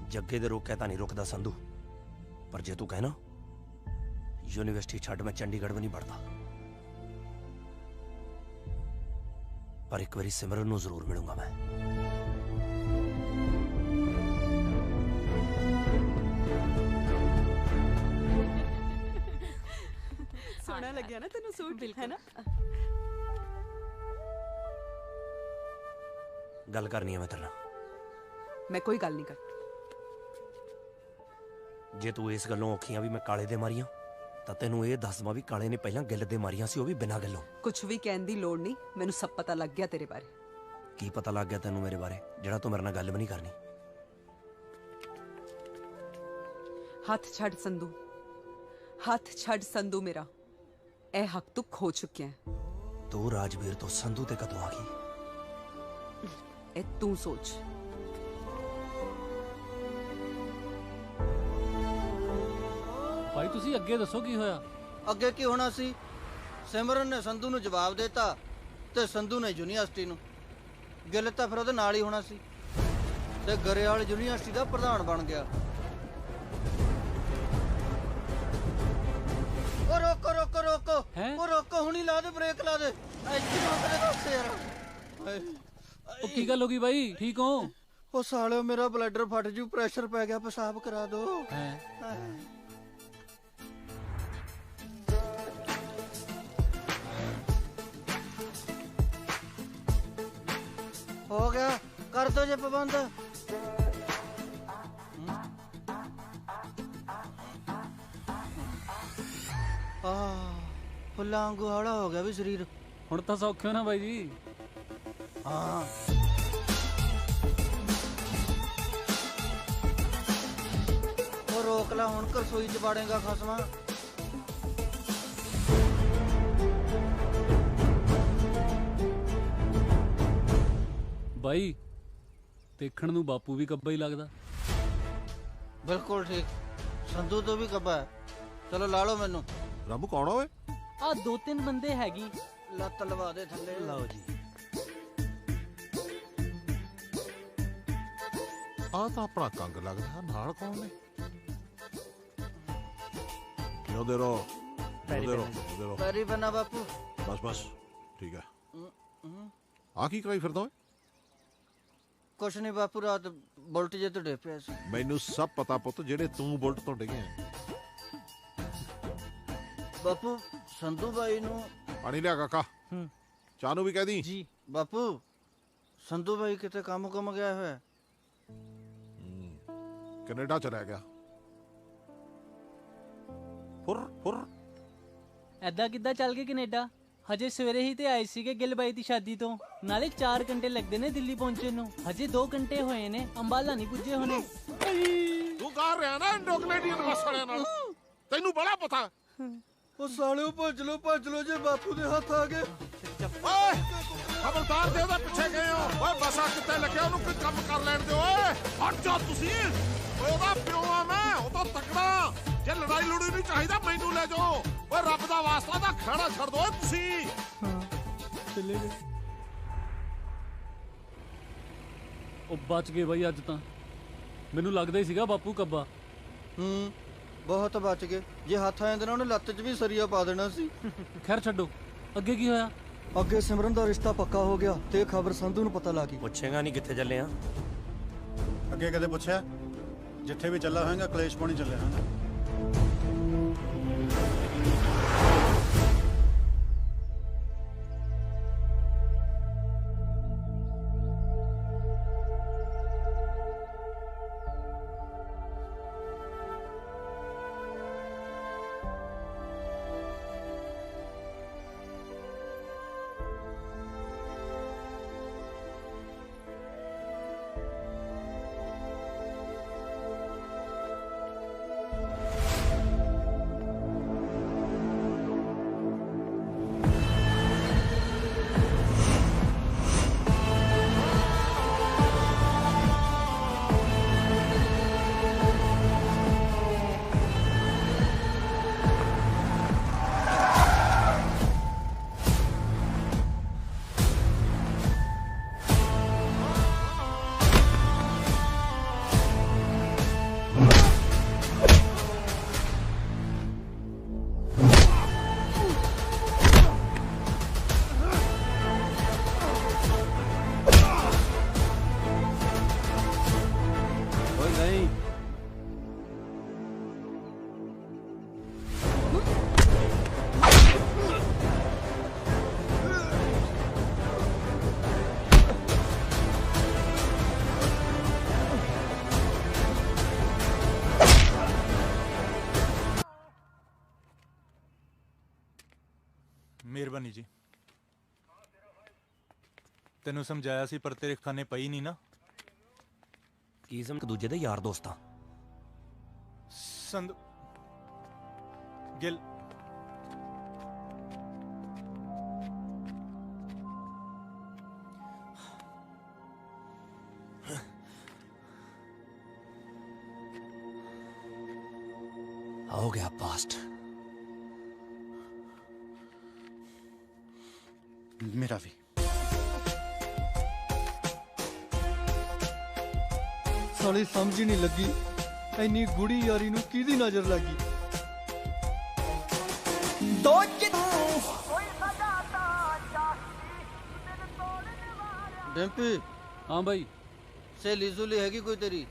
ਜੱਗੇ ਦੇ ਰੋਕਿਆ ਤਾਂ ਨਹੀਂ ਰੁਕਦਾ ਸੰਧੂ, ਪਰ ਜੇ ਤੂੰ ਕਹਿਣਾ ਯੂਨੀਵਰਸਿਟੀ ਛੱਡ ਮੈਂ ਚੰਡੀਗੜ੍ਹ ਵੀ ਨਹੀਂ ਵੜਦਾ। ਪਰ ਇੱਕ ਵਾਰੀ ਸਿਮਰਨ ਨੂੰ ਜ਼ਰੂਰ ਮਿਲੂੰਗਾ ਮੈਂ। ਸੋਹਣਾ ਲੱਗਿਆ ਨਾ ਤੈਨੂੰ ਸੂਟ, ਹੈ ਨਾ? ਗੱਲ ਕਰਨੀ ਹੈ ਮੈਂ ਤੇਰੇ ਨਾਲ। ਮੈਂ ਕੋਈ ਗੱਲ ਨਹੀਂ ਕਰ। ਜੇ ਤੂੰ ਇਸ ਗੱਲੋਂ ਔਖੀਆਂ ਵੀ ਮੈਂ ਕਾਲੇ ਦੇ ਮਾਰੀਆਂ, ਤਾਂ ਤੈਨੂੰ ਇਹ ਦੱਸ ਦਵਾਂ ਵੀ ਕਾਲੇ ਨੇ ਪਹਿਲਾਂ ਗਿੱਲ ਦੇ ਮਾਰੀਆਂ ਸੀ, ਉਹ ਵੀ ਬਿਨਾਂ ਗੱਲੋਂ। ਕੁਝ ਵੀ ਕਹਿਣ ਦੀ ਲੋੜ ਨਹੀਂ, ਮੈਨੂੰ ਸਭ ਪਤਾ ਲੱਗ ਗਿਆ ਤੇਰੇ ਬਾਰੇ। ਕੀ ਪਤਾ ਲੱਗ ਗਿਆ ਤੈਨੂੰ ਮੇਰੇ ਬਾਰੇ, ਜਿਹੜਾ ਤੂੰ ਮੇਰੇ ਨਾਲ ਗੱਲ ਵੀ ਨਹੀਂ ਕਰਨੀ? ਹੱਥ ਛੱਡ ਸੰਧੂ, ਹੱਥ ਛੱਡ ਸੰਧੂ ਮੇਰਾ। ਇਹ ਹੱਕ ਤੂੰ ਖੋ ਚੁੱਕਿਆ ਹੈ। ਤੂੰ ਰਾਜਵੀਰ ਤੋਂ ਸੰਧੂ ਤੇ ਕਦੋਂ ਆ ਗਈ? ਇਹ ਤੂੰ ਸੋਚ। ਭਾਈ ਤੁਸੀਂ ਅੱਗੇ ਦੱਸੋ ਕੀ ਹੋਇਆ? ਅੱਗੇ ਕੀ ਹੋਣਾ ਸੀ? ਸਿਮਰਨ ਨੇ ਸੰਧੂ ਨੂੰ ਜਵਾਬ ਦਿੱਤਾ ਤੇ ਸੰਧੂ ਨੇ ਯੂਨੀਵਰਸਿਟੀ ਨੂੰ। ਗਿੱਲ ਤਾਂ ਫਿਰ ਉਹਦੇ ਨਾਲ ਹੀ ਹੋਣਾ ਸੀ ਤੇ ਗਰੇਵਾਲ ਯੂਨੀਵਰਸਿਟੀ ਦਾ ਪ੍ਰਧਾਨ ਬਣ ਗਿਆ। ਉਹ ਰੋਕੋ ਰੋਕੋ ਰੋਕੋ, ਉਹ ਰੋਕੋ, ਹੁਣੀ ਲਾ ਦੇ ਬ੍ਰੇਕ, ਲਾ ਦੇ। ਇੱਥੇ ਰੋਕਦੇ ਦੱਸ ਯਾਰ। ਉਹ ਕੀ ਗੱਲ ਹੋ ਗਈ ਬਾਈ, ਠੀਕ ਹੋ? ਉਹ ਸਾਲਿਓ ਮੇਰਾ ਬਲੱਡਰ ਫਟ ਜੂ, ਪ੍ਰੈਸ਼ਰ ਪੈ ਗਿਆ, ਪਿਸ਼ਾਬ ਕਰਾ ਦੋ। ਹੋ ਗਿਆ, ਕਰ ਦੋ ਜੇ ਪਾਬੰਦ। ਫੁੱਲਾਂ ਵਾਂਗੂ ਹੌਲਾ ਹੋ ਗਿਆ ਵੀ ਸਰੀਰ। ਹੁਣ ਤਾਂ ਸੌਖੇ ਹੋ ਨਾ ਬਾਈ ਜੀ? ਹਾਂ। ਉਹ ਰੋਕ ਲਾ, ਹੁਣ ਰਸੋਈ ਚ ਵਾੜੇਗਾ ਖਸਮਾ। ਬਾਈ ਦੇਖਣ ਨੂੰ ਬਾਪੂ ਵੀ ਕੱਬਾ ਹੀ ਲੱਗਦਾ। ਬਿਲਕੁਲ ਠੀਕ, ਸੰਧੂ ਤੋਂ ਵੀ ਕੱਬਾ ਹੈ। ਚਲੋ ਲਾ ਲਓ ਮੈਨੂੰ। ਰੱਬ ਕੌਣ ਓਏ? ਆ 2-3 ਬੰਦੇ ਹੈਗੀ। ਲੱਤ ਲਵਾ ਦੇ ਥੱਲੇ। ਲਓ ਜੀ। ਆ ਤਾਂ ਆਪਣਾ ਕੰਗ ਲੱਗਦਾ, ਨਾਲ ਕੌਣ ਨੇ? ਜਿਉਂਦੇ ਰਹੋ। ਪੈਰੀ ਬੰਨਾ ਬਾਪੂ। ਬਸ ਠੀਕ ਹੈ। ਆ ਕੀ ਕਰਾਈ ਫਿਰਦਾ ਓਏ? ਕੁਛ ਨਹੀਂ ਬਾਪੂ, ਰਾਤ ਬੁਲਟ ਜੇ ਤੋਂ ਡੇ ਪਿਆ ਸੀ। ਮੈਨੂੰ ਸਭ ਪਤਾ ਪੁੱਤ, ਜਿਹੜੇ ਤੂੰ ਬੁਲਟ ਤੋਂ ਡਿੱਗਿਆ। ਬਾਪੂ ਸੰਧੂ ਬਾਈ ਨੂੰ ਪਾਣੀ ਲਿਆ ਕਾਕਾ। ਚਾਹ ਨੂੰ ਵੀ ਕਹਿ ਦੀ। ਜੀ ਬਾਪੂ ਸੰਧੂ ਬਾਈ ਕਿਤੇ ਕੰਮ ਗਿਆ ਹੋਇਆ। ਕੈਨੇਡਾ ਚਲਾ ਗਿਆ। ਫੁਰ ਐਦਾਂ ਕਿੱਦਾਂ ਚੱਲ ਗਏ ਕੈਨੇਡਾ? ਹਜੇ ਸਵੇਰੇ ਹੀ ਤੇ ਆਏ ਸੀਗੇ ਗਿੱਲ ਬਾਈ ਦੀ ਸ਼ਾਦੀ ਤੋਂ। ਨਾਲੇ 4 ਘੰਟੇ ਲੱਗਦੇ ਨੇ ਦਿੱਲੀ ਪਹੁੰਚਣ ਨੂੰ, ਹਜੇ 2 ਘੰਟੇ ਹੋਏ ਨੇ, ਅੰਬਾਲਾ ਨਹੀਂ ਪੁੱਜੇ ਹੋਣੇ। ਤੂੰ ਕਰ ਰਿਹਾ ਨਾ ਇੰਡੋ ਕੈਨੇਡੀਅਨ ਬੱਸ ਵਾਲਿਆਂ ਨਾਲ, ਤੈਨੂੰ ਬੜਾ ਪਤਾ। ਉਹ ਸਾਲਿਓ ਭੱਜ ਲੋ ਜੇ ਬਾਪੂ ਦੇ ਹੱਥ ਆ ਗਏ। ਓਏ ਖਬਰਦਾਰ ਦੇ ਉਹਦੇ ਪਿੱਛੇ ਗਏ ਹੋ। ਓਏ ਬੱਸਾਂ ਕਿੱਥੇ ਲੱਗਿਆ, ਉਹਨੂੰ ਕੋਈ ਕੰਮ ਕਰ ਲੈਣ ਦਿਓ। ਓਏ ਹਟ ਜਾ ਤੁਸੀਂ। ਓਏ ਉਹਦਾ ਪਿਓ ਆ ਮੈਂ, ਉਹ ਤਾਂ ਤਕੜਾ। ਜੇ ਲੜਾਈ ਲੜੂਈ ਨਹੀਂ ਚਾਹੀਦਾ ਮੈਨੂੰ ਲੈ ਜਾਓ। ਓਏ ਰੱਬ ਦਾ ਵਾਸਤਾ ਤਾਂ ਖੜਾ ਛੱਡ ਦੋ ਤੁਸੀਂ। ਚੱਲੇ ਗਏ ਉਹ ਬਚ ਗਏ ਬਾਈ ਅੱਜ ਤਾਂ। ਮੈਨੂੰ ਲੱਗਦਾ ਹੀ ਸੀਗਾ ਬਾਪੂ ਕੱਬਾ। ਬਹੁਤ ਬਚ ਗਏ। ਜੇ ਹੱਥ ਆ ਜਾਂਦੇ ਨਾ ਉਹਨੇ ਲੱਤ 'ਚ ਵੀ ਸਰੀਆ ਪਾ ਦੇਣਾ ਸੀ। ਖੈਰ ਛੱਡੋ, ਅੱਗੇ ਕੀ ਹੋਇਆ? ਅੱਗੇ ਸਿਮਰਨ ਦਾ ਰਿਸ਼ਤਾ ਪੱਕਾ ਹੋ ਗਿਆ ਤੇ ਖਬਰ ਸੰਧੂ ਨੂੰ ਪਤਾ ਲੱਗ ਗਈ। ਪੁੱਛੇਗਾ ਨਹੀਂ ਕਿੱਥੇ ਚੱਲੇ ਆ? ਅੱਗੇ ਕਦੇ ਪੁੱਛਿਆ? ਜਿੱਥੇ ਵੀ ਚੱਲਾ ਹੋਏਗਾ ਕਲੇਸ਼ ਪਾਉਣੀ ਚੱਲਿਆ ਹੋਏਗਾ। ਮਿਹਰਬਾਨੀ ਜੀ। ਤੈਨੂੰ ਸਮਝਾਇਆ ਸੀ ਪਰ ਤੇਰੇ ਖਾਨੇ ਪਈ ਨਹੀਂ ਨਾ। ਕੀ ਸਮ ਇੱਕ ਦੂਜੇ ਦੇ ਯਾਰ ਦੋਸਤਾਂ। ਸੰਧੂ ਗਿੱਲ हो गया पास्ट। मेरा भी। ਸਾਲੀ ਸਮਝ ਹੀ ਨਹੀਂ ਲੱਗੀ ਇੰਨੀ ਗੁੜੀ ਯਾਰੀ ਨੂੰ ਕਿਹਦੀ ਨਜ਼ਰ ਲੱਗੀ। ਡੈਂਪੀ। ਹਾਂ ਬਾਈ। ਸਹੇਲੀ ਸੁਲੀ ਹੈਗੀ ਕੋਈ ਤੇਰੀ?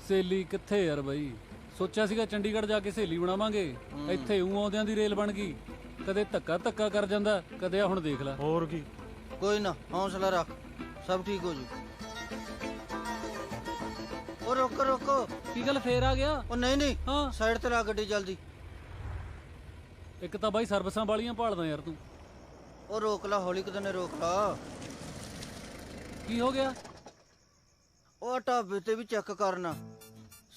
ਸਹੇਲੀ ਕਿੱਥੇ ਯਾਰ ਬਾਈ, ਸੋਚਿਆ ਸੀਗਾ ਚੰਡੀਗੜ੍ਹ ਜਾ ਕੇ ਸਹੇਲੀ ਬਣਾਵਾਂਗੇ, ਇੱਥੇ ਊਂ ਆਉਂਦਿਆਂ ਦੀ ਰੇਲ ਬਣ ਗਈ। ਕਦੇ ਧੱਕਾ ਕਰ ਜਾਂਦਾ, ਕਦੇ ਆ ਹੁਣ ਦੇਖ ਲੈ। ਹੋਰ ਕੀ। ਕੋਈ ਨਾ ਹੌਸਲਾ ਰੱਖ, ਸਭ ਠੀਕ ਹੋ ਜੂ। ਉਹ ਰੋਕੋ। ਕੀ ਗੱਲ ਫੇਰ ਆ ਗਿਆ? ਉਹ ਨਹੀਂ ਹਾਂ ਸਾਈਡ ਤੇ ਲਾ ਗੱਡੀ ਜਲਦੀ। ਇੱਕ ਤਾਂ ਬਾਈ ਸਰਵਿਸਾਂ ਵਾਲੀਆਂ ਭਾਲਦਾ ਯਾਰ ਤੂੰ। ਉਹ ਰੋਕ ਲਾ, ਹੌਲੀ ਕਿਤੇ ਨੇ ਰੋਕ ਲਾ। ਕੀ ਹੋ ਗਿਆ? ਉਹ ਢਾਬੇ ਤੇ ਵੀ ਚੈੱਕ ਕਰਨਾ।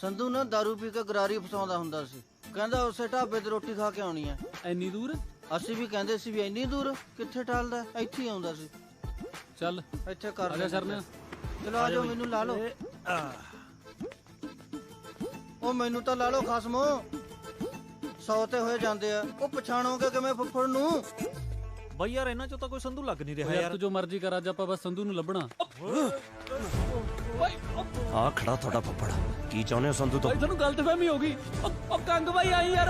ਸੰਧੂ ਨਾ ਦਾਰੂ ਪੀ ਕੇ ਗਰਾਰੀ ਫਸਾਉਂਦਾ ਹੁੰਦਾ ਸੀ, ਕਹਿੰਦਾ ਉਸੇ ਢਾਬੇ ਤੇ ਰੋਟੀ ਖਾ ਕੇ ਆਉਣੀ ਐ। ਇੰਨੀ ਦੂਰ? ਅਸੀਂ ਵੀ ਕਹਿੰਦੇ ਸੀ ਵੀ ਇੰਨੀ ਦੂਰ ਕਿੱਥੇ ਟਾਲਦਾ, ਇੱਥੇ ਹੀ ਆਉਂਦਾ ਸੀ। ਚੱਲ ਇੱਥੇ ਕਰ ਲੈ ਸਰਨੇ। ਚਲੋ ਆ ਜਾਓ, ਮੈਨੂੰ ਲਾ ਲਓ। ਉਹ ਮੈਨੂੰ ਤਾਂ ਲਾ ਲਓ ਖਸਮੋ, 100 ਤੇ ਹੋਏ ਜਾਂਦੇ ਆ। ਉਹ ਪਛਾਣੋਗੇ ਕਿਵੇਂ ਫੁੱਫੜ ਨੂੰ? ਬਈ ਯਾਰ ਇਹਨਾਂ ਚੋਂ ਤਾਂ ਕੋਈ ਸੰਧੂ ਲੱਗ ਨਹੀਂ ਰਿਹਾ ਯਾਰ। ਤੂੰ ਜੋ ਮਰਜ਼ੀ ਕਰ, ਅੱਜ ਆਪਾਂ ਬਸ ਸੰਧੂ ਨੂੰ ਲੱਭਣਾ। ਆ ਖੜਾ ਤੁਹਾਡਾ ਫੱਫੜ, ਕੀ ਚਾਹੁੰਦੇ ਹੋ ਸੰਧੂ ਤੋਂ? ਤੁਹਾਨੂੰ ਗਲਤਫਹਿਮੀ ਹੋ ਗਈ। ਉਹ ਕੰਗ ਬਾਈ ਆਈ ਯਾਰ।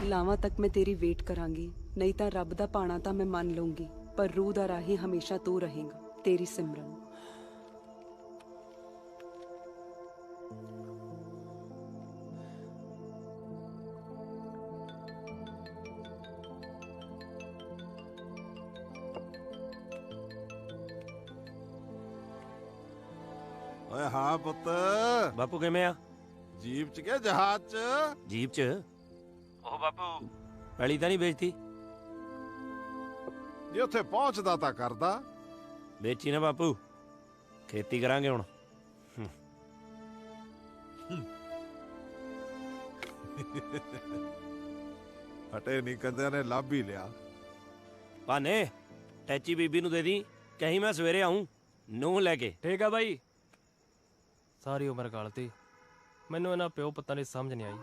ਲਾਵਾਂ ਤੱਕ ਮੈਂ ਤੇਰੀ ਵੇਟ ਕਰਾਂਗੀ, ਨਹੀਂ ਤਾਂ ਰੱਬ ਦਾ ਭਾਣਾ ਤਾਂ ਮੈਂ ਮੰਨ ਲਊਂਗੀ, ਪਰ ਰੂਹ ਦਾ ਰਾਹੀ ਹਮੇਸ਼ਾ ਤੂੰ ਰਹੇਗਾ। ਤੇਰੀ ਸਿਮਰਨ। ਓਏ ਹਾਂ ਪੁੱਤ। ਬਾਪੂ ਕਿਵੇਂ ਆ? ਜੀਪ ਚ ਗਿਆ ਜਹਾਜ਼ ਚ? ਜੀਪ ਚ। ਉਹ ਬਾਪੂ ਪਹਿਲੀ ਤਾਂ ਨਹੀਂ ਵੇਚਤੀ? ਜੇ ਉੱਥੇ ਪਹੁੰਚਦਾ ਤਾਂ ਕਰਦਾ। ਵੇਚੀ ਨਾ ਬਾਪੂ, ਖੇਤੀ ਕਰਾਂਗੇ ਹੁਣ। ਫਟੇ ਨਹੀਂ ਕੰਦਿਆਂ ਨੇ ਲੱਭ ਹੀ ਲਿਆ। ਭਾਨੇ ਟੈਚੀ ਬੀਬੀ ਨੂੰ ਦੇ ਦੀ, ਕਹੀਂ ਮੈਂ ਸਵੇਰੇ ਆਉਂ ਨੂੰ ਲੈ ਕੇ। ਠੀਕ ਆ ਬਾਈ। ਸਾਰੀ ਉਮਰ ਗਾਲਤੀ, ਮੈਨੂੰ ਇਹਨਾਂ ਪਿਓ ਪੁੱਤਾਂ ਦੀ ਸਮਝ ਨਹੀਂ ਆਈ।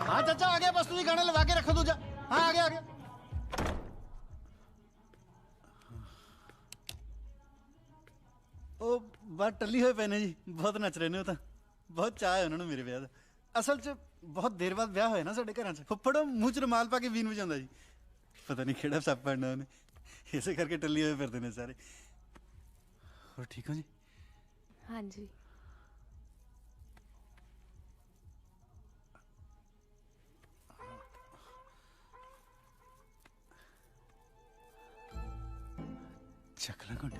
हाँ चाचा आ गया, बस तुझे गाना लगा के रखो दूजा। हाँ आ गया आ गया। ਉਹ ਬਾਤ ਟੱਲੀ ਹੋਏ ਪਏ ਨੇ ਜੀ, ਬਹੁਤ ਨੱਚ ਰਹੇ ਨੇ। ਉਹ ਤਾਂ ਬਹੁਤ ਚਾਅ ਹੈ ਉਹਨਾਂ ਨੂੰ ਮੇਰੇ ਵਿਆਹ ਦਾ। ਅਸਲ 'ਚ ਬਹੁਤ ਦੇਰ ਬਾਅਦ ਵਿਆਹ ਹੋਇਆ ਨਾ ਸਾਡੇ ਘਰਾਂ 'ਚ। ਫੁੱਫੜ ਮੂੰਹ 'ਚ ਰੁਮਾਲ ਪਾ ਕੇ ਵੀਨ ਵਜਾਉਂਦਾ ਜੀ, ਪਤਾ ਨਹੀਂ ਕਿਹੜਾ ਸੱਪ ਪੜਨਾ ਉਹਨੇ, ਇਸੇ ਕਰਕੇ ਟੱਲੀ ਹੋਏ ਫਿਰਦੇ ਨੇ ਸਾਰੇ। ਹੋਰ ਠੀਕ ਹੋ ਜੀ? ਹਾਂਜੀ। ਚੱਕ ਲਾ ਘੁੰਡ।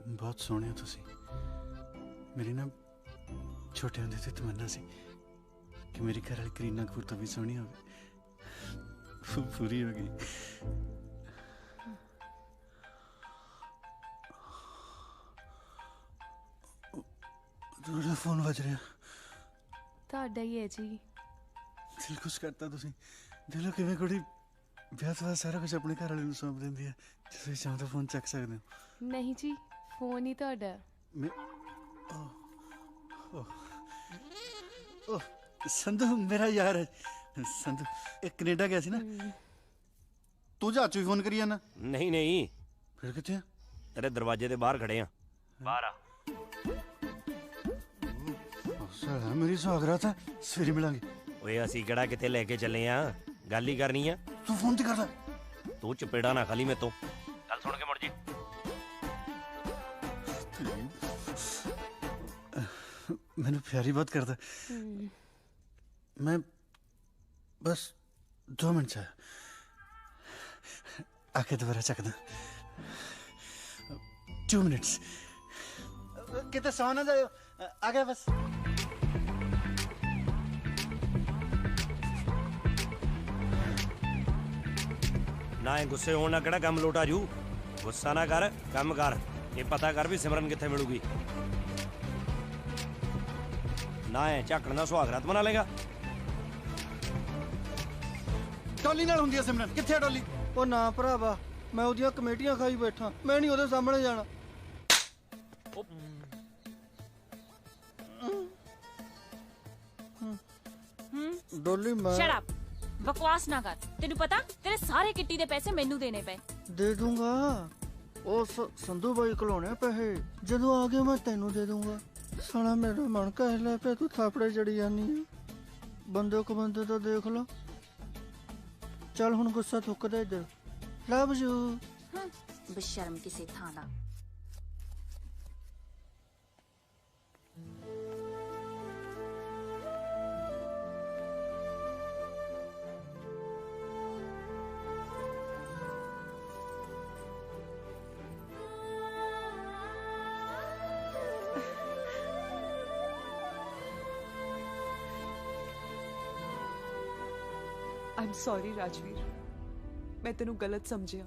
ਬਹੁਤ ਸੋਹਣੇ ਹੋ ਤੁਸੀਂ। ਮੇਰੀ ਨਾ ਛੋਟੇ ਹੁੰਦੇ ਤੋਂ ਤਮੰਨਾ ਸੀ ਕਿ ਮੇਰੀ ਘਰ ਵਾਲੀ ਕਰੀਨਾ ਕਪੂਰ ਤੋਂ ਵੀ ਸੋਹਣੀ ਹੋਵੇ। ਪੂਰੀ ਹੋ ਗਈ। ਤੁਹਾਡਾ ਫੋਨ ਵੱਜ ਰਿਹਾ। ਤੁਹਾਡਾ ਹੀ ਹੈ ਜੀ। ਦਿਲ ਖੁਸ਼ ਕਰਤਾ ਤੁਸੀਂ। ਦਿਲੋਂ ਕਿਵੇਂ ਕੁੜੀ ਵਿਆਹ ਤੋਂ ਬਾਅਦ ਸਾਰਾ ਕੁਝ ਆਪਣੇ ਘਰ ਵਾਲੇ ਨੂੰ ਸੌਂਪ ਦਿੰਦੀ ਹੈ। ਤੁਸੀਂ ਚਾਹੋ ਤਾਂ ਫੋਨ ਚੱਕ ਸਕਦੇ ਹੋ। ਨਹੀਂ ਜੀ, ਫੋਨ ਹੀ ਤੁਹਾਡਾ। ਸੰਧੂ ਮੇਰਾ ਯਾਰ ਹੈ। ਸੰਧੂ ਇਹ ਕੈਨੇਡਾ ਗਿਆ ਸੀ ਨਾ। ਤੂੰ ਜਹਾਜ਼ 'ਚ ਵੀ ਫੋਨ ਕਰੀ ਜਾਣਾ? ਨਹੀਂ ਨਹੀਂ। ਫਿਰ ਕਿੱਥੇ ਆ? ਤੇਰੇ ਦਰਵਾਜ਼ੇ ਦੇ ਬਾਹਰ ਖੜੇ ਆ। ਬਾਹਰ ਆ। ਸਾਲਾ ਮੇਰੀ ਸੁਹਾਗਰਾਤ ਹੈ, ਸਵੇਰੇ ਮਿਲਾਂਗੇ। ਓਏ ਅਸੀਂ ਕਿਹੜਾ ਕਿਤੇ ਲੈ ਕੇ ਚੱਲੇ ਆ, ਗੱਲ ਹੀ ਕਰਨੀ ਆ। ਤੂੰ ਫੋਨ ਤੇ ਕਰਦਾ। ਤੂੰ ਚਪੇੜਾ ਨਾ ਖਾਲੀ ਮੇਰੇ ਤੋਂ। ਗੱਲ ਸੁਣ ਕੇ ਮੁੜ ਜੀ। ਮੈਨੂੰ ਪਿਆਰੀ ਬਹੁਤ ਕਰਦਾ। ਮੈਂ ਬਸ 2 ਮਿੰਟ 'ਚ ਆ ਕੇ ਦੁਬਾਰਾ ਚੱਕਦਾ। 2 ਮਿੰਟਸ। ਕਿਤੇ ਸੌ ਨਾ ਜਾਇਓ, ਆ ਗਿਆ ਬਸ। ਨਾ ਇਹ ਗੁੱਸੇ ਹੋਣ ਨਾਲ ਕਿਹੜਾ ਕੰਮ ਲੋਟਾ ਜੂ। ਗੁੱਸਾ ਨਾ ਕਰ, ਕੰਮ ਕਰ। ਇਹ ਪਤਾ ਕਰ ਵੀ ਸਿਮਰਨ ਕਿੱਥੇ ਮਿਲੂਗੀ। ਨਾ ਐ ਝਾਕਣ ਦਾ ਸੁਹਾਗਰਾਤ ਮਨਾ ਲੇਗਾ। ਟੋਲੀ ਨਾਲ ਹੁੰਦੀ ਆ ਸਿਮਰਨ। ਕਿੱਥੇ ਆ ਟੋਲੀ? ਉਹ ਨਾ ਭਰਾਵਾ, ਮੈਂ ਉਹਦੀਆਂ ਕਮੇਟੀਆਂ ਖਾਈ ਬੈਠਾ, ਮੈਂ ਨਹੀਂ ਉਹਦੇ ਸਾਹਮਣੇ ਜਾਣਾ। ਡੋਲੀ ਮੈਂ ਸ਼ਟ ਅਪ। ਬਕਵਾਸ ਨਾ ਕਰ। ਤੈਨੂੰ ਪਤਾ ਤੇਰੇ ਸਾਰੇ ਕਿੱਟੀ ਦੇ ਪੈਸੇ ਮੈਨੂੰ ਦੇਣੇ ਪਏ। ਦੇ ਦੂੰਗਾ। ਉਹ ਸੰਧੂ ਬਾਈ ਕੋਲੋਂ ਪੈਸੇ ਜਦੋਂ ਆ ਗਏ ਮੈਂ ਤੈਨੂੰ ਦੇ ਦੂੰਗਾ। ਸਾਲਾ ਮੇਰਾ ਮਨ ਕਹਿ ਲੈ ਪਿਆ, ਤੂੰ ਥਾਪੜੇ ਚੜੀ ਜਾਨੀ ਆ। ਬੰਦੇ ਕੋ ਬੰਦੇ ਤਾਂ ਦੇਖ ਲੋ। ਚੱਲ ਹੁਣ ਗੁੱਸਾ ਥੁੱਕ ਦੇ ਇੱਧਰ। Love you. ਬੇਸ਼ਰਮ ਕਿਸੇ ਥਾਂ ਦਾ। I'm sorry ਰਾਜਵੀਰ, ਮੈਂ ਤੈਨੂੰ ਗਲਤ ਸਮਝਿਆ।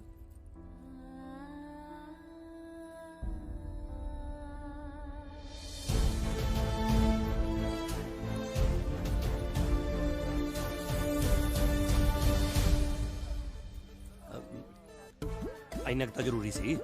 ਇੰਨਾ ਕੁ ਤਾਂ ਜ਼ਰੂਰੀ ਸੀ।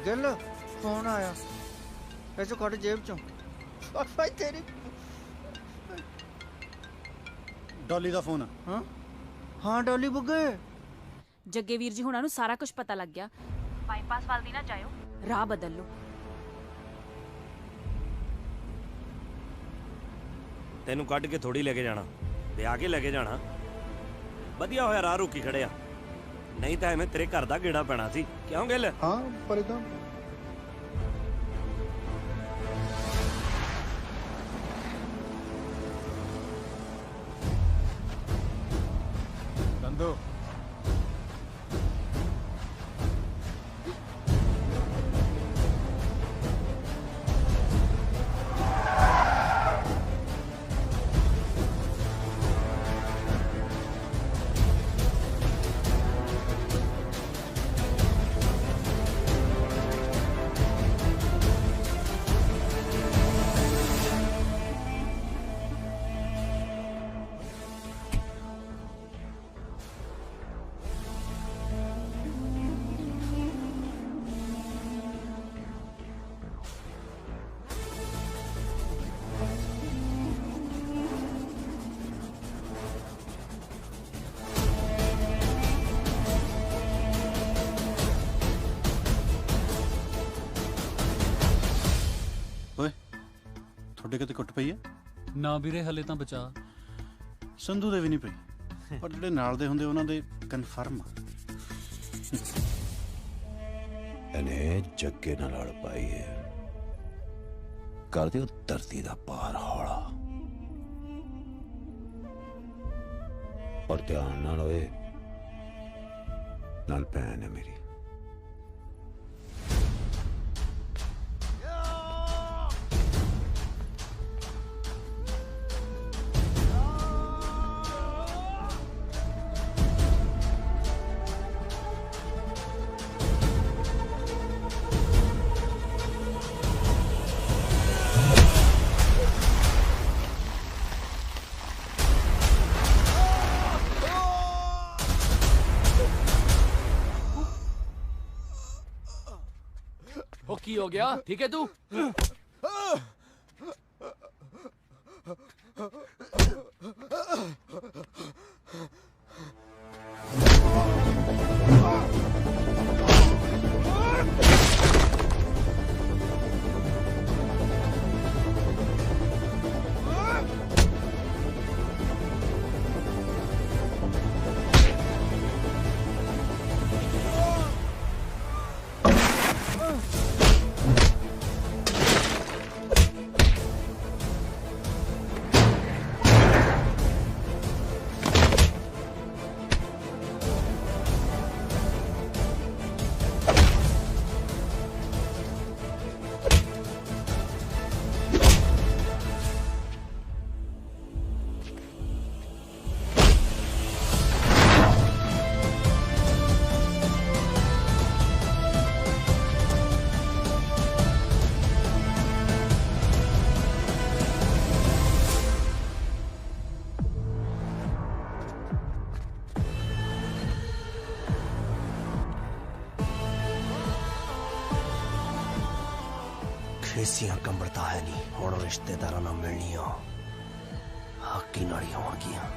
गिल फोन आया ऐसे कट जेब चों भाई तेरी ਡੋਲੀ ਦਾ ਫੋਨ हाँ हाँ डॉली बुग्गे ਜੱਗੇ ਵੀਰ ਜੀ ਹੁਣਾਂ ਨੂੰ ਸਾਰਾ ਕੁਝ ਪਤਾ ਲੱਗ ਗਿਆ। ਬਾਈਪਾਸ ਵੱਲ ਦੀ ਨਾ ਜਾਇਓ, ਰਾਹ ਬਦਲ ਲਓ। ਤੈਨੂੰ ਕੱਢ ਕੇ ਥੋੜੀ ਲੈ ਕੇ ਜਾਣਾ, ਵਿਆਹ ਕੇ ਲੈ ਕੇ ਜਾਣਾ। ਵਧੀਆ ਹੋਇਆ ਰਾਹ ਰੁਕੀ ਖੜਿਆ, ਨਹੀਂ ਤਾਂ ਐਵੇਂ ਤੇਰੇ ਘਰ ਦਾ ਗੇੜਾ ਪੈਣਾ ਸੀ। ਕਿਉਂ ਗਿੱਲ? ਹਾਂ ਪਰ ਇਦਾਂ संधू ਓਏ ਤੁਹਾਡੇ ਕਿਤੇ ਕੁੱਟ ਪਈ ਹੈ? ਨਾ ਵੀਰੇ ਹਲੇ ਤਾਂ ਬਚਾ। ਸੰਧੂ ਦੇ ਵੀ ਨਹੀਂ ਪਈ, ਪਰ ਜਿਹੜੇ ਨਾਲ ਦੇ ਹੁੰਦੇ ਉਹਨਾਂ ਦੇ ਕਨਫਰਮ ਆ। ਇਹਨੇ ਜੱਗੇ ਨਾਲ ਲੜ ਪਾਈ ਹੈ, ਕਰ ਦਿਓ ਧਰਤੀ ਦਾ ਭਾਰ ਹੌਲਾ। ਔਰ ਧਿਆਨ ਨਾਲ ਹੋਏ, ਨਾਲ ਭੈਣ ਹੈ ਮੇਰੀ। ਉਹ ਕੀ ਹੋ ਗਿਆ? ਠੀਕ ਹੈ ਤੂੰ? ਖੇਸੀਆਂ ਕੰਬੜਤਾ ਹੈ ਨਹੀਂ, ਹੁਣ ਰਿਸ਼ਤੇਦਾਰਾਂ ਨਾਲ ਮਿਲਣੀਆਂ ਹੱਕੀ ਨਾਲੀਆਂ ਹੋਣਗੀਆਂ।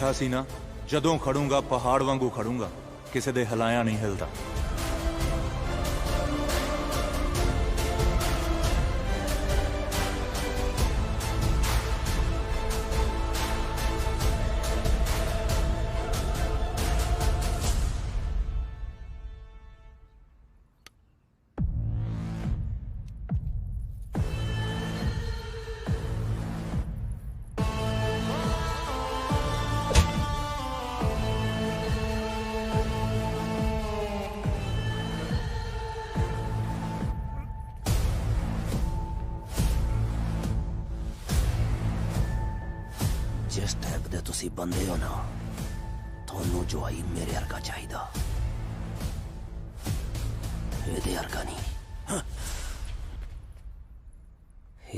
ਕਿਹਾ ਸੀ ਨਾ, ਜਦੋਂ ਖੜੂੰਗਾ ਪਹਾੜ ਵਾਂਗੂ ਖੜੂੰਗਾ, ਕਿਸੇ ਦੇ ਹਿਲਾਇਆ ਨਹੀਂ ਹਿਲਦਾ। जिस टाइप दे तुसी बंदे हो ना, थोनू जवाई मेरे हरका चाहिदा, एदे हरका नहीं।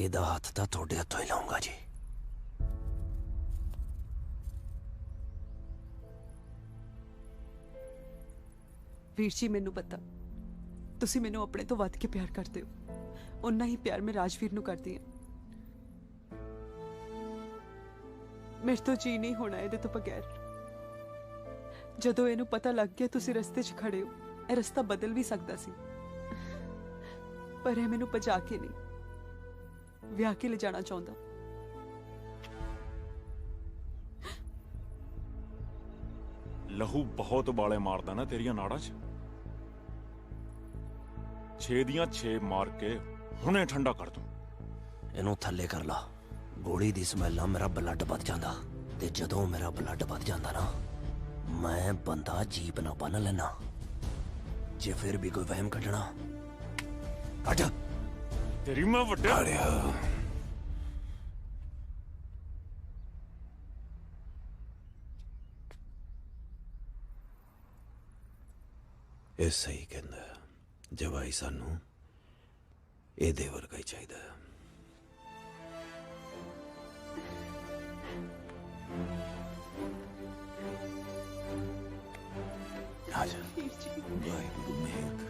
एदा हाथ तां थोड़े हथों ही लाऊंगा जी। ਵੀਰ ਜੀ ਮੈਨੂੰ ਪਤਾ ਤੁਸੀਂ ਮੈਨੂੰ ਆਪਣੇ ਤੋਂ ਵੱਧ ਕੇ ਪਿਆਰ ਕਰਦੇ ਹੋ, ਉਨਾ ਹੀ ਪਿਆਰ ਮੈਂ ਰਾਜਵੀਰ ਨੂੰ ਕਰਦੀ ਹਾਂ। ਮੇਰੇ ਤੋਂ ਜੀ ਨਹੀਂ ਹੋਣਾ ਇਹਦੇ ਤੋਂ ਬਗੈਰ। ਜਦੋਂ ਇਹਨੂੰ ਪਤਾ ਲੱਗ ਗਿਆ ਤੁਸੀਂ ਰਸਤੇ 'ਚ ਖੜੇ ਹੋ, ਇਹ ਰਸਤਾ ਬਦਲ ਵੀ ਸਕਦਾ ਸੀ, ਪਰ ਇਹ ਮੈਨੂੰ ਭਜਾ ਕੇ ਨਹੀਂ, ਵਿਆਹ ਕੇ ਲੈ ਜਾਣਾ ਚਾਹੁੰਦਾ। ਲਹੂ ਬਹੁਤ ਬਾਲੇ ਮਾਰਦਾ ਨਾ ਤੇਰੀਆਂ ਨਾੜਾਂ 'ਚ। 6 ਦੀਆਂ 6 ਮਾਰ ਕੇ ਹੁਣੇ ਠੰਡਾ ਕਰ ਦੂੰ। ਇਹਨੂੰ ਥੱਲੇ ਕਰ ਲਾ। ਗੋਲੀ ਦੀ ਸਮੈਲ ਨਾਲ ਮੇਰਾ ਬਲੱਡ ਵੱਧ ਜਾਂਦਾ, ਤੇ ਜਦੋਂ ਮੇਰਾ ਬਲੱਡ ਵੱਧ ਜਾਂਦਾ ਨਾ, ਮੈਂ ਬੰਦਾ ਜੀਪ ਨਾ ਬੰਨ ਲੈਣਾ। ਜੇ ਫਿਰ ਵੀ ਕੋਈ ਵਹਿਮ ਕੱਢਣਾ, ਕੱਢ। ਤੇਰੀ ਮੈਂ ਵੱਡਿਆ ਇਹ ਸਹੀ ਕਹਿੰਦਾ, ਜਵਾਈ ਸਾਨੂੰ ਇਹਦੇ ਵਰਗਾ ਹੀ ਚਾਹੀਦਾ। ਆਜਾ ਵਾਹਿਗੁਰੂ ਮਿਹਰ